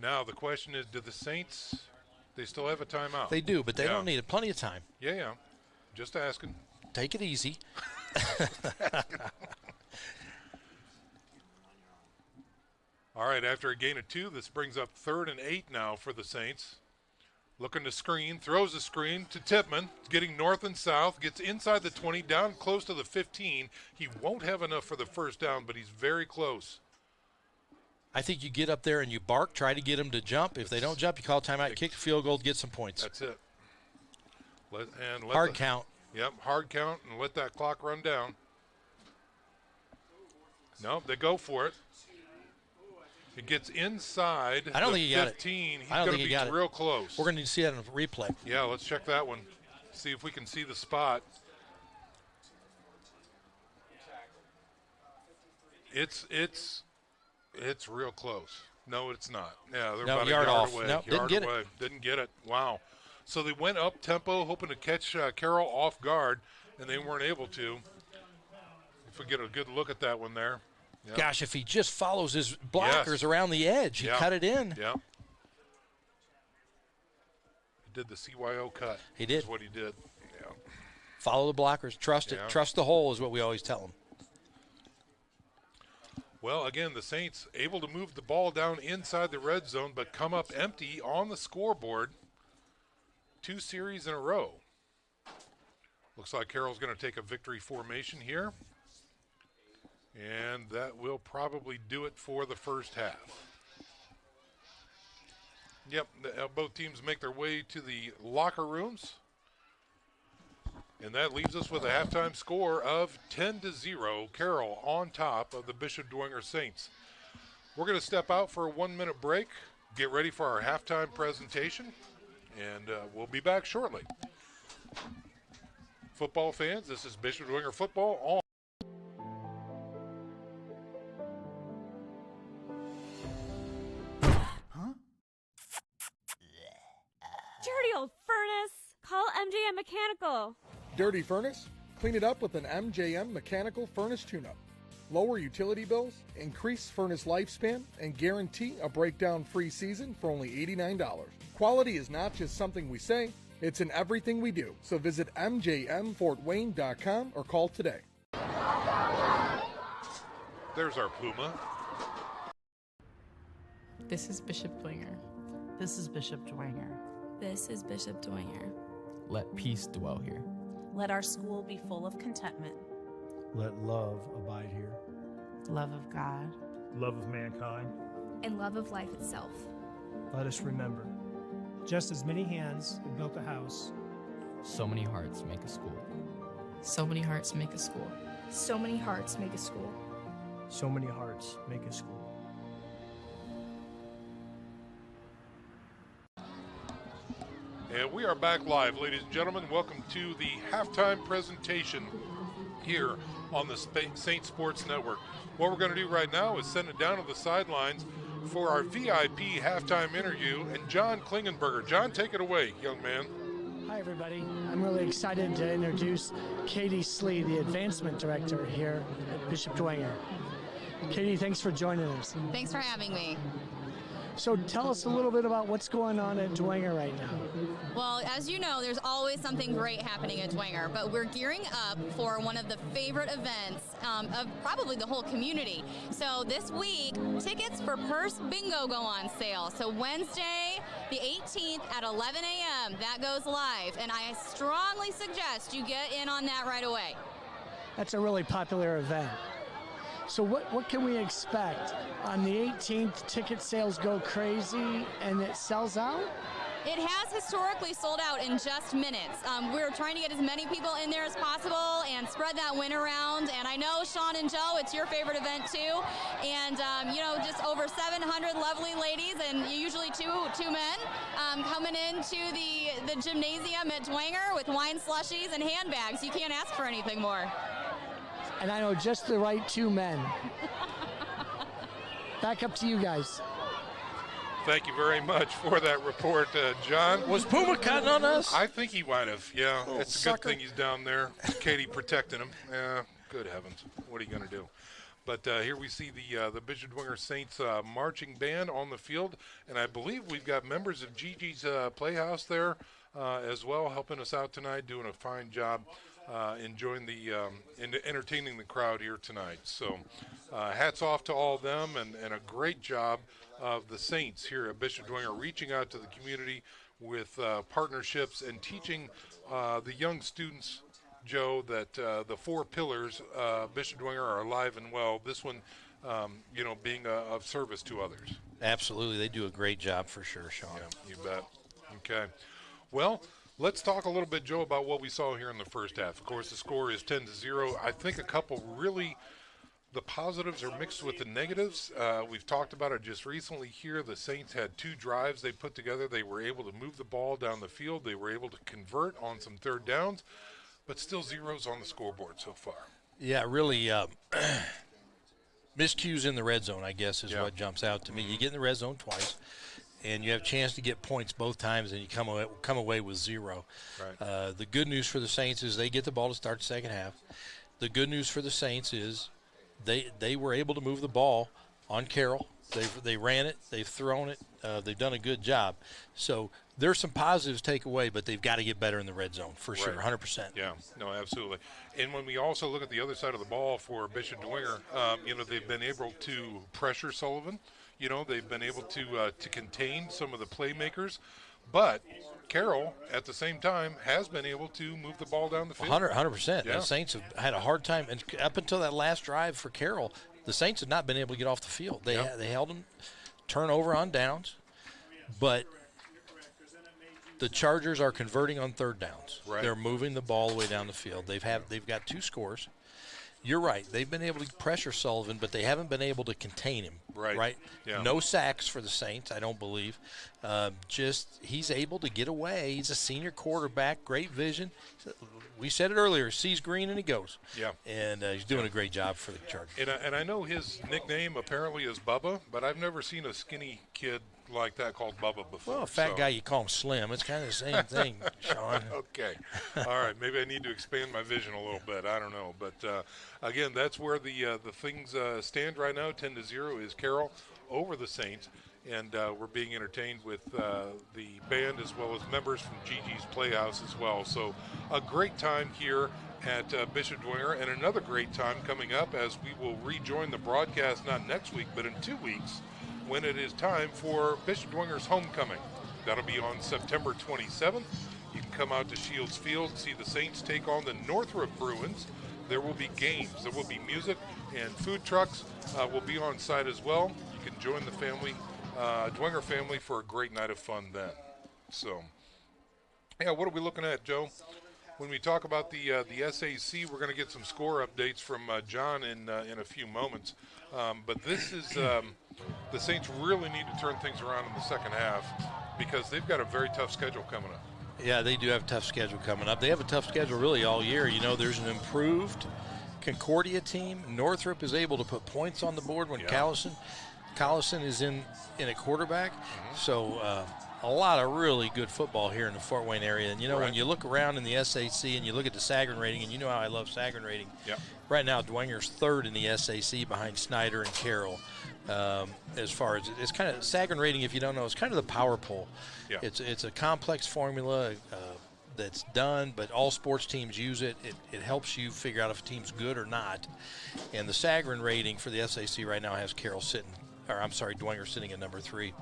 Now the question is, do the Saints, they still have a timeout? They do, but they don't need it. Plenty of time. Yeah. Just asking. Take it easy. All right, after a gain of 2, this brings up 3rd and 8 now for the Saints. Looking to screen, throws a screen to Tippmann, getting north and south, gets inside the 20, down close to the 15. He won't have enough for the first down, but he's very close. I think you get up there and you bark, try to get them to jump. If they don't jump, you call timeout, kick the field goal, get some points. That's it. Hard count. Yep, hard count, and let that clock run down. No, they go for it. It gets inside I don't the think he got 15. It. He's I don't going think to he be got real it. close. We're going to need to see that in a replay. Yeah, let's check that one. See if we can see the spot. It's real close. No, it's not. Yeah, they're about a yard off. away. Nope, didn't get it. Didn't get it. Wow. So they went up tempo, hoping to catch Carroll off guard, and they weren't able to. If we get a good look at that one there. Yep. Gosh, if he just follows his blockers around the edge, he cut it in. Yeah. He did the CYO cut. He did. That's what he did. Yeah. Follow the blockers. Trust it. Trust the hole is what we always tell them. Well, again, the Saints able to move the ball down inside the red zone, but come up empty on the scoreboard 2 series in a row. Looks like Carroll's going to take a victory formation here. And that will probably do it for the first half. Yep, both teams make their way to the locker rooms. And that leaves us with a halftime score of 10-0. Carroll on top of the Bishop Dwenger Saints. We're going to step out for a 1-minute break, get ready for our halftime presentation, and we'll be back shortly. Football fans, this is Bishop Dwenger Football on Dirty old furnace. Call MJM Mechanical. Dirty furnace? Clean it up with an MJM Mechanical furnace tune-up. Lower utility bills, increase furnace lifespan, and guarantee a breakdown-free season for only $89. Quality is not just something we say, it's in everything we do. So visit mjmfortwayne.com or call today. There's our Puma. This is Bishop Dwenger. This is Bishop Dwenger. This is Bishop Dwenger. Let peace dwell here. Let our school be full of contentment. Let love abide here. Love of God. Love of mankind. And love of life itself. Let us remember, just as many hands have built a house, so many hearts make a school. So many hearts make a school. So many hearts make a school. so many hearts make a school. And we are back live, ladies and gentlemen. Welcome to the halftime presentation here on the Saint Sports Network. What we're going to do right now is send it down to the sidelines for our VIP halftime interview. And John Klingenberger. John, take it away, young man. Hi, everybody. I'm really excited to introduce Katie Slee, the Advancement Director here at Bishop Dwenger. Katie, thanks for joining us. Thanks for having me. So tell us a little bit about what's going on at Dwenger right now. Well, as you know, there's always something great happening at Dwenger, but we're gearing up for one of the favorite events of probably the whole community. So this week, tickets for Purse Bingo go on sale. So Wednesday, the 18th at 11 a.m., that goes live, and I strongly suggest you get in on that right away. That's a really popular event. So what can we expect? On the 18th, ticket sales go crazy and it sells out? It has historically sold out in just minutes. We're trying to get as many people in there as possible and spread that win around. And I know, Sean and Joe, it's your favorite event too. And, you know, just over 700 lovely ladies and usually two men coming into the gymnasium at Dwenger with wine slushies and handbags. You can't ask for anything more. And I know just the right two men. Back up to you guys. Thank you very much for that report, John. Was Puma cutting on us? I think he might have, yeah. Oh, it's a good thing he's down there. Katie protecting him. Yeah, good heavens. What are you going to do? But here we see the Bishop Dwenger Saints marching band on the field. And I believe we've got members of Gigi's Playhouse there as well, helping us out tonight, doing a fine job. Enjoying entertaining the crowd here tonight. So hats off to all of them and a great job of the Saints here at Bishop Dwenger reaching out to the community with partnerships and teaching the young students, Joe, that the four pillars Bishop Dwenger are alive and well. This one, you know, being of service to others. Absolutely. They do a great job for sure, Sean. Yeah, you bet. Okay. Well, let's talk a little bit, Joe, about what we saw here in the first half. Of course, the score is 10-0. I think a couple really, the positives are mixed with the negatives. We've talked about it just recently here. The Saints had two drives they put together. They were able to move the ball down the field. They were able to convert on some third downs, but still zeros on the scoreboard so far. Yeah, really miscues in the red zone, I guess, is what jumps out to me. You get in the red zone twice, and you have a chance to get points both times, and you come away with zero. Right. The good news for the Saints is they get the ball to start the second half. The good news for the Saints is they were able to move the ball on Carroll. They ran it. They've thrown it. They've done a good job. So there's some positives to take away, but they've got to get better in the red zone for sure, 100%. Yeah, no, absolutely. And when we also look at the other side of the ball for Bishop Dwenger, you know, they've been able to pressure Sullivan. You know, they've been able to contain some of the playmakers, but Carroll, at the same time, has been able to move the ball down the field. 100%. Yeah. The Saints have had a hard time, and up until that last drive for Carroll, the Saints have not been able to get off the field. They held them turnover on downs, but the Chargers are converting on third downs. Right. They're moving the ball the way down the field. They've got two scores. You're right. They've been able to pressure Sullivan, but they haven't been able to contain him. Right. Yeah. No sacks for the Saints, I don't believe. Just he's able to get away. He's a senior quarterback, great vision. We said it earlier, sees green and he goes. Yeah. And he's doing a great job for the Chargers. And I know his nickname apparently is Bubba, but I've never seen a skinny kid like that called Bubba before. Well, a fat so. guy, you call him Slim. It's kind of the same thing, Sean. Okay. All right. Maybe I need to expand my vision a little bit. I don't know. But, again, that's where the things stand right now. 10-0 is Carroll over the Saints. And we're being entertained with the band as well as members from Gigi's Playhouse as well. So a great time here at Bishop Dwenger, and another great time coming up as we will rejoin the broadcast not next week but in 2 weeks when it is time for Bishop Dwenger's homecoming. That'll be on September 27th. You can come out to Shields Field and see the Saints take on the Northrop Bruins. There will be games, there will be music, and food trucks will be on site as well. You can join the family, Dwenger family, for a great night of fun then. So, yeah, what are we looking at, Joe? When we talk about the SAC, we're going to get some score updates from John in a few moments. But this is the Saints really need to turn things around in the second half because they've got a very tough schedule coming up. Yeah, they do have a tough schedule coming up. They have a tough schedule really all year. You know, there's an improved Concordia team. Northrop is able to put points on the board when Collison is in at quarterback. Mm-hmm. So a lot of really good football here in the Fort Wayne area. And, you know, when you look around in the SAC and you look at the Sagarin rating, and you know how I love Sagarin rating. Yep. Right now, Dwenger's third in the SAC behind Snyder and Carroll. As far as it's kind of Sagarin rating, if you don't know, it's kind of the power poll. Yeah. It's a complex formula that's done, but all sports teams use it. It helps you figure out if a team's good or not. And the Sagarin rating for the SAC right now has Carroll Dwenger sitting at number 3.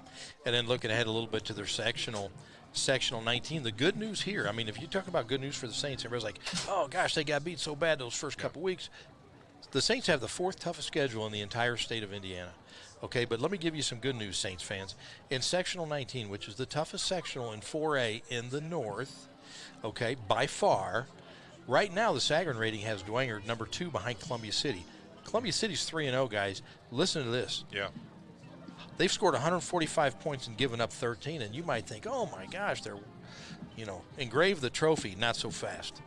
And then looking ahead a little bit to their sectional 19. The good news here, I mean, if you talk about good news for the Saints, everybody's like, oh gosh, they got beat so bad those first couple weeks. The Saints have the 4th toughest schedule in the entire state of Indiana. Okay, but let me give you some good news, Saints fans. In sectional 19, which is the toughest sectional in 4A in the North, okay, by far, right now the Sagarin rating has Dwenger number 2 behind Columbia City. Columbia City's 3-0, guys. Listen to this. Yeah. They've scored 145 points and given up 13, and you might think, oh my gosh, they're, engrave the trophy. Not so fast.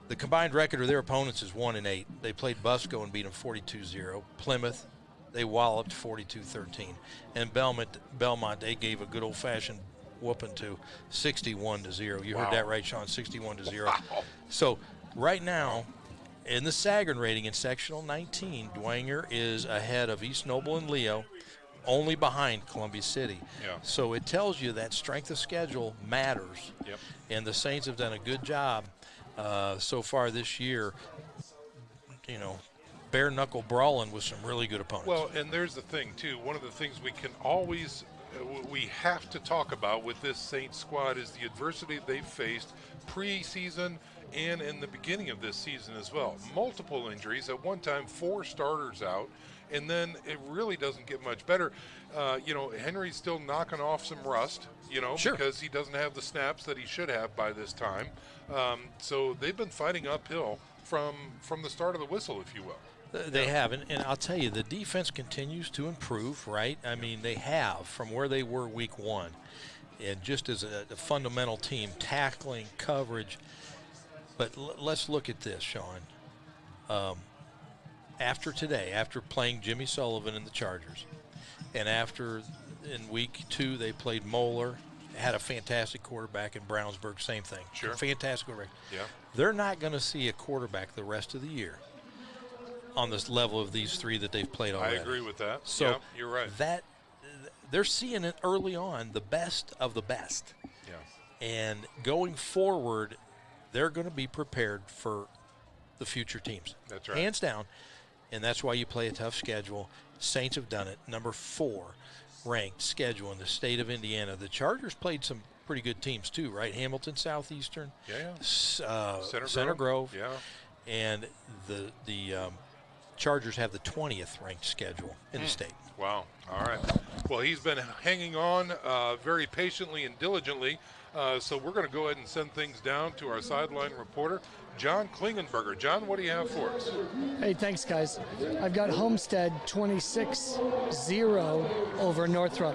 The combined record of their opponents is 1-8. They played Busco and beat them 42-0. Plymouth, they walloped 42-13. And Belmont, they gave a good old-fashioned whooping to 61-0. You heard that right, Sean, 61-0. Wow. So right now, in the Sagarin rating in sectional 19, Dwenger is ahead of East Noble and Leo, only behind Columbia City. Yeah. So it tells you that strength of schedule matters. Yep. And the Saints have done a good job so far this year, bare knuckle brawling with some really good opponents. Well, and there's the thing, too. One of the things we can always we have to talk about with this Saints squad is the adversity they've faced preseason and in the beginning of this season as well. Multiple injuries. At one time, 4 starters out, and then it really doesn't get much better. Henry's still knocking off some rust, Sure. because he doesn't have the snaps that he should have by this time. So they've been fighting uphill from the start of the whistle, if you will. They have, and I'll tell you, the defense continues to improve, right? I mean, they have from where they were week 1. And just as a fundamental team, tackling, coverage. But let's look at this, Sean. After today, after playing Jimmy Sullivan and the Chargers, and after in week 2 they played Moeller, had a fantastic quarterback in Brownsburg, same thing. Sure. Fantastic quarterback. Yeah. They're not going to see a quarterback the rest of the year on this level of these 3 that they've played already. I agree with that. So yeah, you're right. They're seeing it early on, the best of the best. Yeah. And going forward, they're going to be prepared for the future teams. That's right. Hands down. And that's why you play a tough schedule. Saints have done it. Number 4 ranked schedule in the state of Indiana. The Chargers played some pretty good teams too, right? Hamilton Southeastern. Yeah. Center Grove. Yeah. And the Chargers have the 20th ranked schedule in the state. Wow. All right. Well, he's been hanging on very patiently and diligently. So we're going to go ahead and send things down to our sideline reporter, John Klingenberger. John, what do you have for us? Hey, thanks, guys. I've got Homestead 26-0 over Northrop.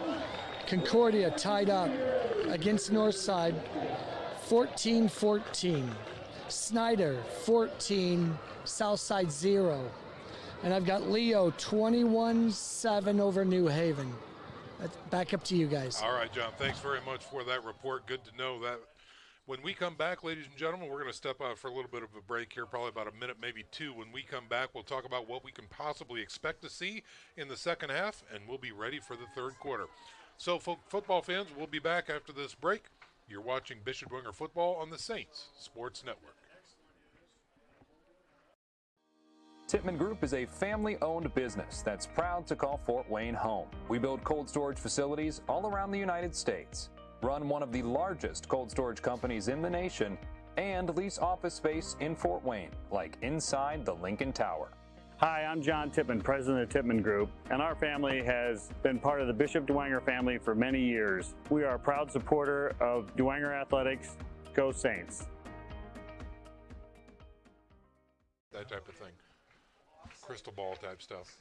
Concordia tied up against Northside 14-14. Snyder 14, Southside 0. And I've got Leo 21-7 over New Haven. Back up to you guys. All right, John, thanks very much for that report. Good to know that. When we come back, ladies and gentlemen, we're going to step out for a little bit of a break here, probably about a minute, maybe two. When we come back, we'll talk about what we can possibly expect to see in the second half, and we'll be ready for the third quarter. So, football fans, we'll be back after this break. You're watching Bishop Dwenger Football on the Saints Sports Network. Tippmann Group is a family-owned business that's proud to call Fort Wayne home. We build cold storage facilities all around the United States, run one of the largest cold storage companies in the nation, and lease office space in Fort Wayne, like inside the Lincoln Tower. Hi, I'm John Tippmann, president of Tippmann Group, and our family has been part of the Bishop Dwenger family for many years. We are a proud supporter of Dwenger Athletics. Go Saints. That type of thing. Crystal ball type stuff.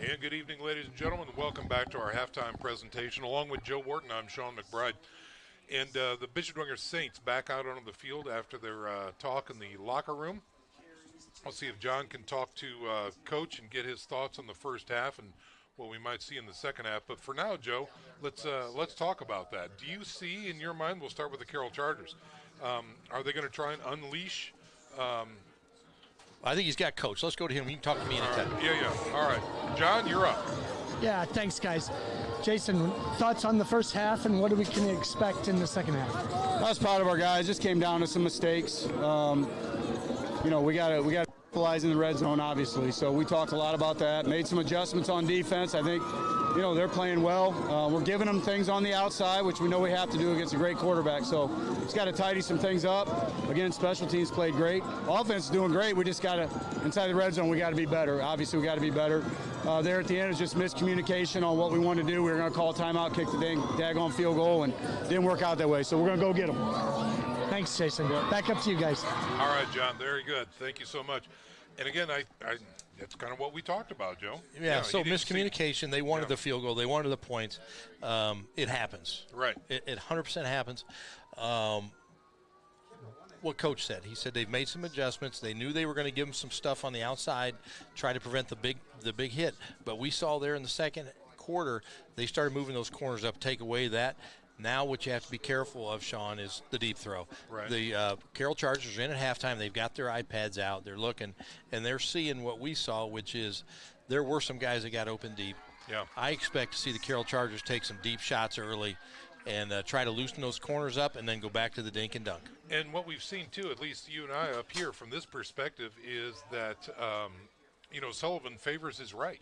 And good evening, ladies and gentlemen. Welcome back to our halftime presentation. Along with Joe Wharton, I'm Sean McBride. And the Bishop Dwenger Saints back out onto the field after their talk in the locker room. We'll see if John can talk to Coach and get his thoughts on the first half and what we might see in the second half. But for now, Joe, let's talk about that. Do you see, in your mind, we'll start with the Carroll Chargers, are they going to try and unleash I think he's got Coach. Let's go to him. You can talk to me anytime. Yeah. All right. John, you're up. Yeah, thanks, guys. Jason, thoughts on the first half and what we can expect in the second half? I was proud of our guys. Just came down to some mistakes. We got to capitalize in the red zone, obviously. So we talked a lot about that. Made some adjustments on defense. I think, they're playing well. We're giving them things on the outside, which we know we have to do against a great quarterback. So just got to tidy some things up. Again, special teams played great. Offense is doing great. We just got to, inside the red zone, we got to be better. Obviously, we got to be better. There at the end is just miscommunication on what we want to do. We were going to call a timeout, kick the daggone field goal, and didn't work out that way. So we're going to go get them. Thanks, Jason. Back up to you guys. All right, John. Very good. Thank you so much. And again, that's kind of what we talked about, Joe. Yeah, so miscommunication. They wanted the field goal. They wanted the points. It happens. Right. It 100% happens. What Coach said. He said they've made some adjustments. They knew they were going to give them some stuff on the outside, try to prevent the big hit. But we saw there in the second quarter, they started moving those corners up, take away that. Now what you have to be careful of, Sean, is the deep throw. Right. The Carroll Chargers are in at halftime. They've got their iPads out. They're looking, and they're seeing what we saw, which is there were some guys that got open deep. Yeah. I expect to see the Carroll Chargers take some deep shots early and try to loosen those corners up and then go back to the dink and dunk. And what we've seen, too, at least you and I up here from this perspective, is that, Sullivan favors his right.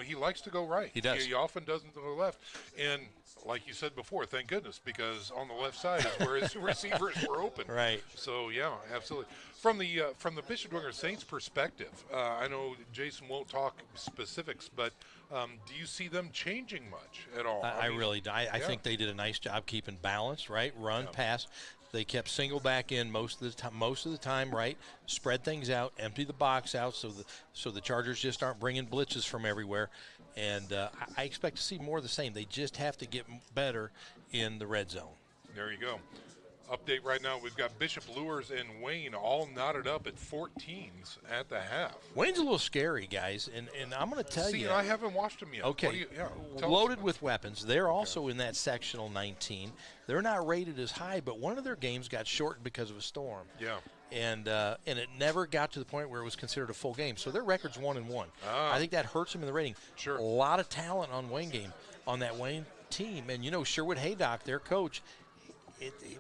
He likes to go right. He does. He often doesn't go left. And like you said before, thank goodness, because on the left side is where his receivers were open. Right. So, yeah, absolutely. From the Bishop Dwenger Saints perspective, I know Jason won't talk specifics, but do you see them changing much at all? I really do. I think they did a nice job keeping balance, right? Run, pass. They kept single back in most of the time, right? Spread things out, empty the box out so the Chargers just aren't bringing blitzes from everywhere. And I expect to see more of the same. They just have to get better in the red zone. There you go. Update right now, we've got Bishop, Lures, and Wayne all knotted up at 14s at the half. Wayne's a little scary, guys, and I'm going to tell you. I haven't watched him yet. Okay, loaded with weapons. They're also in that sectional 19. They're not rated as high, but one of their games got shortened because of a storm. Yeah. And it never got to the point where it was considered a full game. So their record's 1-1. I think that hurts them in the rating. Sure. A lot of talent on that Wayne team. And, Sherwood Haydock, their coach,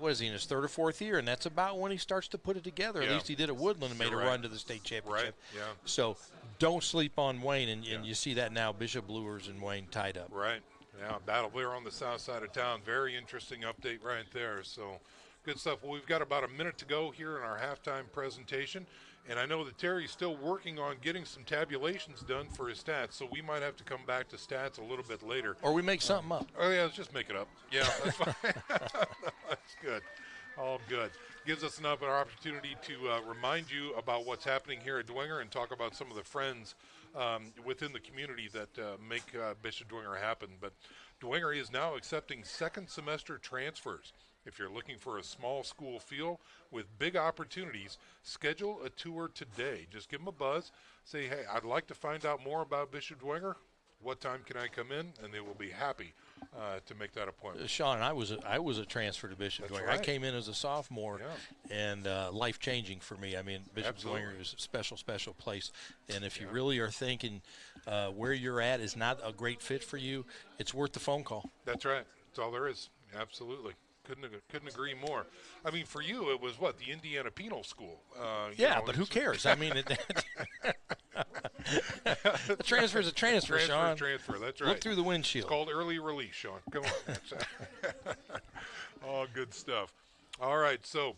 what is he, in his third or fourth year? And that's about when he starts to put it together. Yeah. At least he did at Woodland and made a run to the state championship. Right, yeah. So don't sleep on Wayne, and you see that now, Bishop, Lures, and Wayne tied up. Right. Yeah, battle there on the south side of town. Very interesting update right there. So good stuff. Well, we've got about a minute to go here in our halftime presentation. And I know that Terry's still working on getting some tabulations done for his stats, so we might have to come back to stats a little bit later. Or we make something up. Oh, yeah, let's just make it up. Yeah, that's fine. That's good. All good. Gives us another opportunity to remind you about what's happening here at Dwenger and talk about some of the friends within the community that make Bishop Dwenger happen. But Dwenger is now accepting second semester transfers. If you're looking for a small school feel with big opportunities, schedule a tour today. Just give them a buzz. Say, hey, I'd like to find out more about Bishop Dwenger. What time can I come in? And they will be happy to make that appointment. Sean, I was a transfer to Bishop Dwenger. Right. I came in as a sophomore, and life-changing for me. I mean, Bishop Dwenger is a special, special place. And if you really are thinking where you're at is not a great fit for you, it's worth the phone call. That's right. That's all there is. Absolutely. Couldn't agree more. I mean, for you, it was what, the Indiana Penal School? But who cares? I mean, a transfer is a transfer, Sean. Transfer, that's right. Look through the windshield. It's called early release, Sean. Come on. All good stuff. All right, so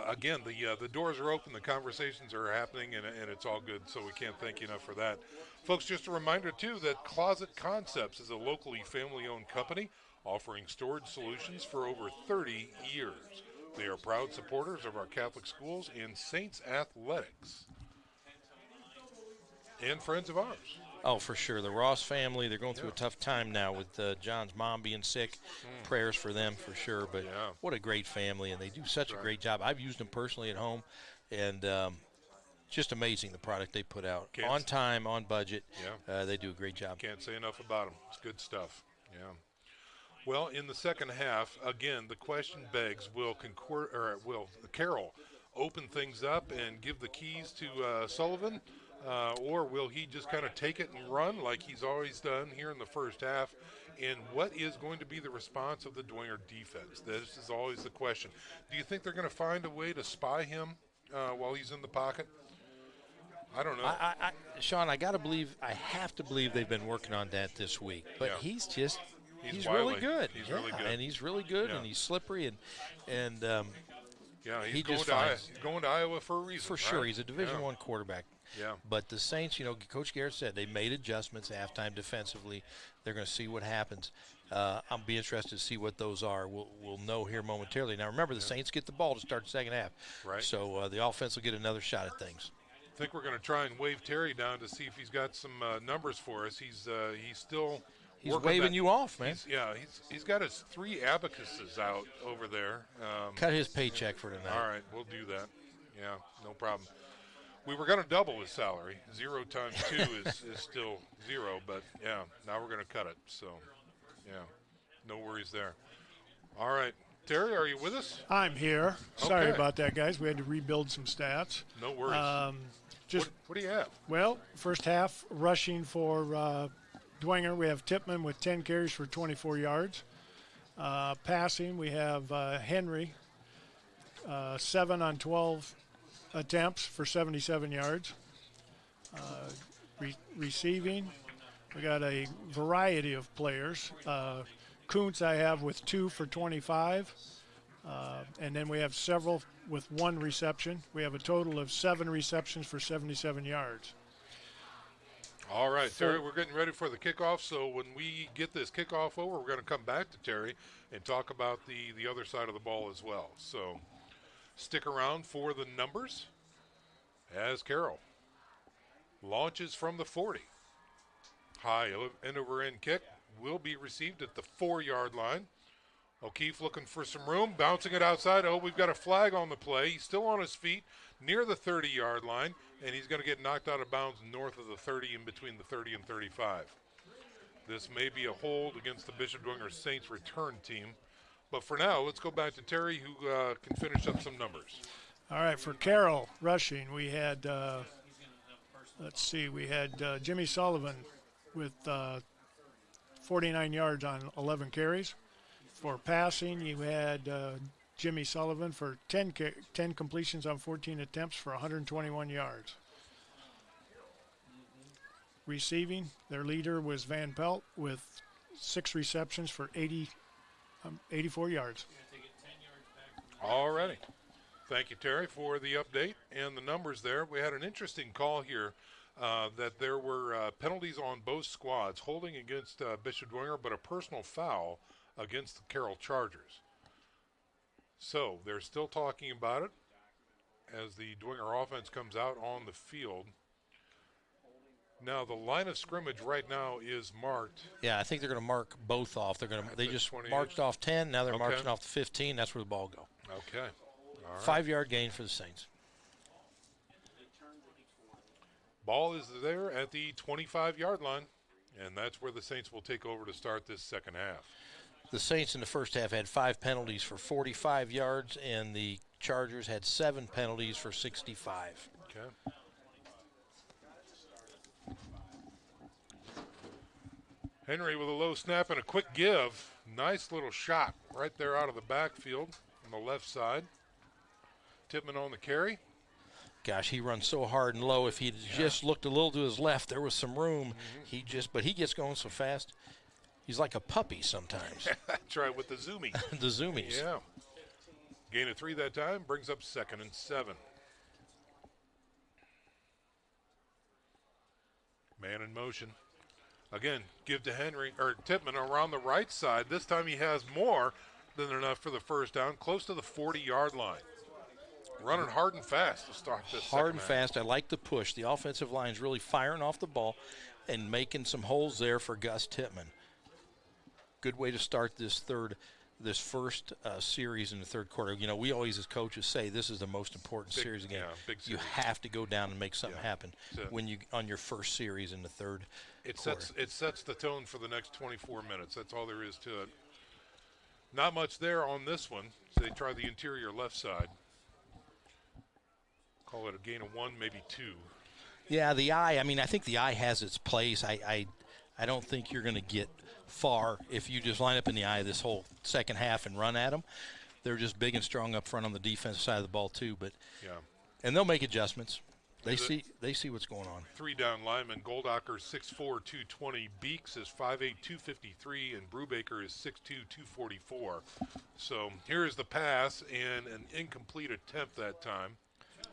again, the doors are open, the conversations are happening, and it's all good, so we can't thank you enough for that. Folks, just a reminder, too, that Closet Concepts is a locally family-owned company offering storage solutions for over 30 years. They are proud supporters of our Catholic schools and Saints athletics. And friends of ours. Oh, for sure. The Ross family, they're going through a tough time now with John's mom being sick. Prayers for them for sure. But what a great family, and they do such a great job. I've used them personally at home, and just amazing the product they put out. On time, on budget. They do a great job. Can't say enough about them. It's good stuff. Yeah. Well, in the second half, again, the question begs, will Carroll open things up and give the keys to Sullivan, or will he just kind of take it and run like he's always done here in the first half? And what is going to be the response of the Dwenger defense? This is always the question. Do you think they're going to find a way to spy him while he's in the pocket? I don't know. Sean, I have to believe they've been working on that this week. But he's really good. He's really good. And he's really good, and he's slippery, and he's going to Iowa for a reason. For sure. He's a Division I quarterback. Yeah. But the Saints, Coach Garrett said they made adjustments halftime defensively. They're going to see what happens. I'll be interested to see what those are. We'll know here momentarily. Now, remember, the Saints get the ball to start the second half. Right. So the offense will get another shot at things. I think we're going to try and wave Terry down to see if he's got some numbers for us. He's still – He's waving you off, man. He's got his 3 abacuses out over there. Cut his paycheck for tonight. All right, we'll do that. Yeah, no problem. We were going to double his salary. 0 times 2 is still 0, but now we're going to cut it. So, no worries there. All right, Terry, are you with us? I'm here. Sorry about that, guys. We had to rebuild some stats. No worries. What do you have? Well, first half rushing for Dwenger, we have Tippmann with 10 carries for 24 yards. Passing, we have Henry, 7 on 12 attempts for 77 yards. Receiving, we got a variety of players. Kuntz I have with 2 for 25. And then we have several with 1 reception. We have a total of 7 receptions for 77 yards. All right, Terry, we're getting ready for the kickoff. So when we get this kickoff over, we're going to come back to Terry and talk about the other side of the ball as well. So stick around for the numbers as Carroll launches from the 40. High end-over-end kick will be received at the 4-yard line. O'Keefe looking for some room, bouncing it outside. Oh, we've got a flag on the play. He's still on his feet near the 30-yard line, and he's going to get knocked out of bounds north of the 30, in between the 30 and 35. This may be a hold against the Bishop Dwenger Saints return team. But for now, let's go back to Terry, who can finish up some numbers. All right, for Carroll rushing, we had, Jimmy Sullivan with 49 yards on 11 carries. For passing, you had Jimmy Sullivan for 10 completions on 14 attempts for 121 yards. Receiving, their leader was Van Pelt with 6 receptions for 84 yards. All righty. Thank you, Terry, for the update and the numbers there. We had an interesting call here that there were penalties on both squads, holding against Bishop Dwenger, but a personal foul against the Carroll Chargers. So they're still talking about it as the Dwenger offense comes out on the field. Now the line of scrimmage right now is marked. Yeah, I think they're going to mark both off. They just 28. marched off 10. Now they're marching off the 15. That's where the ball go. Okay. All right. 5-yard gain for the Saints. Ball is there at the 25-yard line, and that's where the Saints will take over to start this second half. The Saints in the first half had 5 penalties for 45 yards, and the Chargers had 7 penalties for 65. Okay. Henry with a low snap and a quick give. Nice little shot right there out of the backfield on the left side. Tippmann on the carry. Gosh, he runs so hard and low. If he just looked a little to his left, there was some room. But he gets going so fast. He's like a puppy sometimes. That's right, with the zoomies. The zoomies. Yeah. Gain of 3 that time, brings up 2nd and 7. Man in motion. Again, give to Tippmann around the right side. This time he has more than enough for the first down, close to the 40-yard line. Running hard and fast to start this Hard and half. fast. I like the push. The offensive line's really firing off the ball and making some holes there for Gus Tippmann. Good way to start this first series in the third quarter. You know, we always as coaches say this is the most important series of the game. Yeah, big series. You have to go down and make something happen when you on your first series in the third quarter. It sets the tone for the next 24 minutes. That's all there is to it. Not much there on this one. So they try the interior left side. Call it a gain of 1, maybe 2. Yeah, the eye. I mean, I think the eye has its place. I don't think you're going to get far if you just line up in the eye this whole second half and run at them. They're just big and strong up front on the defensive side of the ball too. But and they'll make adjustments. They see what's going on. 3 down linemen. Goldacher 6'4", 220. Beeks is 5'8", 253, and Brubaker is 6'2", 244. So here's the pass and an incomplete attempt that time.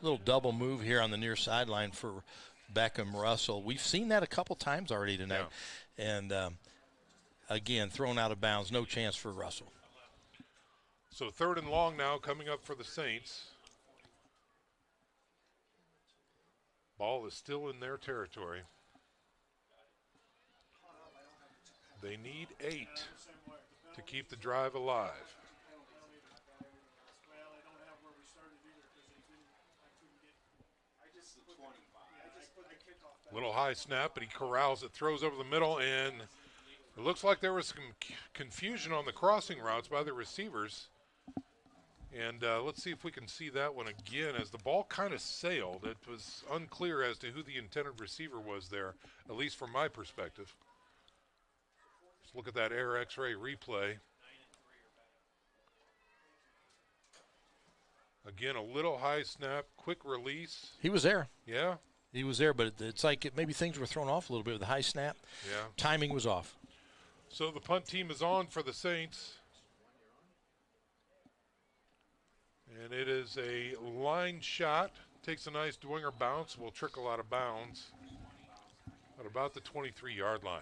Little double move here on the near sideline for Beckham Russell. We've seen that a couple times already tonight. Yeah. And, again, thrown out of bounds. No chance for Russell. So 3rd and long now coming up for the Saints. Ball is still in their territory. They need 8 to keep the drive alive. Little high snap, but he corrals it, throws over the middle, and it looks like there was some confusion on the crossing routes by the receivers. And let's see if we can see that one again as the ball kind of sailed. It was unclear as to who the intended receiver was there, at least from my perspective. Let's look at that air X-ray replay. Again, a little high snap, quick release. He was there. Yeah. He was there, but it's like maybe things were thrown off a little bit with the high snap. Yeah. Timing was off. So the punt team is on for the Saints. And it is a line shot. Takes a nice Dwenger bounce. Will trickle out of bounds at about the 23-yard line.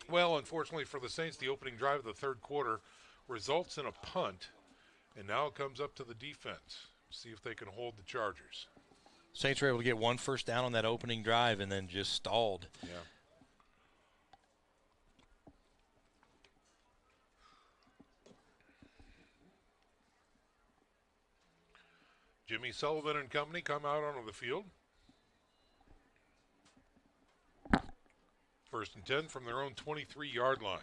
Well, unfortunately for the Saints, the opening drive of the third quarter results in a punt. And now it comes up to the defense. See if they can hold the Chargers. Saints were able to get 1 first down on that opening drive and then just stalled. Yeah. Jimmy Sullivan and company come out onto the field. 1st and 10 from their own 23-yard line.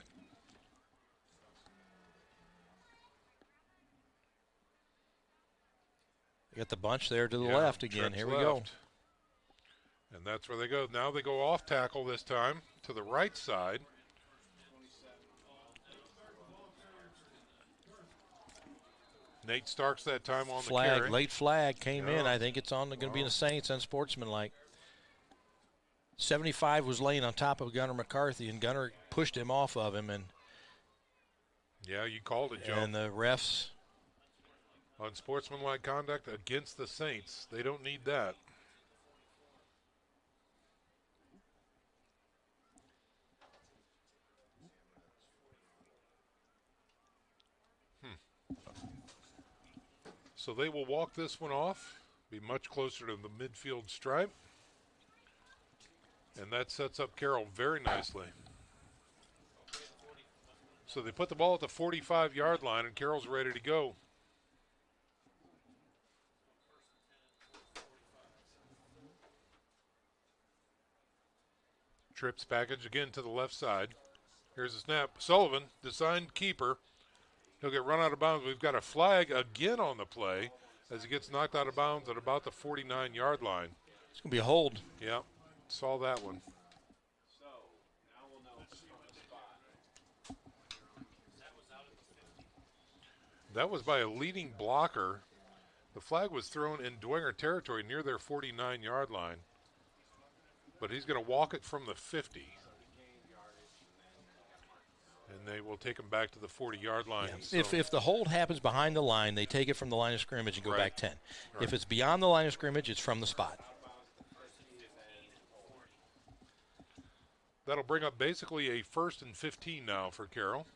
You got the bunch there to the left again. Here we go. And that's where they go. Now they go off tackle this time to the right side. Nate Starks that time on the carry. Late flag came in. I think it's on going to be in the Saints, unsportsmanlike. 75 was laying on top of Gunnar McCarthy, and Gunnar pushed him off of him. And yeah, you called it, Joe. And the refs Unsportsmanlike conduct against the Saints. They don't need that. So they will walk this one off, be much closer to the midfield stripe. And that sets up Carroll very nicely. So they put the ball at the 45-yard line, and Carroll's ready to go. Trips package again to the left side. Here's a snap. Sullivan, designed keeper. He'll get run out of bounds. We've got a flag again on the play as he gets knocked out of bounds at about the 49-yard line. It's going to be a hold. Yeah, saw that one. That was by a leading blocker. The flag was thrown in Dwenger territory near their 49-yard line. But he's going to walk it from the 50. And they will take him back to the 40-yard line. Yeah. So If the hold happens behind the line, they take it from the line of scrimmage and go back 10. Right. If it's beyond the line of scrimmage, it's from the spot. That'll bring up basically a 1st and 15 now for Carroll.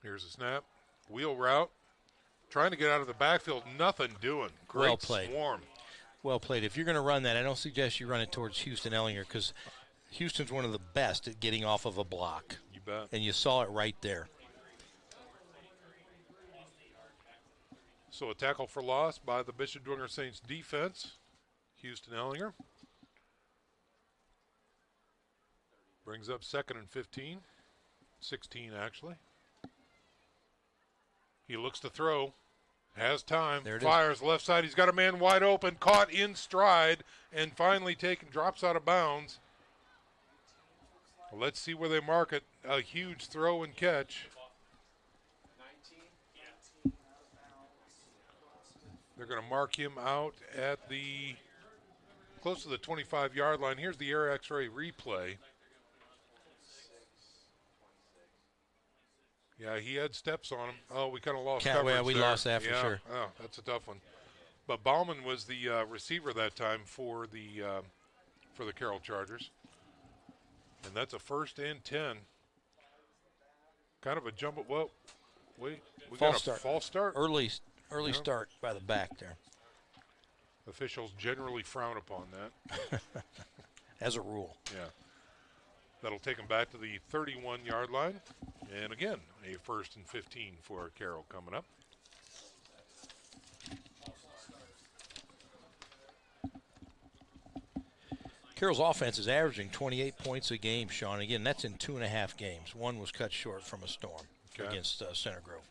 Here's a snap. Wheel route. Trying to get out of the backfield. Nothing doing. Great Well played. swarm. Well played. If you're going to run that, I don't suggest you run it towards Houston Ellinger because Houston's one of the best at getting off of a block. You bet. And you saw it right there. So a tackle for loss by the Bishop Dwenger Saints defense. Houston Ellinger. Brings up 2nd and 15. 16 actually. He looks to throw. Has time. There it fires left side. He's got a man wide open. Caught in stride. And finally taken. Drops out of bounds. Let's see where they mark it. A huge throw and catch. They're going to mark him out at the close to the 25-yard line. Here's the air X-ray replay. Yeah, he had steps on him. Oh, we kind of lost coverage Yeah, we there. lost that for sure. Oh, that's a tough one. But Bauman was the receiver that time for the Carroll Chargers. And that's a 1st and 10. Kind of a jump. Well, we got a false start. Early start by the back there. Officials generally frown upon that. As a rule. Yeah. That'll take them back to the 31-yard line. And again, a 1st and 15 for Carroll coming up. Carroll's offense is averaging 28 points a game, Sean. Again, that's in 2.5 games. One was cut short from a storm against Center Grove.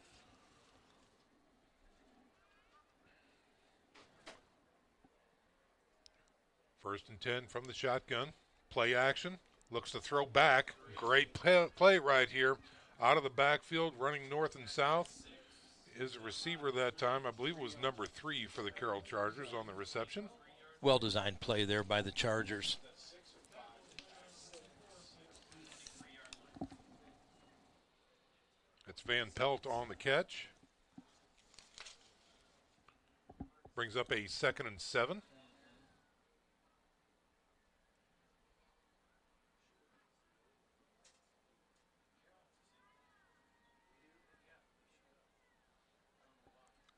First and 10 from the shotgun. Play action. Looks to throw back. Great play right here. Out of the backfield, running north and south. Is a receiver that time. I believe it was number 3 for the Carroll Chargers on the reception. Well-designed play there by the Chargers. It's Van Pelt on the catch. Brings up a 2nd and 7.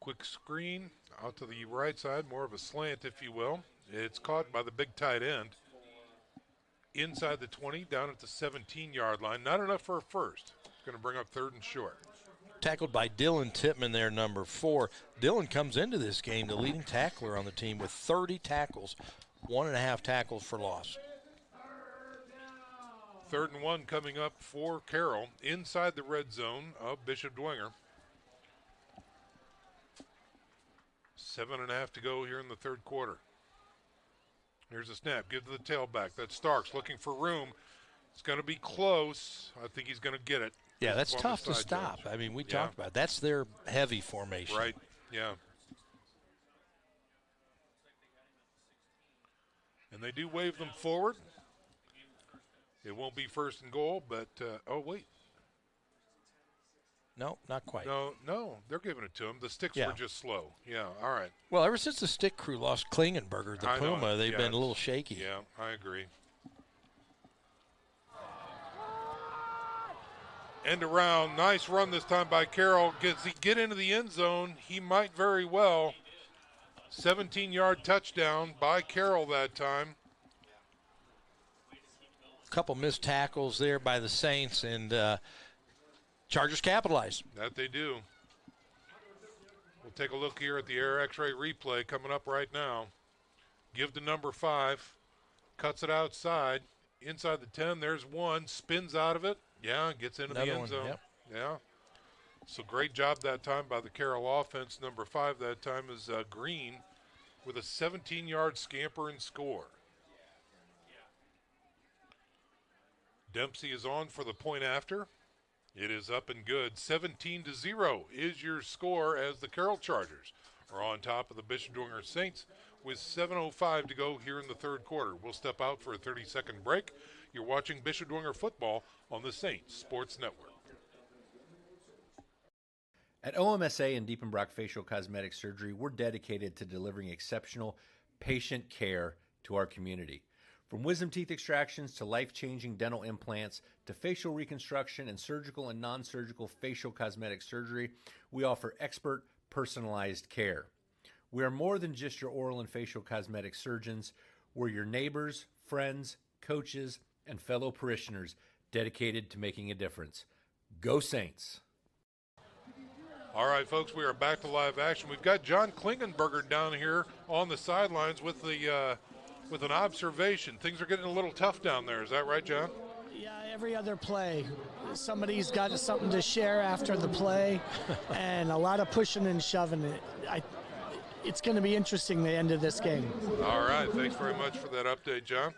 Quick screen out to the right side, more of a slant, if you will. It's caught by the big tight end. Inside the 20, down at the 17-yard line. Not enough for a first. It's going to bring up 3rd and short. Tackled by Dylan Tippmann there, number 4. Dylan comes into this game the leading tackler on the team with 30 tackles, 1.5 tackles for loss. 3rd and 1 coming up for Carroll inside the red zone of Bishop Dwenger. 7.5 to go here in the 3rd quarter. Here's a snap. Give to the tailback. That's Starks looking for room. It's going to be close. I think he's going to get it. Yeah, that's tough to stop. I mean, we talked about it. That's their heavy formation. Right, yeah. And they do wave them forward. It won't be first and goal, but, oh, wait. No, not quite. No, they're giving it to him. The sticks were just slow. Yeah, all right. Well, ever since the stick crew lost Klingenberger, the Puma, they've been a little shaky. Yeah, I agree. End around. Nice run this time by Carroll. Gets he get into the end zone? He might very well. 17-yard touchdown by Carroll that time. A couple missed tackles there by the Saints, and Chargers capitalize. That they do. We'll take a look here at the Air X-ray replay coming up right now. Give to number 5. Cuts it outside. Inside the 10, there's one. Spins out of it. Yeah, gets into the end zone. Yep. Yeah. So great job that time by the Carroll offense. Number 5 that time is Green with a 17-yard scamper and score. Dempsey is on for the point after. It is up and good. 17-0 is your score as the Carroll Chargers are on top of the Bishop Dwenger Saints with 7:05 to go here in the third quarter. We'll step out for a 30-second break. You're watching Bishop Dwenger football on the Saints Sports Network. At OMSA and Diepenbrock Facial Cosmetic Surgery, we're dedicated to delivering exceptional patient care to our community. From wisdom teeth extractions to life-changing dental implants to facial reconstruction and surgical and non-surgical facial cosmetic surgery, we offer expert, personalized care. We are more than just your oral and facial cosmetic surgeons. We're your neighbors, friends, coaches, and fellow parishioners dedicated to making a difference. Go Saints! All right, folks, we are back to live action. We've got John Klingenberger down here on the sidelines with the with an observation. Things are getting a little tough down there. Is that right, John? Yeah, every other play, somebody's got something to share after the play, and a lot of pushing and shoving. It's going to be interesting, the end of this game. All right, thanks very much for that update, John.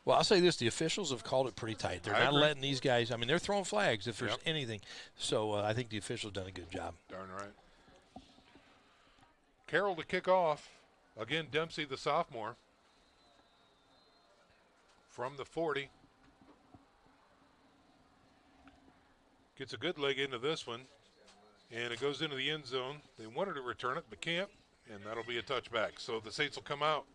Well, I'll say this, the officials have called it pretty tight. They're not letting these guys, I mean, they're throwing flags if there's anything. So I think the officials done a good job. Darn right. Carroll to kick off. Again, Dempsey, the sophomore. From the 40. Gets a good leg into this one. And it goes into the end zone. They wanted to return it, but can't. And that'll be a touchback. So the Saints will come out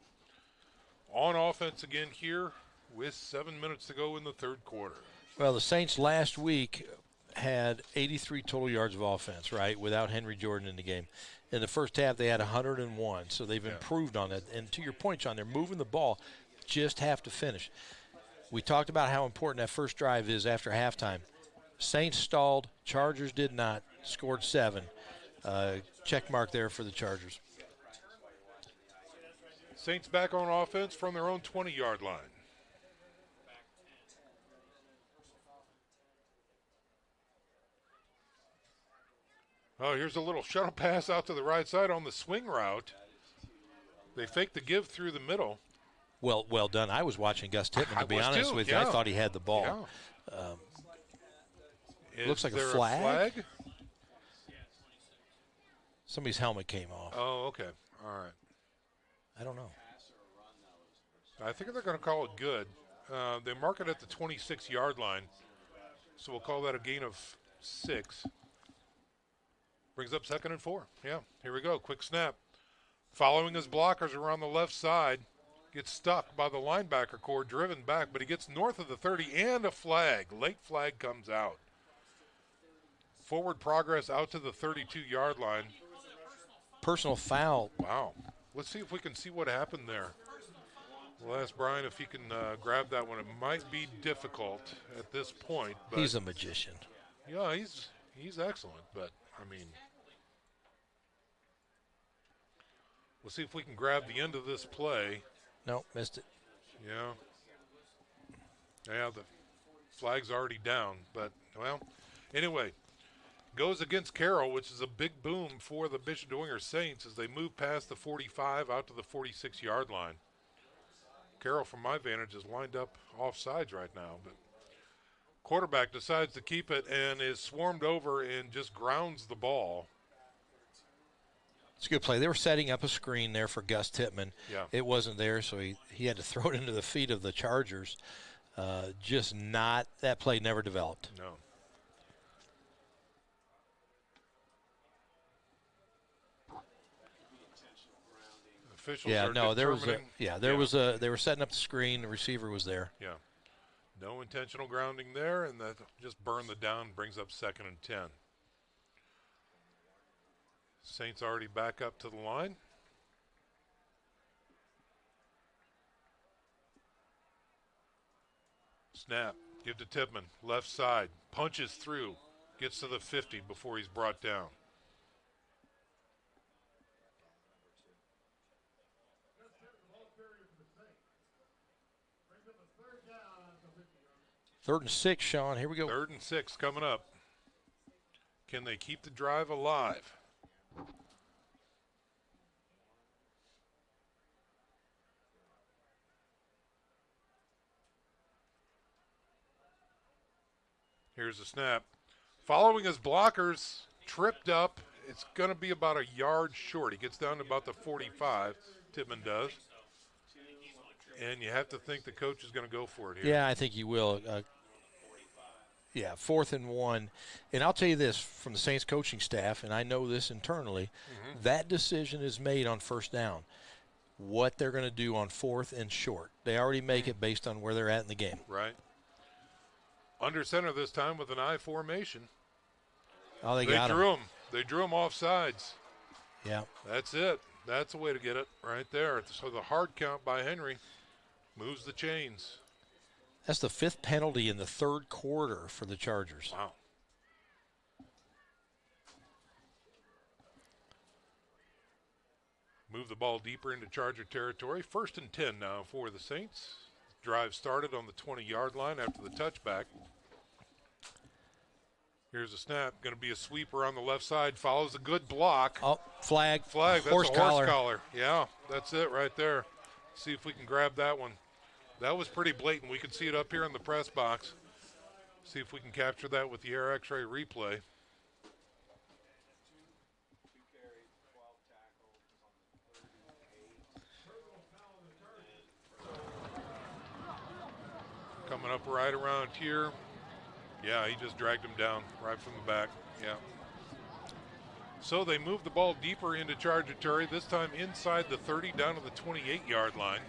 on offense again here with 7 minutes to go in the third quarter. Well, the Saints last week had 83 total yards of offense, right, without Henry Jordan in the game. In the first half, they had 101, so they've improved on it. And to your point, John, they're moving the ball, just have to finish. We talked about how important that first drive is after halftime. Saints stalled, Chargers did not, scored 7. Check mark there for the Chargers. Saints back on offense from their own 20-yard line. Oh, here's a little shuttle pass out to the right side on the swing route. They faked the give through the middle. Well done. I was watching Gus Tittman, to be honest with you. I thought he had the ball. Looks like a flag. Somebody's helmet came off. Oh, okay. All right. I don't know. I think they're going to call it good. They mark it at the 26-yard line, so we'll call that a gain of 6. Brings up 2nd and 4. Yeah, here we go. Quick snap. Following his blockers around the left side. Gets stuck by the linebacker core, driven back, but he gets north of the 30 and a flag. Late flag comes out. Forward progress out to the 32-yard line. Personal foul. Wow. Let's see if we can see what happened there. We'll ask Brian if he can grab that one. It might be difficult at this point. But he's a magician. Yeah, he's excellent, but, I mean, we'll see if we can grab the end of this play. No, missed it. Yeah. Yeah, the flag's already down, but, well, anyway, goes against Carroll, which is a big boom for the Bishop Dwenger Saints as they move past the 45 out to the 46-yard line. Carroll, from my vantage, is lined up off sides right now, but quarterback decides to keep it and is swarmed over and just grounds the ball. It's a good play. They were setting up a screen there for Gus Tittman. Yeah. It wasn't there, so he had to throw it into the feet of the Chargers. Just not – that play never developed. No. Officials are determining. They were setting up the screen. The receiver was there. Yeah. No intentional grounding there, and that just burned the down, brings up 2nd and 10. Saints already back up to the line. Snap, give to Tittman, left side, punches through, gets to the 50 before he's brought down. Third and 6, Sean. Here we go. 3rd and 6 coming up. Can they keep the drive alive? Here's the snap. Following his blockers, tripped up. It's going to be about a yard short. He gets down to about the 45, Tittman does. And you have to think the coach is going to go for it here. Yeah, I think he will. 4th and 1. And I'll tell you this, from the Saints coaching staff, and I know this internally, that decision is made on 1st down. What they're going to do on 4th and short. They already make it based on where they're at in the game. Right. Under center this time with an I formation. Oh, they got drew him. They drew him off sides. Yeah. That's it. That's the way to get it right there. So the hard count by Henry moves the chains. That's the 5th penalty in the 3rd quarter for the Chargers. Wow. Move the ball deeper into Charger territory. 1st and 10 now for the Saints. Drive started on the 20-yard line after the touchback. Here's a snap. Going to be a sweeper on the left side. Follows a good block. Oh, flag. Flag. That's horse a collar. horse collar. Yeah, that's it right there. See if we can grab that one. That was pretty blatant. We can see it up here in the press box. See if we can capture that with the Air X-ray replay. Coming up right around here. Yeah, he just dragged him down right from the back. Yeah. So they move the ball deeper into Charger territory, this time inside the 30 down to the 28-yard line.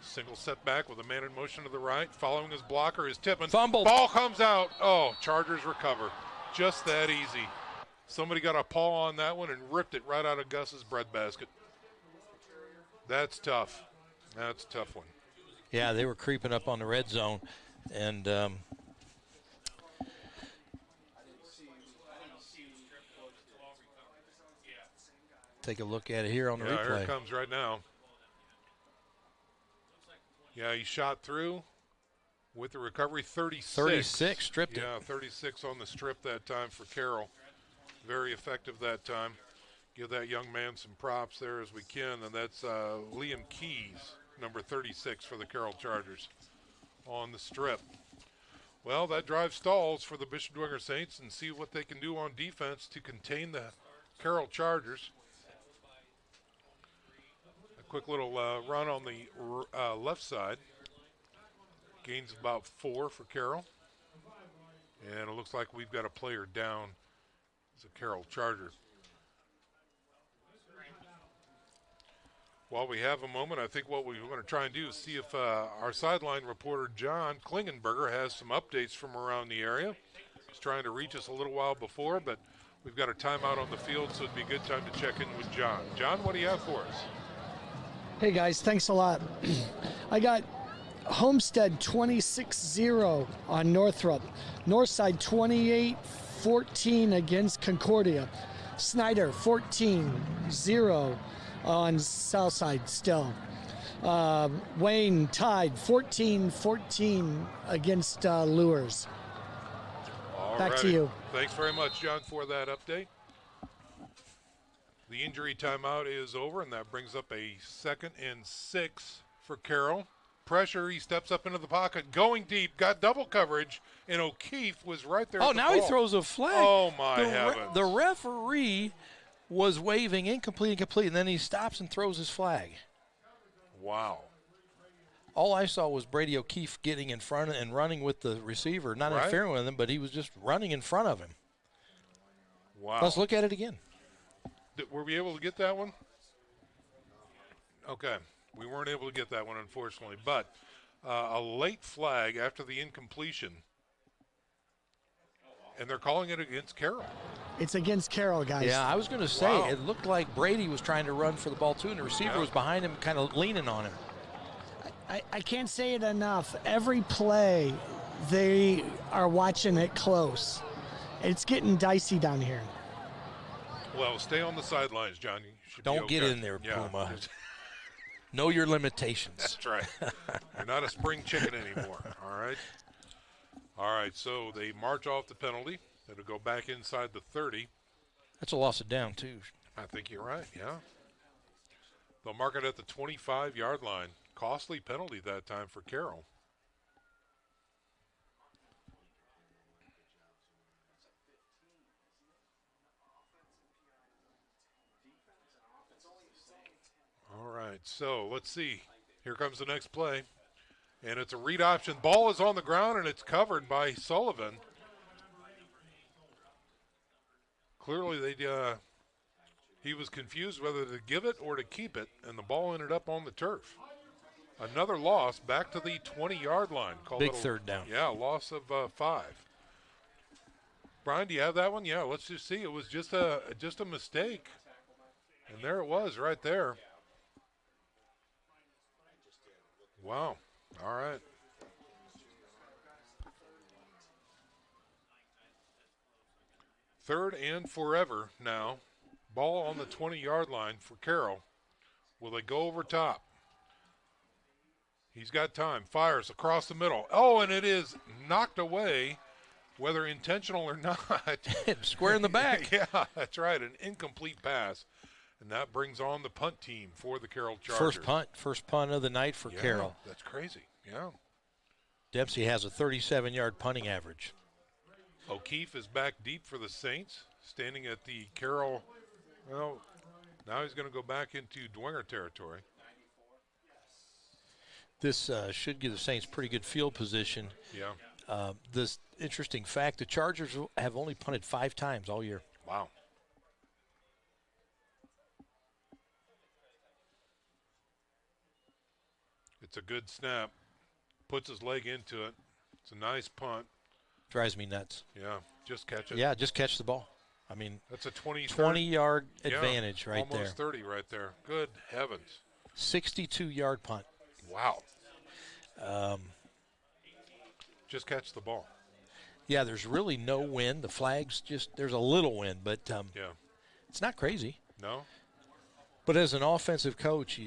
Single setback with a man in motion to the right. Following his blocker is Tittman. Fumble. Ball comes out. Oh, Chargers recover. Just that easy. Somebody got a paw on that one and ripped it right out of Gus's breadbasket. That's tough. That's a tough one. Yeah, they were creeping up on the red zone. And take a look at it here on the replay. Here it comes right now. Yeah, he shot through with the recovery. 36. 36, stripped it. Yeah, 36 on the strip that time for Carroll. Very effective that time. Give that young man some props there as we can, and that's Liam Keys, number 36 for the Carroll Chargers on the strip. Well, that drive stalls for the Bishop Dwenger Saints, and see what they can do on defense to contain the Carroll Chargers. A quick little run on the left side. Gains about 4 for Carroll. And it looks like we've got a player down. It's a Carroll Charger. While we have a moment, I think what we're going to try and do is see if our sideline reporter John Klingenberger has some updates from around the area. He's trying to reach us a little while before, but we've got a timeout on the field, so it'd be a good time to check in with John. John, what do you have for us? Hey guys, thanks a lot. I got Homestead 26-0 on Northrop. Northside 28-14 against Concordia. Snyder 14-0 on Southside still. Wayne tied 14-14 against Lures. Back to you. Thanks very much, John, for that update. The injury timeout is over, and that brings up a 2nd and 6 for Carroll. pressure. He steps up into the pocket, going deep, got double coverage, and O'Keefe was right there. Oh, at the now ball. he throws a flag. Oh, my heavens. The referee was waving incomplete, and then he stops and throws his flag. Wow. All I saw was Brady O'Keefe getting in front and running with the receiver, not interfering with him, but he was just running in front of him. Wow. Let's look at it again. Were we able to get that one? Okay. We weren't able to get that one, unfortunately. But a late flag after the incompletion, and they're calling it against Carroll. It's against Carroll, guys. Yeah, I was going to say, It looked like Brady was trying to run for the ball, too, and the receiver was behind him, kind of leaning on him. I can't say it enough. Every play, they are watching it close. It's getting dicey down here. Well, stay on the sidelines, John. You should Don't be get okay. in there, Puma. Know your limitations. That's right. You're not a spring chicken anymore, all right? All right, so they march off the penalty. It'll go back inside the 30. That's a loss of down, too. I think you're right, yeah. They'll mark it at the 25-yard line. Costly penalty that time for Carroll. All right, so let's see. Here comes the next play. And it's a read option. Ball is on the ground, and it's covered by Sullivan. Clearly, he was confused whether to give it or to keep it, and the ball ended up on the turf. Another loss back to the 20-yard line. Big third down. Yeah, loss of 5. Brian, do you have that one? Yeah, let's just see. It was just a mistake. And there it was right there. Wow. All right. Third and forever now. Ball on the 20-yard line for Carroll. Will they go over top? He's got time. Fires across the middle. Oh, and it is knocked away, whether intentional or not. Square in the back. Yeah, that's right. An incomplete pass. And that brings on the punt team for the Carroll Chargers. First punt of the night for Carroll. That's crazy. Yeah. Dempsey has a 37-yard punting average. O'Keefe is back deep for the Saints, standing at the Carroll. Well, now he's going to go back into Dwenger territory. This should give the Saints pretty good field position. Yeah. This interesting fact, the Chargers have only punted 5 times all year. Wow. It's a good snap. Puts his leg into it. It's a nice punt. Drives me nuts. Yeah, just catch it. Yeah, just catch the ball. I mean, that's a 20-yard advantage right there. Almost 30 right there. Good heavens. 62-yard punt. Wow. Just catch the ball. Yeah, there's really no wind. The flag's there's a little wind, but yeah, it's not crazy. No. But as an offensive coach,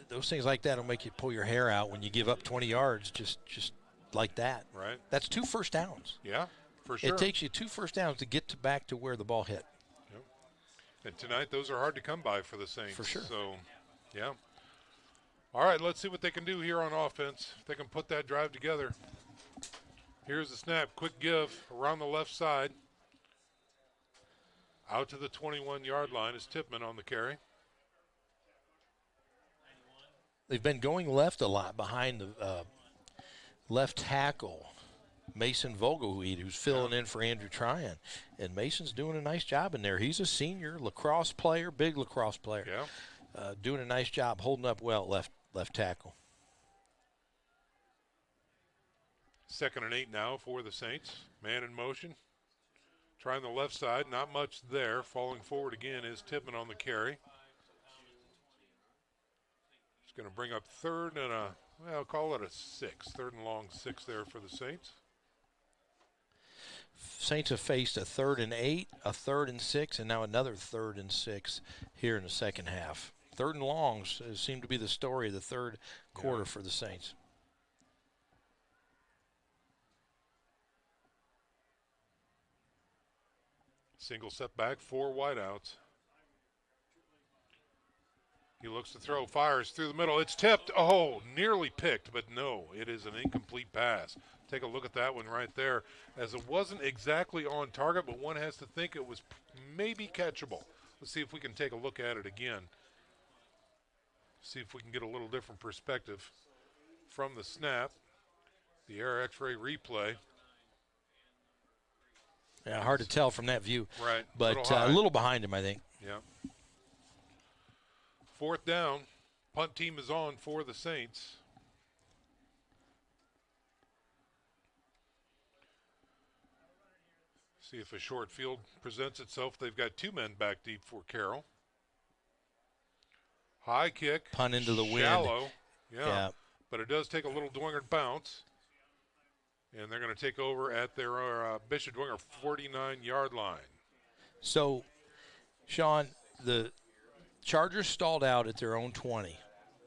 those things like that will make you pull your hair out when you give up 20 yards just like that. Right. That's 2 first downs. Yeah, for sure. It takes you 2 first downs to get back to where the ball hit. Yep. And tonight, those are hard to come by for the Saints. For sure. So, yeah. All right, let's see what they can do here on offense. If they can put that drive together. Here's the snap. Quick give around the left side. Out to the 21-yard line is Tippmann on the carry. They've been going left a lot behind the left tackle, Mason Vogelweed, who's filling in for Andrew Tryon. And Mason's doing a nice job in there. He's a senior lacrosse player, big lacrosse player. Yeah. Doing a nice job, holding up well at left tackle. 2nd and 8 now for the Saints. Man in motion. Trying the left side, not much there. Falling forward again is Tippmann on the carry. It's going to bring up 3rd and I'll call it a 6. 3rd and long 6 there for the Saints. Saints have faced a 3rd and 8, a 3rd and 6, and now another 3rd and 6 here in the second half. 3rd and longs seem to be the story of the third quarter for the Saints. Single setback, 4 wideouts. He looks to throw, fires through the middle. It's tipped. Oh, nearly picked, but no, it is an incomplete pass. Take a look at that one right there, as it wasn't exactly on target, but one has to think it was maybe catchable. Let's see if we can take a look at it again. See if we can get a little different perspective from the snap. The Air X-ray replay. Yeah, hard to tell from that view. Right. But a little behind him, I think. Yeah. 4th down. Punt team is on for the Saints. See if a short field presents itself. They've got 2 men back deep for Carroll. High kick. Punt into the wind. Shallow. Yeah. But it does take a little Dwenger bounce. And they're going to take over at their Bishop Dwenger 49-yard line. So, Sean, the Chargers stalled out at their own 20.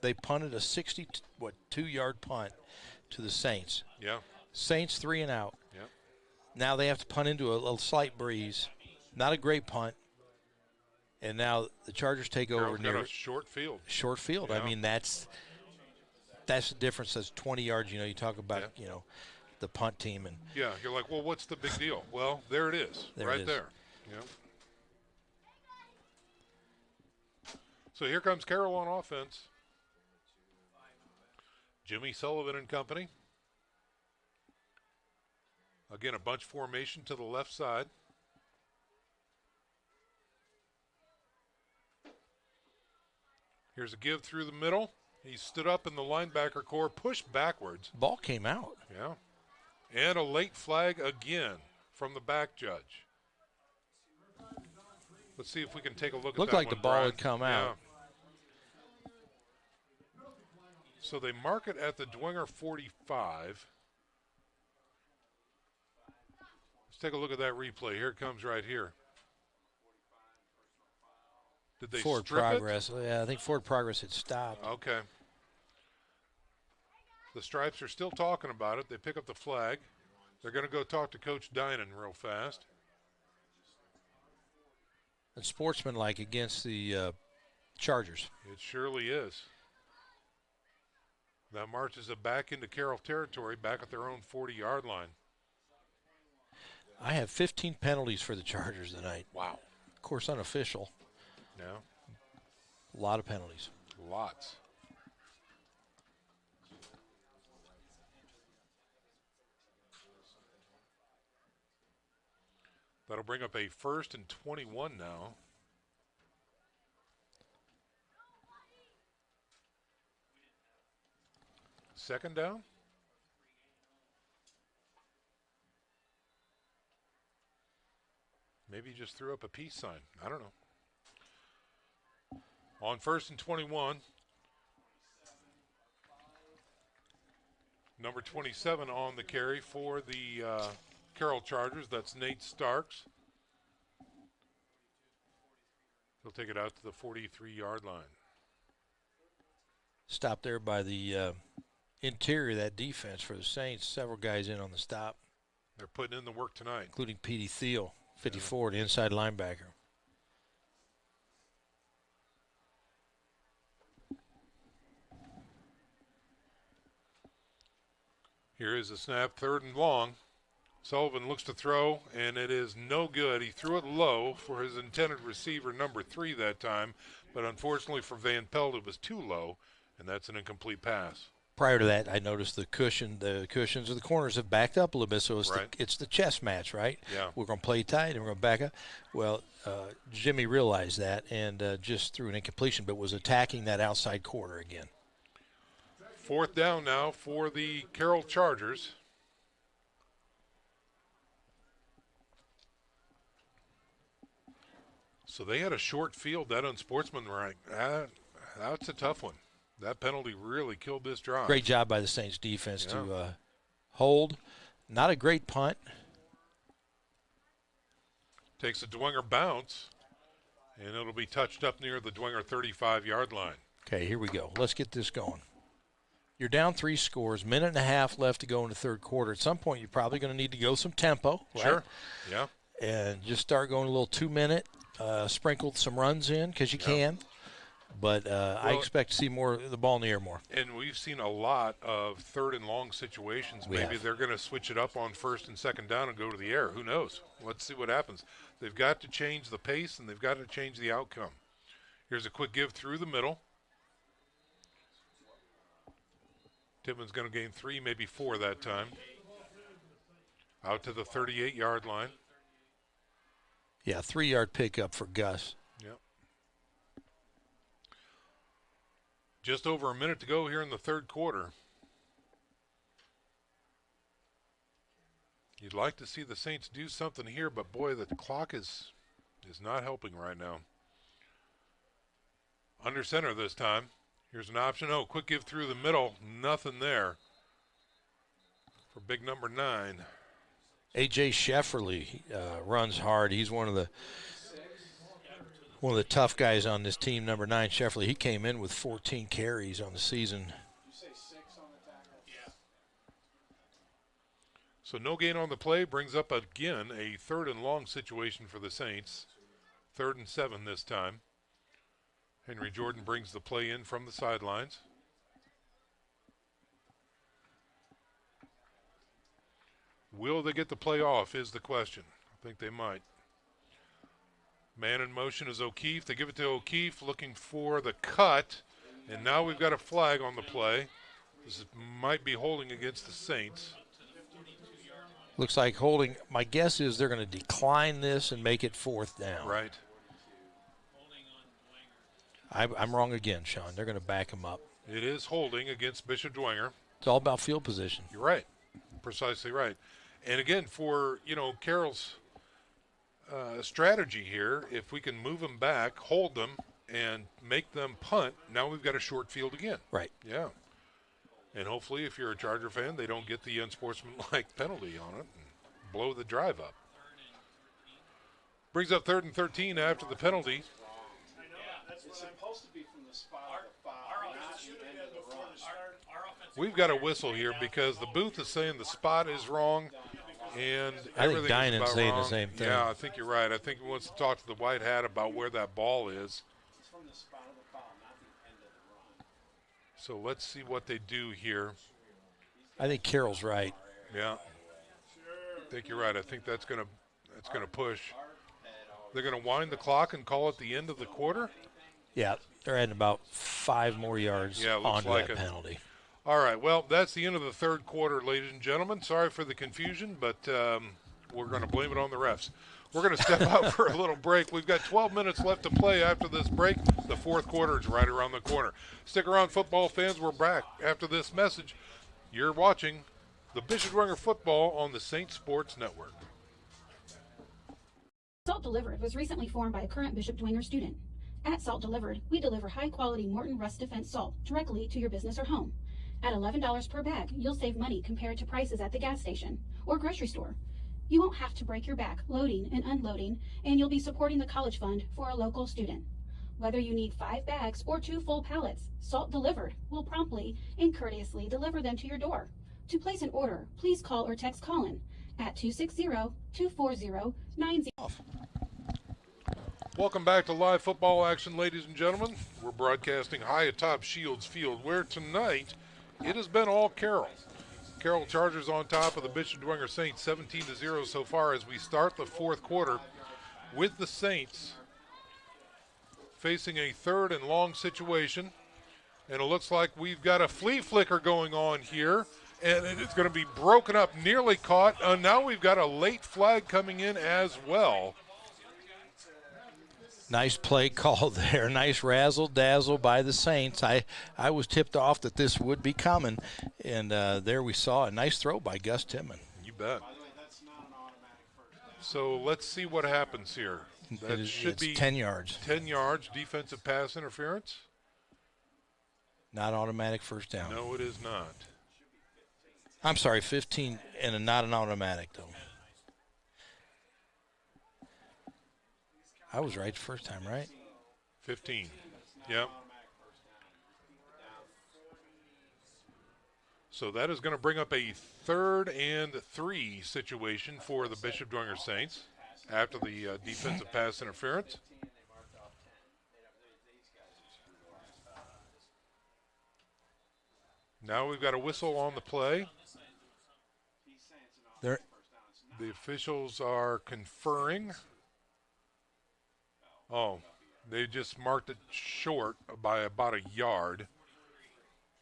They punted a 62-yard punt to the Saints. Yeah. Saints 3 and out. Yeah. Now they have to punt into a slight breeze. Not a great punt. And now the Chargers take over Carroll's near got a short field. Short field. Yeah. I mean, that's the difference. That's 20 yards. You talk about, the punt team. And yeah, you're like, well, what's the big deal? Well, there it is. Right there. Yeah. So here comes Carroll on offense. Jimmy Sullivan and company. Again, a bunch formation to the left side. Here's a give through the middle. He stood up in the linebacker core, pushed backwards. Ball came out. Yeah. And a late flag again from the back judge. Let's see if we can take a look at that. Looked like one, the ball Brian. had come out. So they mark it at the Dwenger 45. Let's take a look at that replay. Here it comes right here. Did they forward strip progress? it? Yeah, I think forward progress had stopped. Okay. The Stripes are still talking about it. They pick up the flag. They're going to go talk to Coach Dinan real fast. And sportsmanlike against the Chargers. It surely is. That marches it back into Carroll territory, back at their own 40-yard line. I have 15 penalties for the Chargers tonight. Wow. Of course, unofficial. Yeah. A lot of penalties. Lots. That'll bring up a 1st and 21 now. Second down. Maybe he just threw up a peace sign. I don't know. On 1st and 21. Number 27 on the carry for the Carroll Chargers. That's Nate Starks. He'll take it out to the 43-yard line. Stop there by the interior of that defense for the Saints. Several guys in on the stop. They're putting in the work tonight. Including Petey Thiel, 54, the inside linebacker. Here is the snap, 3rd and long. Sullivan looks to throw, and it is no good. He threw it low for his intended receiver, number 3 that time, but unfortunately for Van Pelt, it was too low, and that's an incomplete pass. Prior to that, I noticed the cushions of the corners have backed up a little bit, so it's the chess match, right? Yeah. We're going to play tight, and we're going to back up. Well, Jimmy realized that and just threw an incompletion, but was attacking that outside quarter again. 4th down now for the Carroll Chargers. So they had a short field, that unsportsmanlike. That's a tough one. That penalty really killed this drive. Great job by the Saints defense to hold. Not a great punt. Takes a Dwenger bounce, and it'll be touched up near the Dwenger 35-yard line. Okay, here we go. Let's get this going. You're down 3 scores, minute and a half left to go in the 3rd quarter. At some point, you're probably going to need to go some tempo, right? Sure, yeah. And just start going a little 2-minute, sprinkle some runs in because you can. But I expect to see the ball in the air more. And we've seen a lot of 3rd and long situations. Maybe they're going to switch it up on 1st and 2nd down and go to the air. Who knows? Let's see what happens. They've got to change the pace, and they've got to change the outcome. Here's a quick give through the middle. Tippmann's going to gain 3, maybe 4 that time. Out to the 38-yard line. Yeah, 3-yard pickup for Gus. Yep. Just over a minute to go here in the 3rd quarter. You'd like to see the Saints do something here, but boy, the clock is not helping right now. Under center this time. Here's an option. Oh, quick give through the middle. Nothing there for big number 9. A.J. Shefferly runs hard. He's one of the tough guys on this team, number 9, Shefferly. He came in with 14 carries on the season. So no gain on the play brings up again a 3rd and long situation for the Saints. 3rd and 7 this time. Henry Jordan brings the play in from the sidelines. Will they get the play off is the question. I think they might. Man in motion is O'Keefe. They give it to O'Keefe, looking for the cut. And now we've got a flag on the play. This might be holding against the Saints. Looks like holding. My guess is they're going to decline this and make it 4th down. Right. I'm wrong again, Sean. They're going to back him up. It is holding against Bishop Dwenger. It's all about field position. You're right. Precisely right. And again, for, Carroll's strategy here, if we can move them back, hold them, and make them punt, now we've got a short field again. Right. Yeah. And hopefully, if you're a Charger fan, they don't get the unsportsmanlike penalty on it and blow the drive up. Brings up 3rd and 13 after the penalty. It's supposed to be from the spot of the foul, not the end of the run. We've got a whistle here because the booth is saying the spot is wrong, and everything is Dinan's about saying wrong. the same thing. Yeah, I think you're right. I think he wants to talk to the white hat about where that ball is. It's from the spot of the foul, not the end of the run. So let's see what they do here. I think Carroll's right. Yeah, I think you're right. I think that's gonna push. They're gonna wind the clock and call it the end of the quarter. Yeah, they're adding about 5 more yards onto that penalty. All right, well, that's the end of the 3rd quarter, ladies and gentlemen. Sorry for the confusion, but we're going to blame it on the refs. We're going to step out for a little break. We've got 12 minutes left to play after this break. The 4th quarter is right around the corner. Stick around, football fans. We're back after this message. You're watching the Bishop Dwenger football on the Saint Sports Network. Salt Delivered was recently formed by a current Bishop Dwenger student. At Salt Delivered, we deliver high-quality Morton Rust Defense salt directly to your business or home. At $11 per bag, you'll save money compared to prices at the gas station or grocery store. You won't have to break your back loading and unloading, and you'll be supporting the college fund for a local student. Whether you need 5 bags or 2 full pallets, Salt Delivered will promptly and courteously deliver them to your door. To place an order, please call or text Colin at 260-240-90. Welcome back to live football action, ladies and gentlemen. We're broadcasting high atop Shields Field, where tonight it has been all Carroll. Carroll Chargers on top of the Bishop Dwenger Saints, 17-0 so far as we start the 4th quarter, with the Saints facing a 3rd and long situation. And it looks like we've got a flea flicker going on here, and it's going to be broken up, nearly caught. Now we've got a late flag coming in as well. Nice play call there. Nice razzle-dazzle by the Saints. I was tipped off that this would be coming, and there we saw a nice throw by Gus Tittman. You bet. So let's see what happens here. That should be 10 yards. 10 yards, defensive pass interference. Not automatic first down. No, it is not. I'm sorry, 15 and not an automatic, though. I was right the first time, right? 15. Yep. So that is going to bring up a 3rd and 3 situation for the Bishop Dwenger Saints after the defensive pass interference. Now we've got a whistle on the play. There. The officials are conferring. Oh, they just marked it short by about a yard.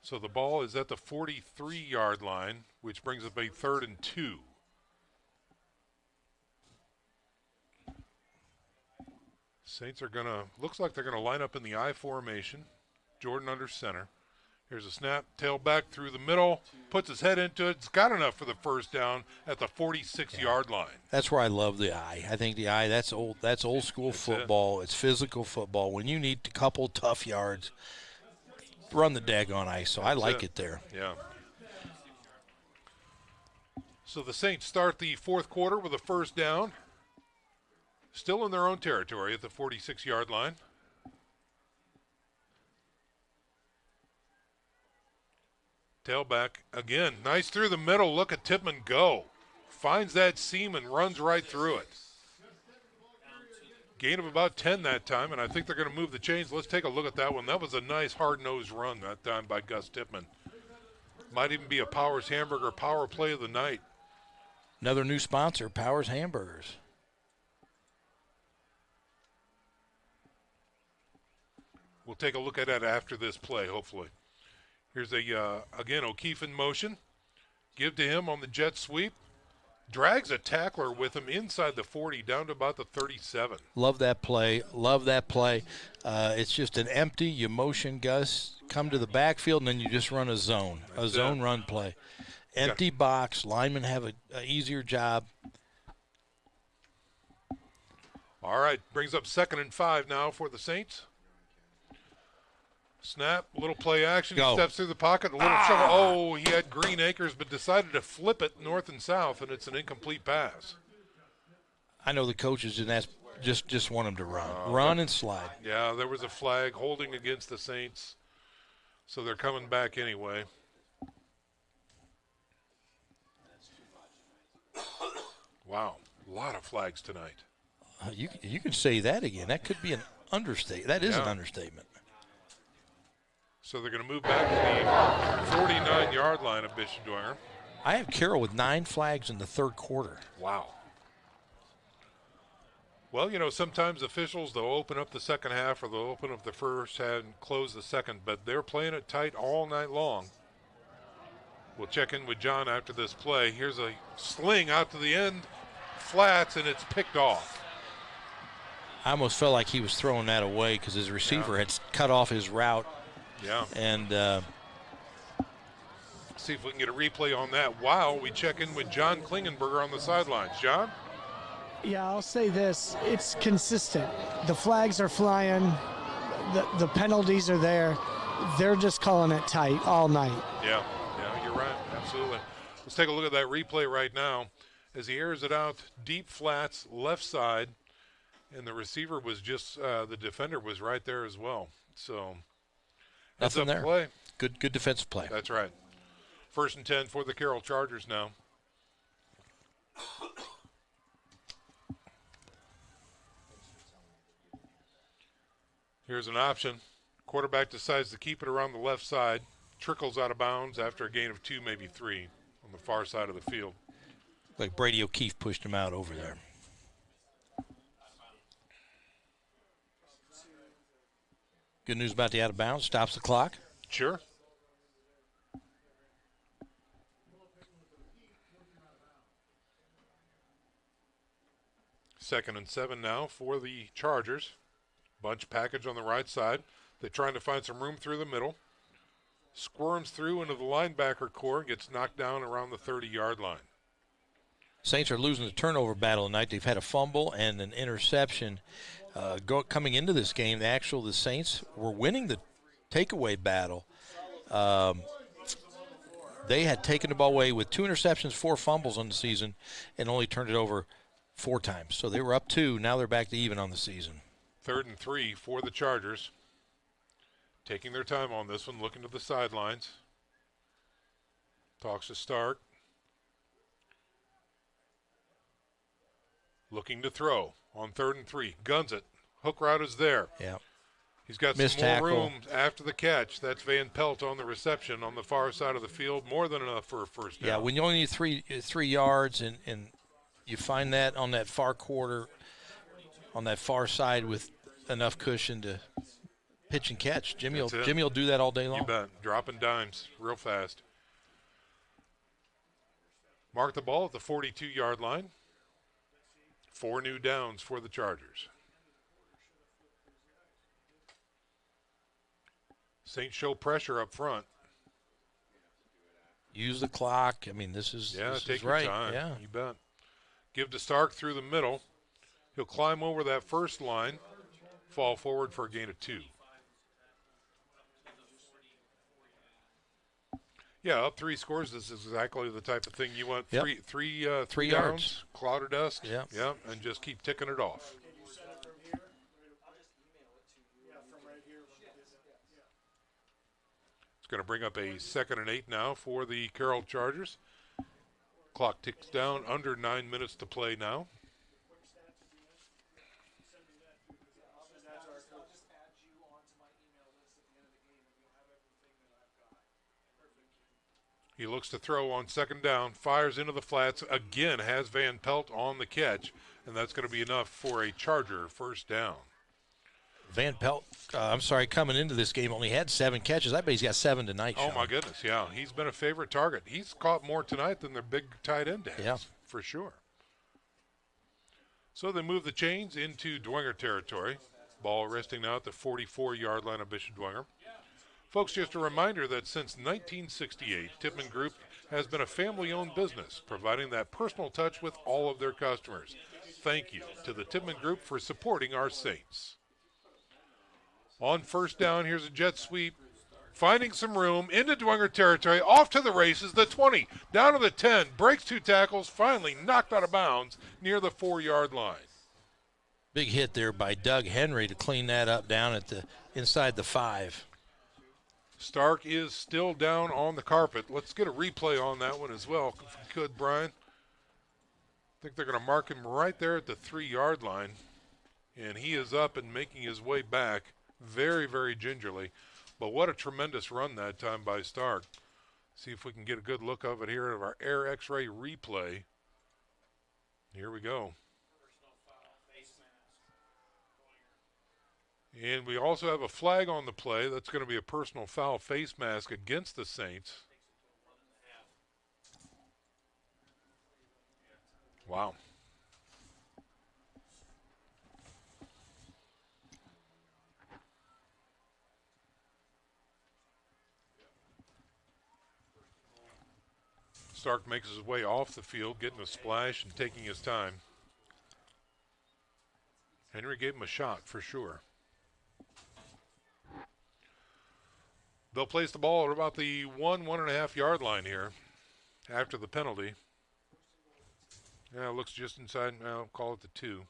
So the ball is at the 43-yard line, which brings up a 3rd and 2. Saints are looks like they're going to line up in the I formation. Jordan under center. Here's a snap, tail back through the middle, puts his head into it. It's got enough for the first down at the 46-yard line. That's where I love the I. I think the I, that's old school football. It's physical football. When you need a couple tough yards, run the daggone ice. So I like it there. Yeah. So the Saints start the fourth quarter with a first down. Still in their own territory at the 46-yard line. Tailback again. Nice through the middle. Look at Tippmann go. Finds that seam and runs right through it. Gain of about 10 that time, and I think they're going to move the chains. Let's take a look at that one. That was a nice hard-nosed run that time by Gus Tippmann. Might even be a Powers Hamburger power play of the night. Another new sponsor, Powers Hamburgers. We'll take a look at it after this play, hopefully. Here's again, O'Keefe in motion. Give to him on the jet sweep. Drags a tackler with him inside the 40 down to about the 37. Love that play. Love that play. It's just an empty. You motion Gus, come to the backfield, and then you just run a zone. Zone run play. Empty box. Linemen have an easier job. All right. Brings up 2nd and 5 now for the Saints. Snap, little play action. He steps through the pocket, a little shove. Oh, he had Green Acres, but decided to flip it north and south, and it's an incomplete pass. I know the coaches didn't ask, just want him to run and slide. Yeah, there was a flag holding against the Saints, so they're coming back anyway. Wow, a lot of flags tonight. You can say that again. That could be an understatement. That is an understatement. So they're going to move back to the 49-yard line of Bishop Dwenger. I have Carroll with 9 flags in the third quarter. Wow. Well, you know, sometimes officials, they'll open up the second half or they'll open up the first half and close the second, but they're playing it tight all night long. We'll check in with John after this play. Here's a sling out to the end, flats, and it's picked off. I almost felt like he was throwing that away because his receiver had cut off his route. Yeah. And see if we can get a replay on that while we check in with John Klingenberger on the sidelines. John? Yeah, I'll say this. It's consistent. The flags are flying. The penalties are there. They're just calling it tight all night. Yeah, you're right. Absolutely. Let's take a look at that replay right now as he airs it out deep flats, left side, and the receiver was just, the defender was right there as well. So nothing there. Play. Good defensive play. That's right. 1st and 10 for the Carroll Chargers now. Here's an option. Quarterback decides to keep it around the left side. Trickles out of bounds after a gain of 2, maybe 3 on the far side of the field. Like Brady O'Keefe pushed him out over there. Good news about the out of bounds. Stops the clock. Sure. Second and 7 now for the Chargers. Bunch package on the right side. They're trying to find some room through the middle. Squirms through into the linebacker core. Gets knocked down around the 30-yard line. Saints are losing the turnover battle tonight. They've had a fumble and an interception. Coming into this game, the Saints were winning the takeaway battle. They had taken the ball away with 2 interceptions, 4 fumbles on the season, and only turned it over 4 times. So they were up 2. Now they're back to even on the season. 3rd and 3 for the Chargers. Taking their time on this one, looking to the sidelines. Talks to Stark. Looking to throw on 3rd and 3. Guns it. Hook route is there. Yeah. He's got Missed some more tackle. room after the catch. That's Van Pelt on the reception on the far side of the field. More than enough for a first down. Yeah, when you only need three yards and you find that on that far quarter, on that far side with enough cushion to pitch and catch, Jimmy will do that all day long. You bet. Dropping dimes real fast. Mark the ball at the 42-yard line. 4 new downs for the Chargers. Saints show pressure up front. Use the clock. I mean, this is take right. your time. Yeah, You bet. Give to Stark through the middle. He'll climb over that first line, fall forward for a gain of 2. Yeah, up 3 scores. This is exactly the type of thing you want. Yep. Three Three downs, yards. cloud of dust. Yep. And just keep ticking it off. It's going to bring up a 2nd and 8 now for the Carroll Chargers. Clock ticks down, under 9 minutes to play now. He looks to throw on 2nd down, fires into the flats, again has Van Pelt on the catch, and that's going to be enough for a Charger first down. Van Pelt, coming into this game only had 7 catches. I bet he's got 7 tonight. Oh, Sean. my goodness, yeah. He's been a favorite target. He's caught more tonight than their big tight end has, Yeah. for sure. So they move the chains into Dwenger territory. Ball resting now at the 44-yard line of Bishop Dwenger. Folks, just a reminder that since 1968, Tippmann Group has been a family-owned business, providing that personal touch with all of their customers. Thank you to the Tippmann Group for supporting our Saints. On first down, here's a jet sweep. Finding some room into Dwenger territory, off to the races, the 20, down to the 10, breaks 2 tackles, finally knocked out of bounds near the 4-yard line. Big hit there by Doug Henry to clean that up down at the inside the 5. Stark is still down on the carpet. Let's get a replay on that one as well, if we could, Brian. I think they're going to mark him right there at the 3-yard line. And he is up and making his way back very, very gingerly. But what a tremendous run that time by Stark. See if we can get a good look of it here of our Air X-ray replay. Here we go. And we also have a flag on the play. That's going to be a personal foul face mask against the Saints. Wow. Stark makes his way off the field, getting a splash and taking his time. Henry gave him a shot for sure. They'll place the ball at about the 1.5 yard line here after the penalty. Yeah, it looks just inside. I'll call it the 2.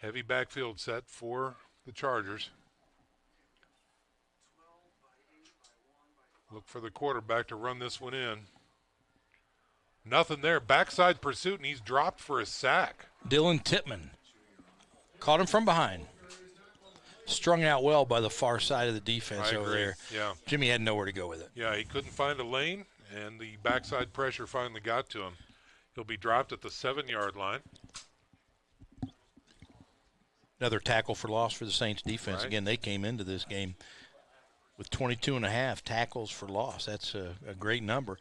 Heavy backfield set for the Chargers. Look for the quarterback to run this one in. Nothing there. Backside pursuit, and he's dropped for a sack. Dylan Tippmann caught him from behind. Strung out well by the far side of the defense over there. Yeah. Jimmy had nowhere to go with it. Yeah, he couldn't find a lane, and the backside pressure finally got to him. He'll be dropped at the 7-yard line. Another tackle for loss for the Saints defense. Right. Again, they came into this game with 22.5 tackles for loss. That's a great number.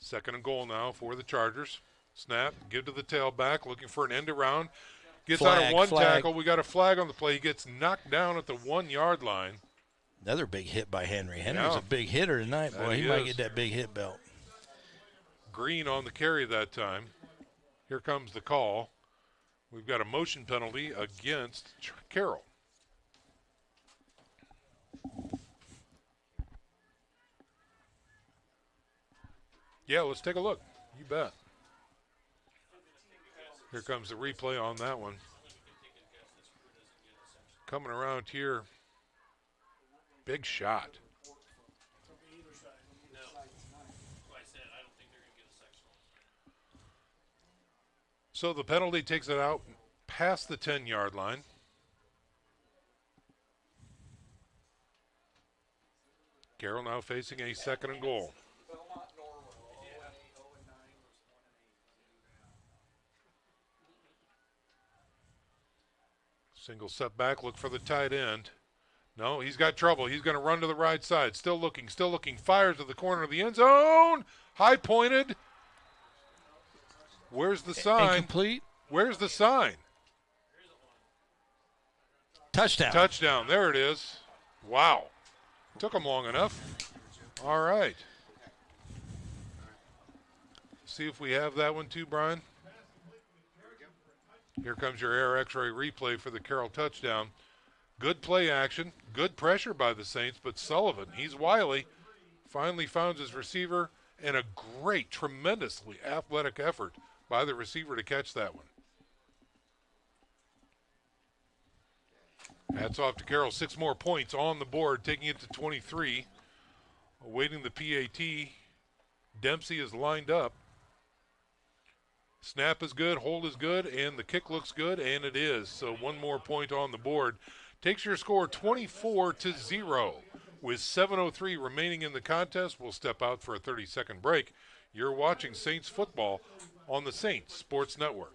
2nd and goal now for the Chargers. Snap, give to the tailback, looking for an end around. Gets out of one tackle. We got a flag on the play. He gets knocked down at the 1-yard line. Another big hit by Henry. Henry's a big hitter tonight. Boy, he might get that big hit belt. Green on the carry that time. Here comes the call. We've got a motion penalty against Carroll. Yeah, let's take a look. You bet. Here comes the replay on that one. Coming around here. Big shot. So the penalty takes it out past the 10-yard line. Carroll now facing a 2nd and goal. Single setback, look for the tight end. No, he's got trouble. He's going to run to the right side. Still looking, fires to the corner of the end zone. High pointed. Where's the sign? Incomplete. Where's the sign? Touchdown. Touchdown. There it is. Wow. Took him long enough. All right. See if we have that one too, Brian. Here comes your Air X-ray replay for the Carroll touchdown. Good play action. Good pressure by the Saints, but Sullivan, he's wily, finally found his receiver, and a great, tremendously athletic effort by the receiver to catch that one. Hats off to Carroll. 6 more points on the board, taking it to 23. Awaiting the PAT. Dempsey is lined up. Snap is good, hold is good, and the kick looks good, and it is. So 1 more point on the board. Takes your score 24-0. With 7:03 remaining in the contest, we'll step out for a 30-second break. You're watching Saints football on the Saints Sports Network.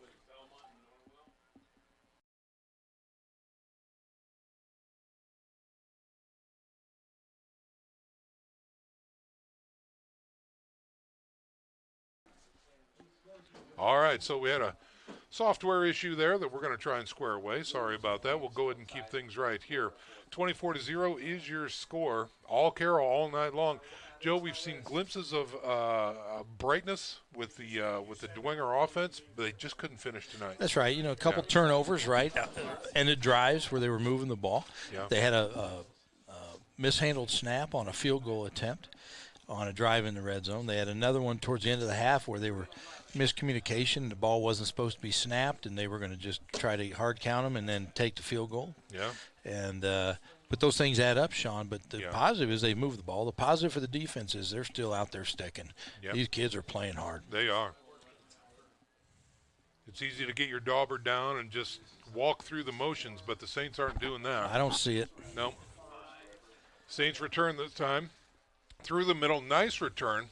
All right, so we had a software issue there that we're going to try and square away. Sorry about that. We'll go ahead and keep things right here. 24-0 is your score. All Carroll all night long. Joe, we've seen glimpses of brightness with the Dwenger offense, but they just couldn't finish tonight. That's right. You know, a couple turnovers, right? Ended drives where they were moving the ball. Yeah. They had a mishandled snap on a field goal attempt on a drive in the red zone. They had another one towards the end of the half where they were miscommunication. The ball wasn't supposed to be snapped, and they were going to just try to hard count them and then take the field goal. Yeah. And but those things add up, Sean. But the positive is they move the ball. The positive for the defense is they're still out there sticking. Yep. These kids are playing hard. They are. It's easy to get your dauber down and just walk through the motions, but the Saints aren't doing that. I don't see it. No. Saints return this time. Through the middle, nice return.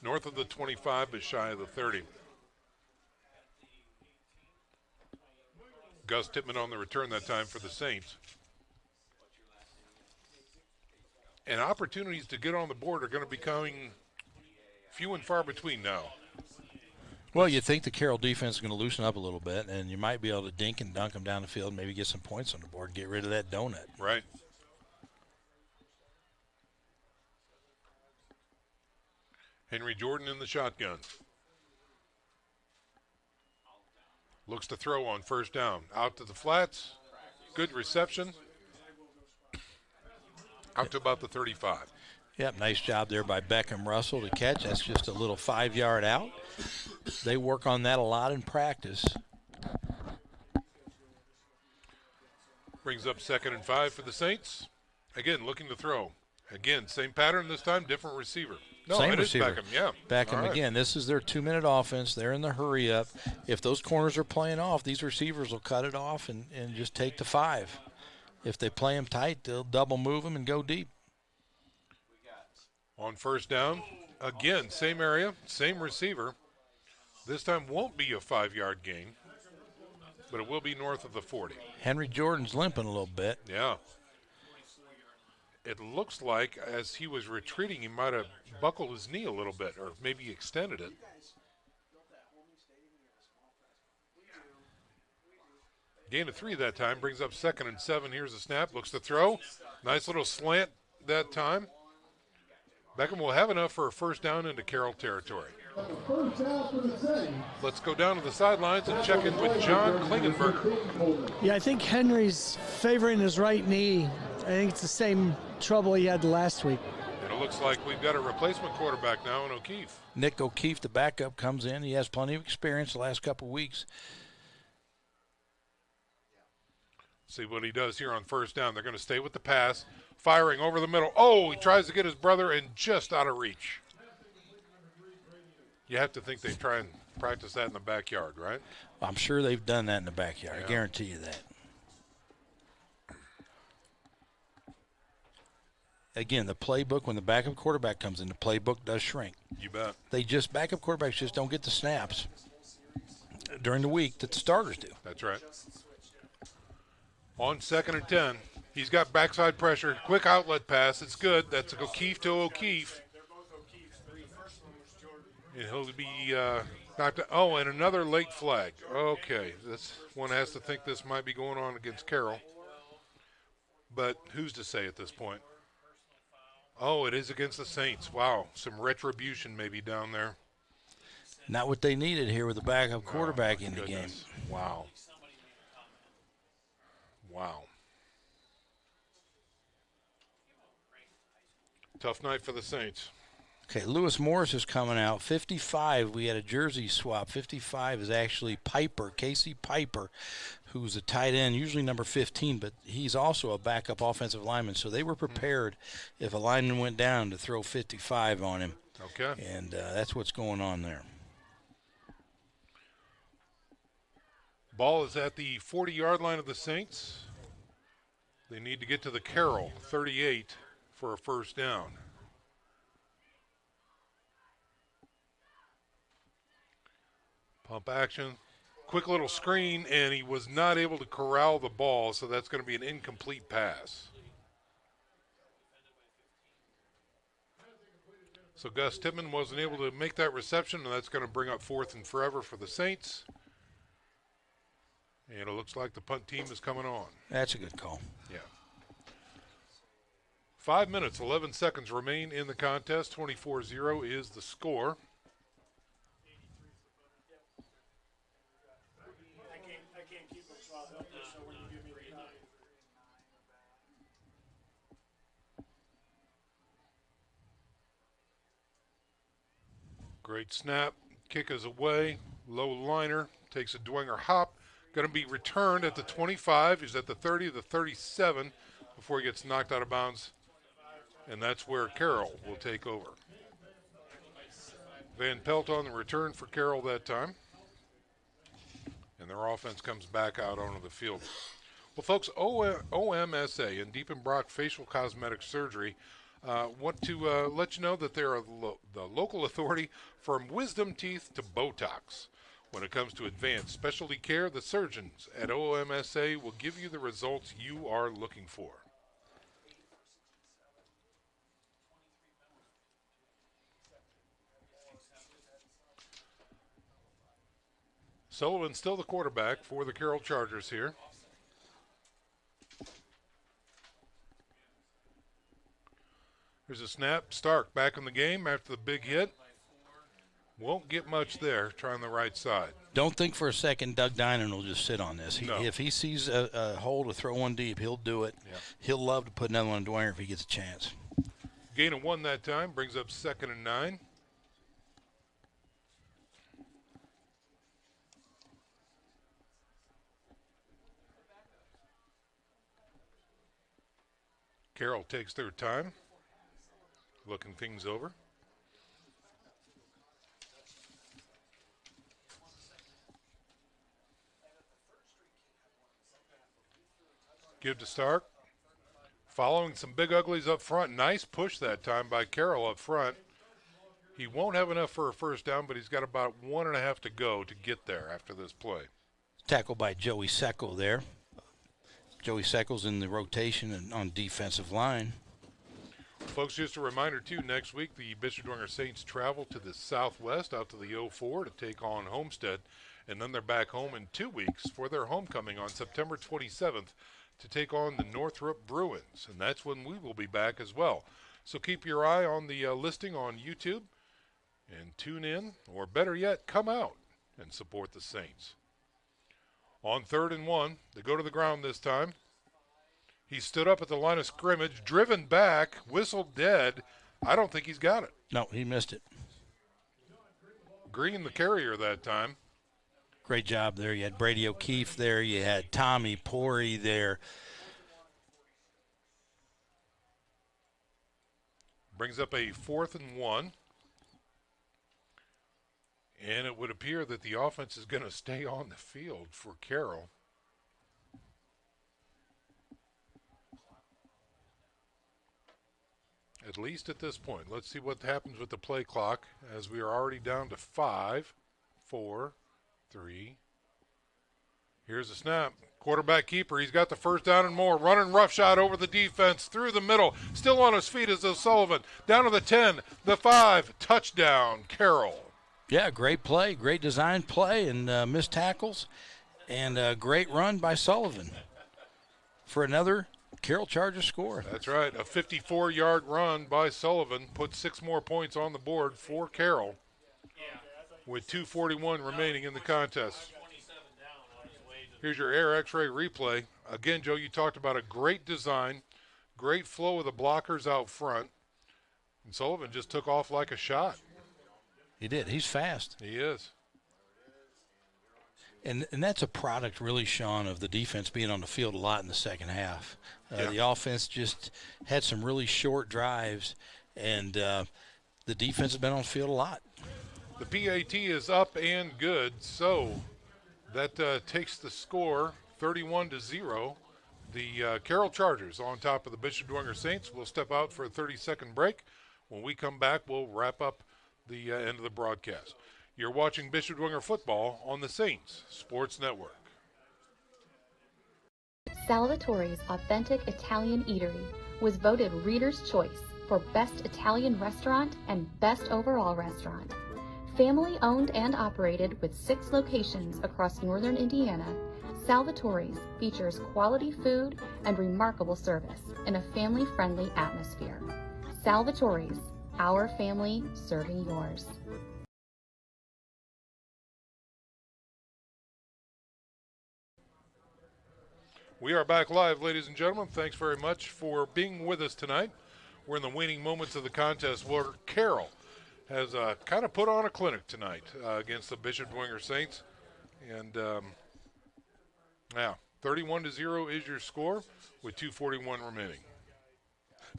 North of the 25, but shy of the 30. Gus Tippmann on the return that time for the Saints. And opportunities to get on the board are going to be coming few and far between now. Well, you think the Carroll defense is going to loosen up a little bit, and you might be able to dink and dunk them down the field, maybe get some points on the board, get rid of that donut. Right. Henry Jordan in the shotgun. Looks to throw on first down. Out to the flats. Good reception. Out to about the 35. Yep, nice job there by Beckham Russell to catch. That's just a little 5-yard out. They work on that a lot in practice. Brings up 2nd and 5 for the Saints. Again, looking to throw. Again, same pattern this time, different receiver. No, Same it receiver. is Beckham, yeah. Beckham All right. again. This is their 2-minute offense. They're in the hurry up. If those corners are playing off, these receivers will cut it off and just take the 5. If they play them tight, they'll double move them and go deep. On first down, again, same area, same receiver. This time won't be a 5-yard gain, but it will be north of the 40. Henry Jordan's limping a little bit. Yeah. It looks like as he was retreating, he might have buckled his knee a little bit, or maybe extended it. Gain of 3 that time, brings up 2nd and 7. Here's the snap, looks to throw. Nice little slant that time. Beckham will have enough for a first down into Carroll territory. Let's go down to the sidelines and check in with John Klingenberger. Yeah, I think Henry's favoring his right knee. I think it's the same trouble he had last week. And it looks like we've got a replacement quarterback now in O'Keefe. Nick O'Keefe, the backup, comes in. He has plenty of experience the last couple of weeks. See what he does here on first down. They're going to stay with the pass. Firing over the middle. Oh, he tries to get his brother and just out of reach. You have to think they try and practice that in the backyard, right? I'm sure they've done that in the backyard. Yeah. I guarantee you that. Again, the playbook, when the backup quarterback comes in, the playbook does shrink. You bet. Backup quarterbacks just don't get the snaps during the week that the starters do. That's right. On 2nd and 10, he's got backside pressure. Quick outlet pass. It's good. That's O'Keefe to O'Keefe. And he'll be knocked out. Oh, and another late flag. Okay. This one has to think this might be going on against Carroll. But who's to say at this point? Oh, it is against the Saints. Wow. Some retribution maybe down there. Not what they needed here with the backup quarterback in the game. Wow. Wow. Tough night for the Saints. Okay, Lewis Morris is coming out. 55, we had a jersey swap. 55 is actually Piper, Casey Piper, who's a tight end, usually number 15, but he's also a backup offensive lineman. So they were prepared if a lineman went down to throw 55 on him. Okay. And that's what's going on there. Ball is at the 40-yard line of the Saints. They need to get to the Carroll, 38, for a first down. Pump action. Quick little screen, and he was not able to corral the ball, so that's going to be an incomplete pass. So Gus Tippmann wasn't able to make that reception, and that's going to bring up 4th and forever for the Saints. And it looks like the punt team is coming on. That's a good call. Yeah. 5 minutes, 11 seconds remain in the contest. 24-0 is the score. Great snap. Kick is away. Low liner. Takes a Dwenger hop. Going to be returned at the 25. He's at the 30, the 37 before he gets knocked out of bounds. And that's where Carroll will take over. Van Pelt on the return for Carroll that time. And their offense comes back out onto the field. Well, folks, OMSA and Deep and Brock Facial Cosmetic Surgery want to let you know that they're the local authority from wisdom teeth to Botox. When it comes to advanced specialty care, the surgeons at OMSA will give you the results you are looking for. Sullivan still the quarterback for the Carroll Chargers here. There's a snap. Stark back in the game after the big hit. Won't get much there, trying the right side. Don't think for a second Doug Dinan will just sit on this. No. If he sees a hole to throw one deep, he'll do it. Yeah. He'll love to put another one on Dwenger if he gets a chance. Gain of 1 that time, brings up 2nd and 9. Carroll takes their time, looking things over. Give to Stark. Following some big uglies up front. Nice push that time by Carroll up front. He won't have enough for a first down, but he's got about 1.5 to go to get there after this play. Tackled by Joey Seckel there. Joey Seckel's in the rotation and on defensive line. Folks, just a reminder, too, next week the Bishop Dwenger Saints travel to the Southwest out to the 04 to take on Homestead, and then they're back home in 2 weeks for their homecoming on September 27th to take on the Northrop Bruins, and that's when we will be back as well. So keep your eye on the listing on YouTube and tune in, or better yet, come out and support the Saints. On 3rd and 1, they go to the ground this time. He stood up at the line of scrimmage, driven back, whistled dead. I don't think he's got it. No, he missed it. Green the carrier that time. Great job there. You had Brady O'Keefe there. You had Tommy Pori there. Brings up a 4th and 1. And it would appear that the offense is going to stay on the field for Carroll. At least at this point. Let's see what happens with the play clock as we are already down to 5, 4, 3. Here's the snap. Quarterback keeper. He's got the first down and more. Running rough shot over the defense through the middle. Still on his feet is O'Sullivan. Down to the 10, the 5. Touchdown, Carroll. Yeah, great play, great design play, and missed tackles, and a great run by Sullivan for another Carroll Chargers score. That's right. A 54-yard run by Sullivan puts 6 more points on the board for Carroll with 2:41 remaining in the contest. Here's your Air X-ray replay. Again, Joe, you talked about a great design, great flow of the blockers out front, and Sullivan just took off like a shot. He did. He's fast. He is. And that's a product, really, Sean, of the defense being on the field a lot in the second half. The offense just had some really short drives, and the defense has been on the field a lot. The PAT is up and good, so that takes the score 31-0. The Carroll Chargers on top of the Bishop Dwenger Saints. We'll step out for a 30-second break. When we come back, we'll wrap up the end of the broadcast. You're watching Bishop Dwenger football on the Saints Sports Network. Salvatore's Authentic Italian Eatery was voted Reader's Choice for Best Italian Restaurant and Best Overall Restaurant. Family owned and operated with 6 locations across northern Indiana, Salvatore's features quality food and remarkable service in a family-friendly atmosphere. Salvatore's, our family serving yours. We are back live, ladies and gentlemen. Thanks very much for being with us tonight. We're in the waning moments of the contest where Carroll has kind of put on a clinic tonight against the Bishop Dwenger Saints. And, 31-0 is your score with 2:41 remaining.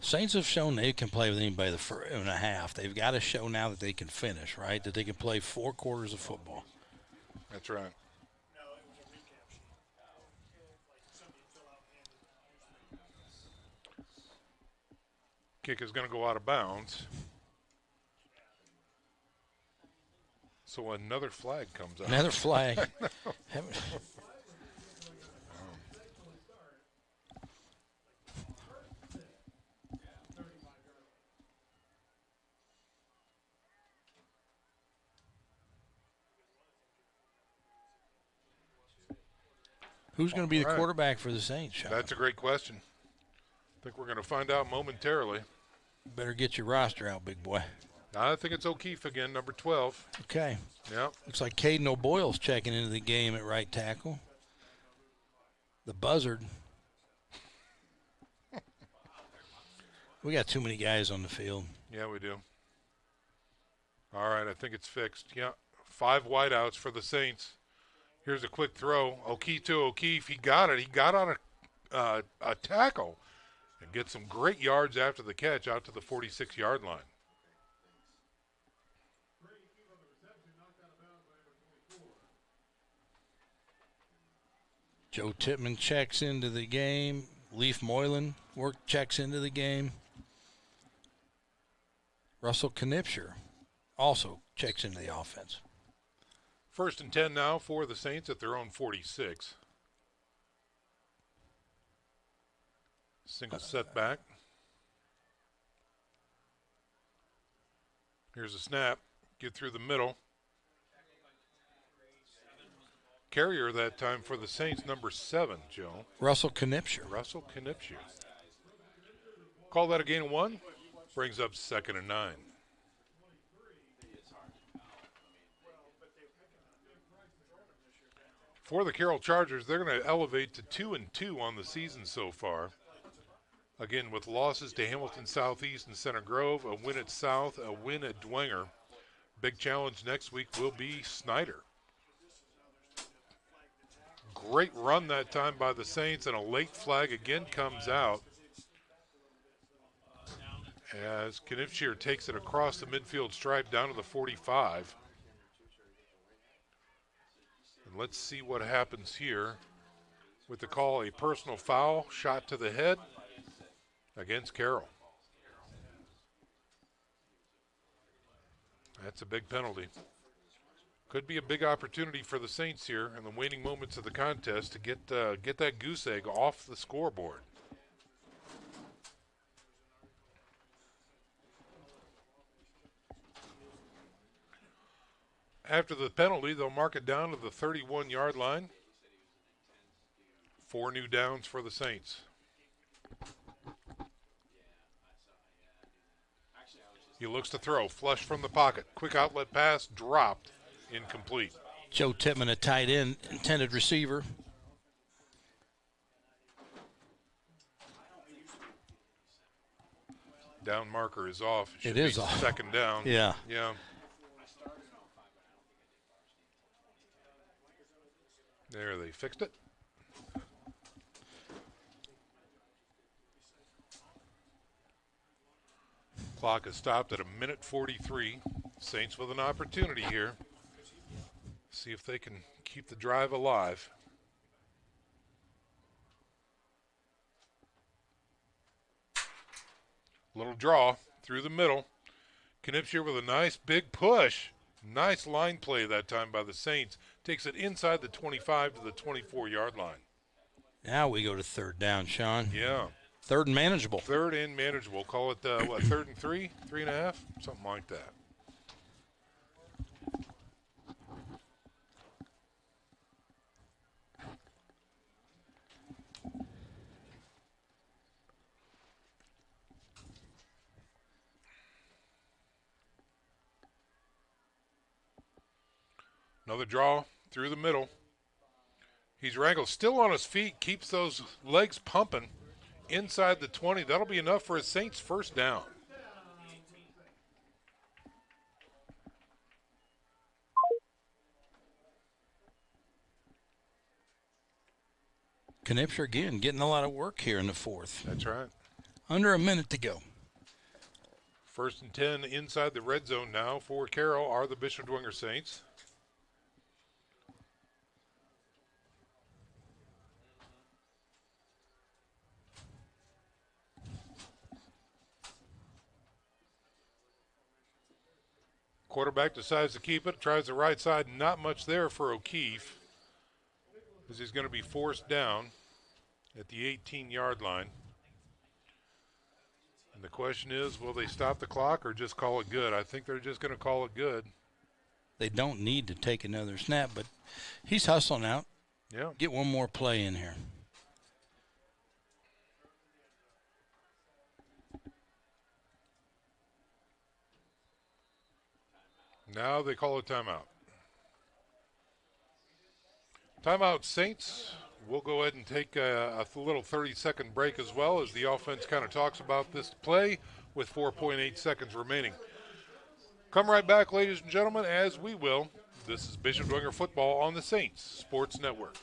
Saints have shown they can play with anybody in a half. They've got to show now that they can finish, right? That they can play 4 quarters of football. That's right. Kick is going to go out of bounds. So another flag comes out. Another flag. Who's going to be the quarterback for the Saints, Sean? That's a great question. I think we're going to find out momentarily. Better get your roster out, big boy. I think it's O'Keefe again, number 12. Okay. Yep. Looks like Caden O'Boyle's checking into the game at right tackle. The buzzard. We got too many guys on the field. Yeah, we do. All right, I think it's fixed. Yeah, 5 wideouts for the Saints. Here's a quick throw. O'Keefe to O'Keefe. He got it. He got on a tackle and gets some great yards after the catch out to the 46-yard line. Joe Tippmann checks into the game. Leaf Moylan checks into the game. Russell Knipscher also checks into the offense. 1st and 10 now for the Saints at their own 46. Single setback. Here's a snap. Get through the middle. Carrier that time for the Saints, number 7, Joe. Russell Knipscher. Russell Knipscher. Call that a gain of 1. Brings up 2nd and 9. For the Carroll Chargers, they're going to elevate to 2-2 on the season so far. Again, with losses to Hamilton Southeast and Center Grove, a win at South, a win at Dwenger. Big challenge next week will be Snyder. Great run that time by the Saints, and a late flag again comes out as Knipscher takes it across the midfield stripe down to the 45. let's see what happens here with the call, a personal foul, shot to the head against Carroll. That's a big penalty. Could be a big opportunity for the Saints here in the waning moments of the contest to get that goose egg off the scoreboard. After the penalty, they'll mark it down to the 31-yard line. 4 new downs for the Saints. He looks to throw, flush from the pocket. Quick outlet pass, dropped, incomplete. Joe Tippmann, a tight end, intended receiver. Down marker is off. It is be off. Second down. Yeah. Yeah. There, they fixed it. Clock is stopped at 1:43. Saints with an opportunity here. See if they can keep the drive alive. Little draw through the middle. Knipscher with a nice big push. Nice line play that time by the Saints. Takes it inside the 25 to the 24-yard line. Now we go to third down, Sean. Yeah. Third and manageable. Third and manageable. Call it, third and 3, 3.5? Something like that. Another draw through the middle. He's wrangled, still on his feet, keeps those legs pumping inside the 20. That'll be enough for a Saints first down. Knipscher again getting a lot of work here in the fourth. That's right. Under a minute to go. First and 10 inside the red zone now for Carroll are the Bishop Dwenger Saints. Quarterback decides to keep it, tries the right side, not much there for O'Keefe, as he's going to be forced down at the 18-yard line. And the question is, will they stop the clock or just call it good? I think they're just going to call it good. They don't need to take another snap, but he's hustling out. Yeah. Get one more play in here. Now they call a timeout. Timeout, Saints. We'll go ahead and take a little 30-second break as well as the offense kind of talks about this play with 4.8 seconds remaining. Come right back, ladies and gentlemen, as we will. This is Bishop Dwenger Football on the Saints Sports Network.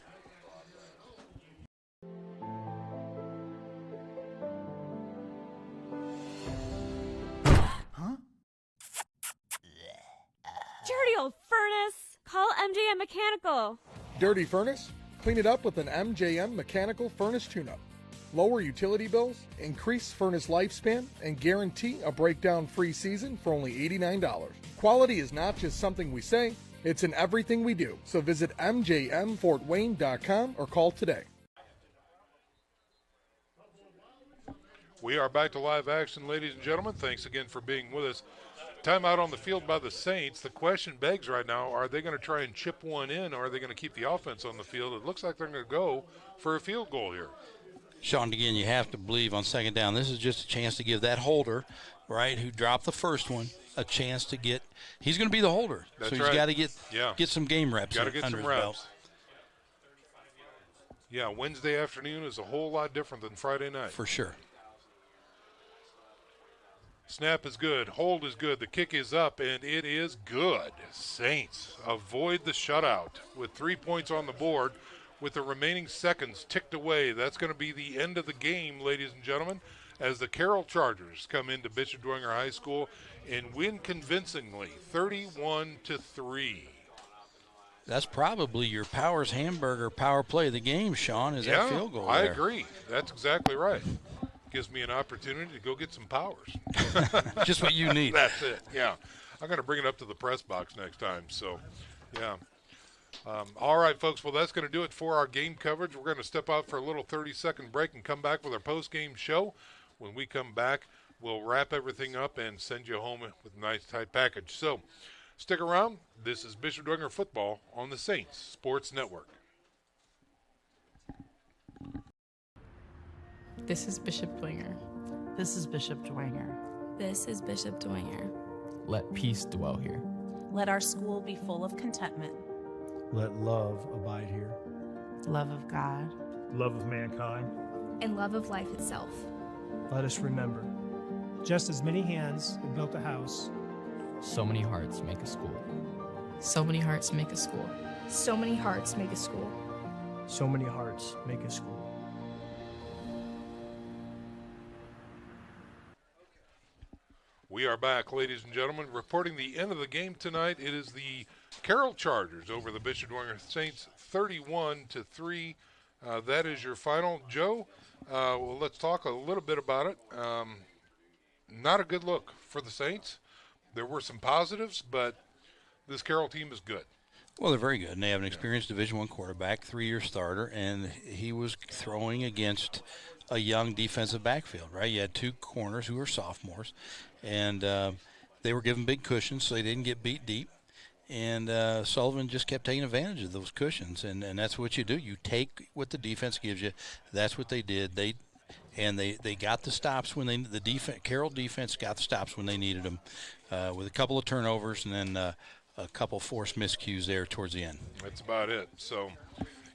Dirty old furnace. Call MJM Mechanical. Dirty furnace? Clean it up with an MJM Mechanical Furnace Tune-Up. Lower utility bills, increase furnace lifespan, and guarantee a breakdown-free season for only $89. Quality is not just something we say, it's in everything we do. So visit mjmfortwayne.com or call today. We are back to live action, ladies and gentlemen. Thanks again for being with us. Timeout on the field by the Saints. The question begs right now, are they going to try and chip one in, or are they going to keep the offense on the field? It looks like they're going to go for a field goal here. Sean, again, you have to believe on second down, this is just a chance to give that holder, right, who dropped the first one, a chance to get – he's going to be the holder. That's so right. he's got to get some game reps Got to get under some his reps. belt. Yeah, Wednesday afternoon is a whole lot different than Friday night. For sure. Snap is good. Hold is good. The kick is up, and it is good. Saints avoid the shutout with 3 points on the board with the remaining seconds ticked away. That's going to be the end of the game, ladies and gentlemen, as the Carroll Chargers come into Bishop Dwenger High School and win convincingly 31-3. That's probably your Powers hamburger power play of the game, Sean, is that field goal I there. agree. That's exactly right. Gives me an opportunity to go get some Powers. Just what you need. That's it, yeah. I'm going to bring it up to the press box next time, so, yeah. All right, folks, well, that's going to do it for our game coverage. We're going to step out for a little 30-second break and come back with our post-game show. When we come back, we'll wrap everything up and send you home with a nice, tight package. So stick around. This is Bishop Dwenger Football on the Saints Sports Network. This is Bishop Dwenger. This is Bishop Dwenger. This is Bishop Dwenger. Let peace dwell here. Let our school be full of contentment, Let love abide here. love of God, Love of mankind. and love of life itself. Let us remember, just as many hands have built a house, So many hearts make a school. So many hearts make a school. So many hearts make a school. so many hearts make a school. We are back, ladies and gentlemen, reporting the end of the game tonight. It is the Carroll Chargers over the Bishop Dwenger Saints, 31-3. That is your final. Joe, well, let's talk a little bit about it. Not a good look for the Saints. There were some positives, but this Carroll team is good. Well, they're very good, and they have an experienced Division I quarterback, 3-year starter, and he was throwing against a young defensive backfield, right? You had two corners who were sophomores, and they were given big cushions so they didn't get beat deep. And Sullivan just kept taking advantage of those cushions, and that's what you do. You take what the defense gives you. That's what they did. They got the stops when Carroll defense got the stops when they needed them, with a couple of turnovers and then a couple forced miscues there towards the end. That's about it. So,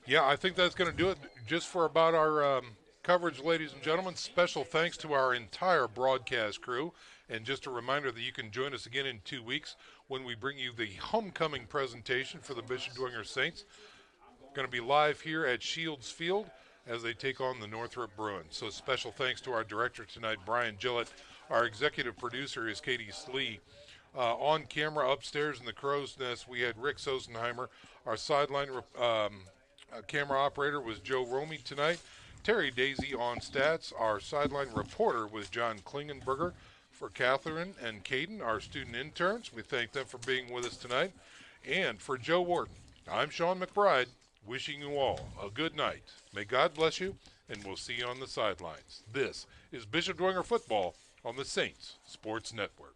yeah, I think that's going to do it just for about our coverage, ladies and gentlemen. Special thanks to our entire broadcast crew. And just a reminder that you can join us again in 2 weeks when we bring you the homecoming presentation for the Bishop Dwenger Saints. Going to be live here at Shields Field as they take on the Northrop Bruins. So special thanks to our director tonight, Brian Gillett. Our executive producer is Katie Slee. On camera upstairs in the Crow's Nest, we had Rick Sosenheimer. Our sideline camera operator was Joe Romy tonight. Terry Daisy on stats. Our sideline reporter was John Klingenberger. For Catherine and Caden, our student interns, we thank them for being with us tonight. And for Joe Wharton, I'm Sean McBride, wishing you all a good night. May God bless you, and we'll see you on the sidelines. This is Bishop Dwenger Football on the Saints Sports Network.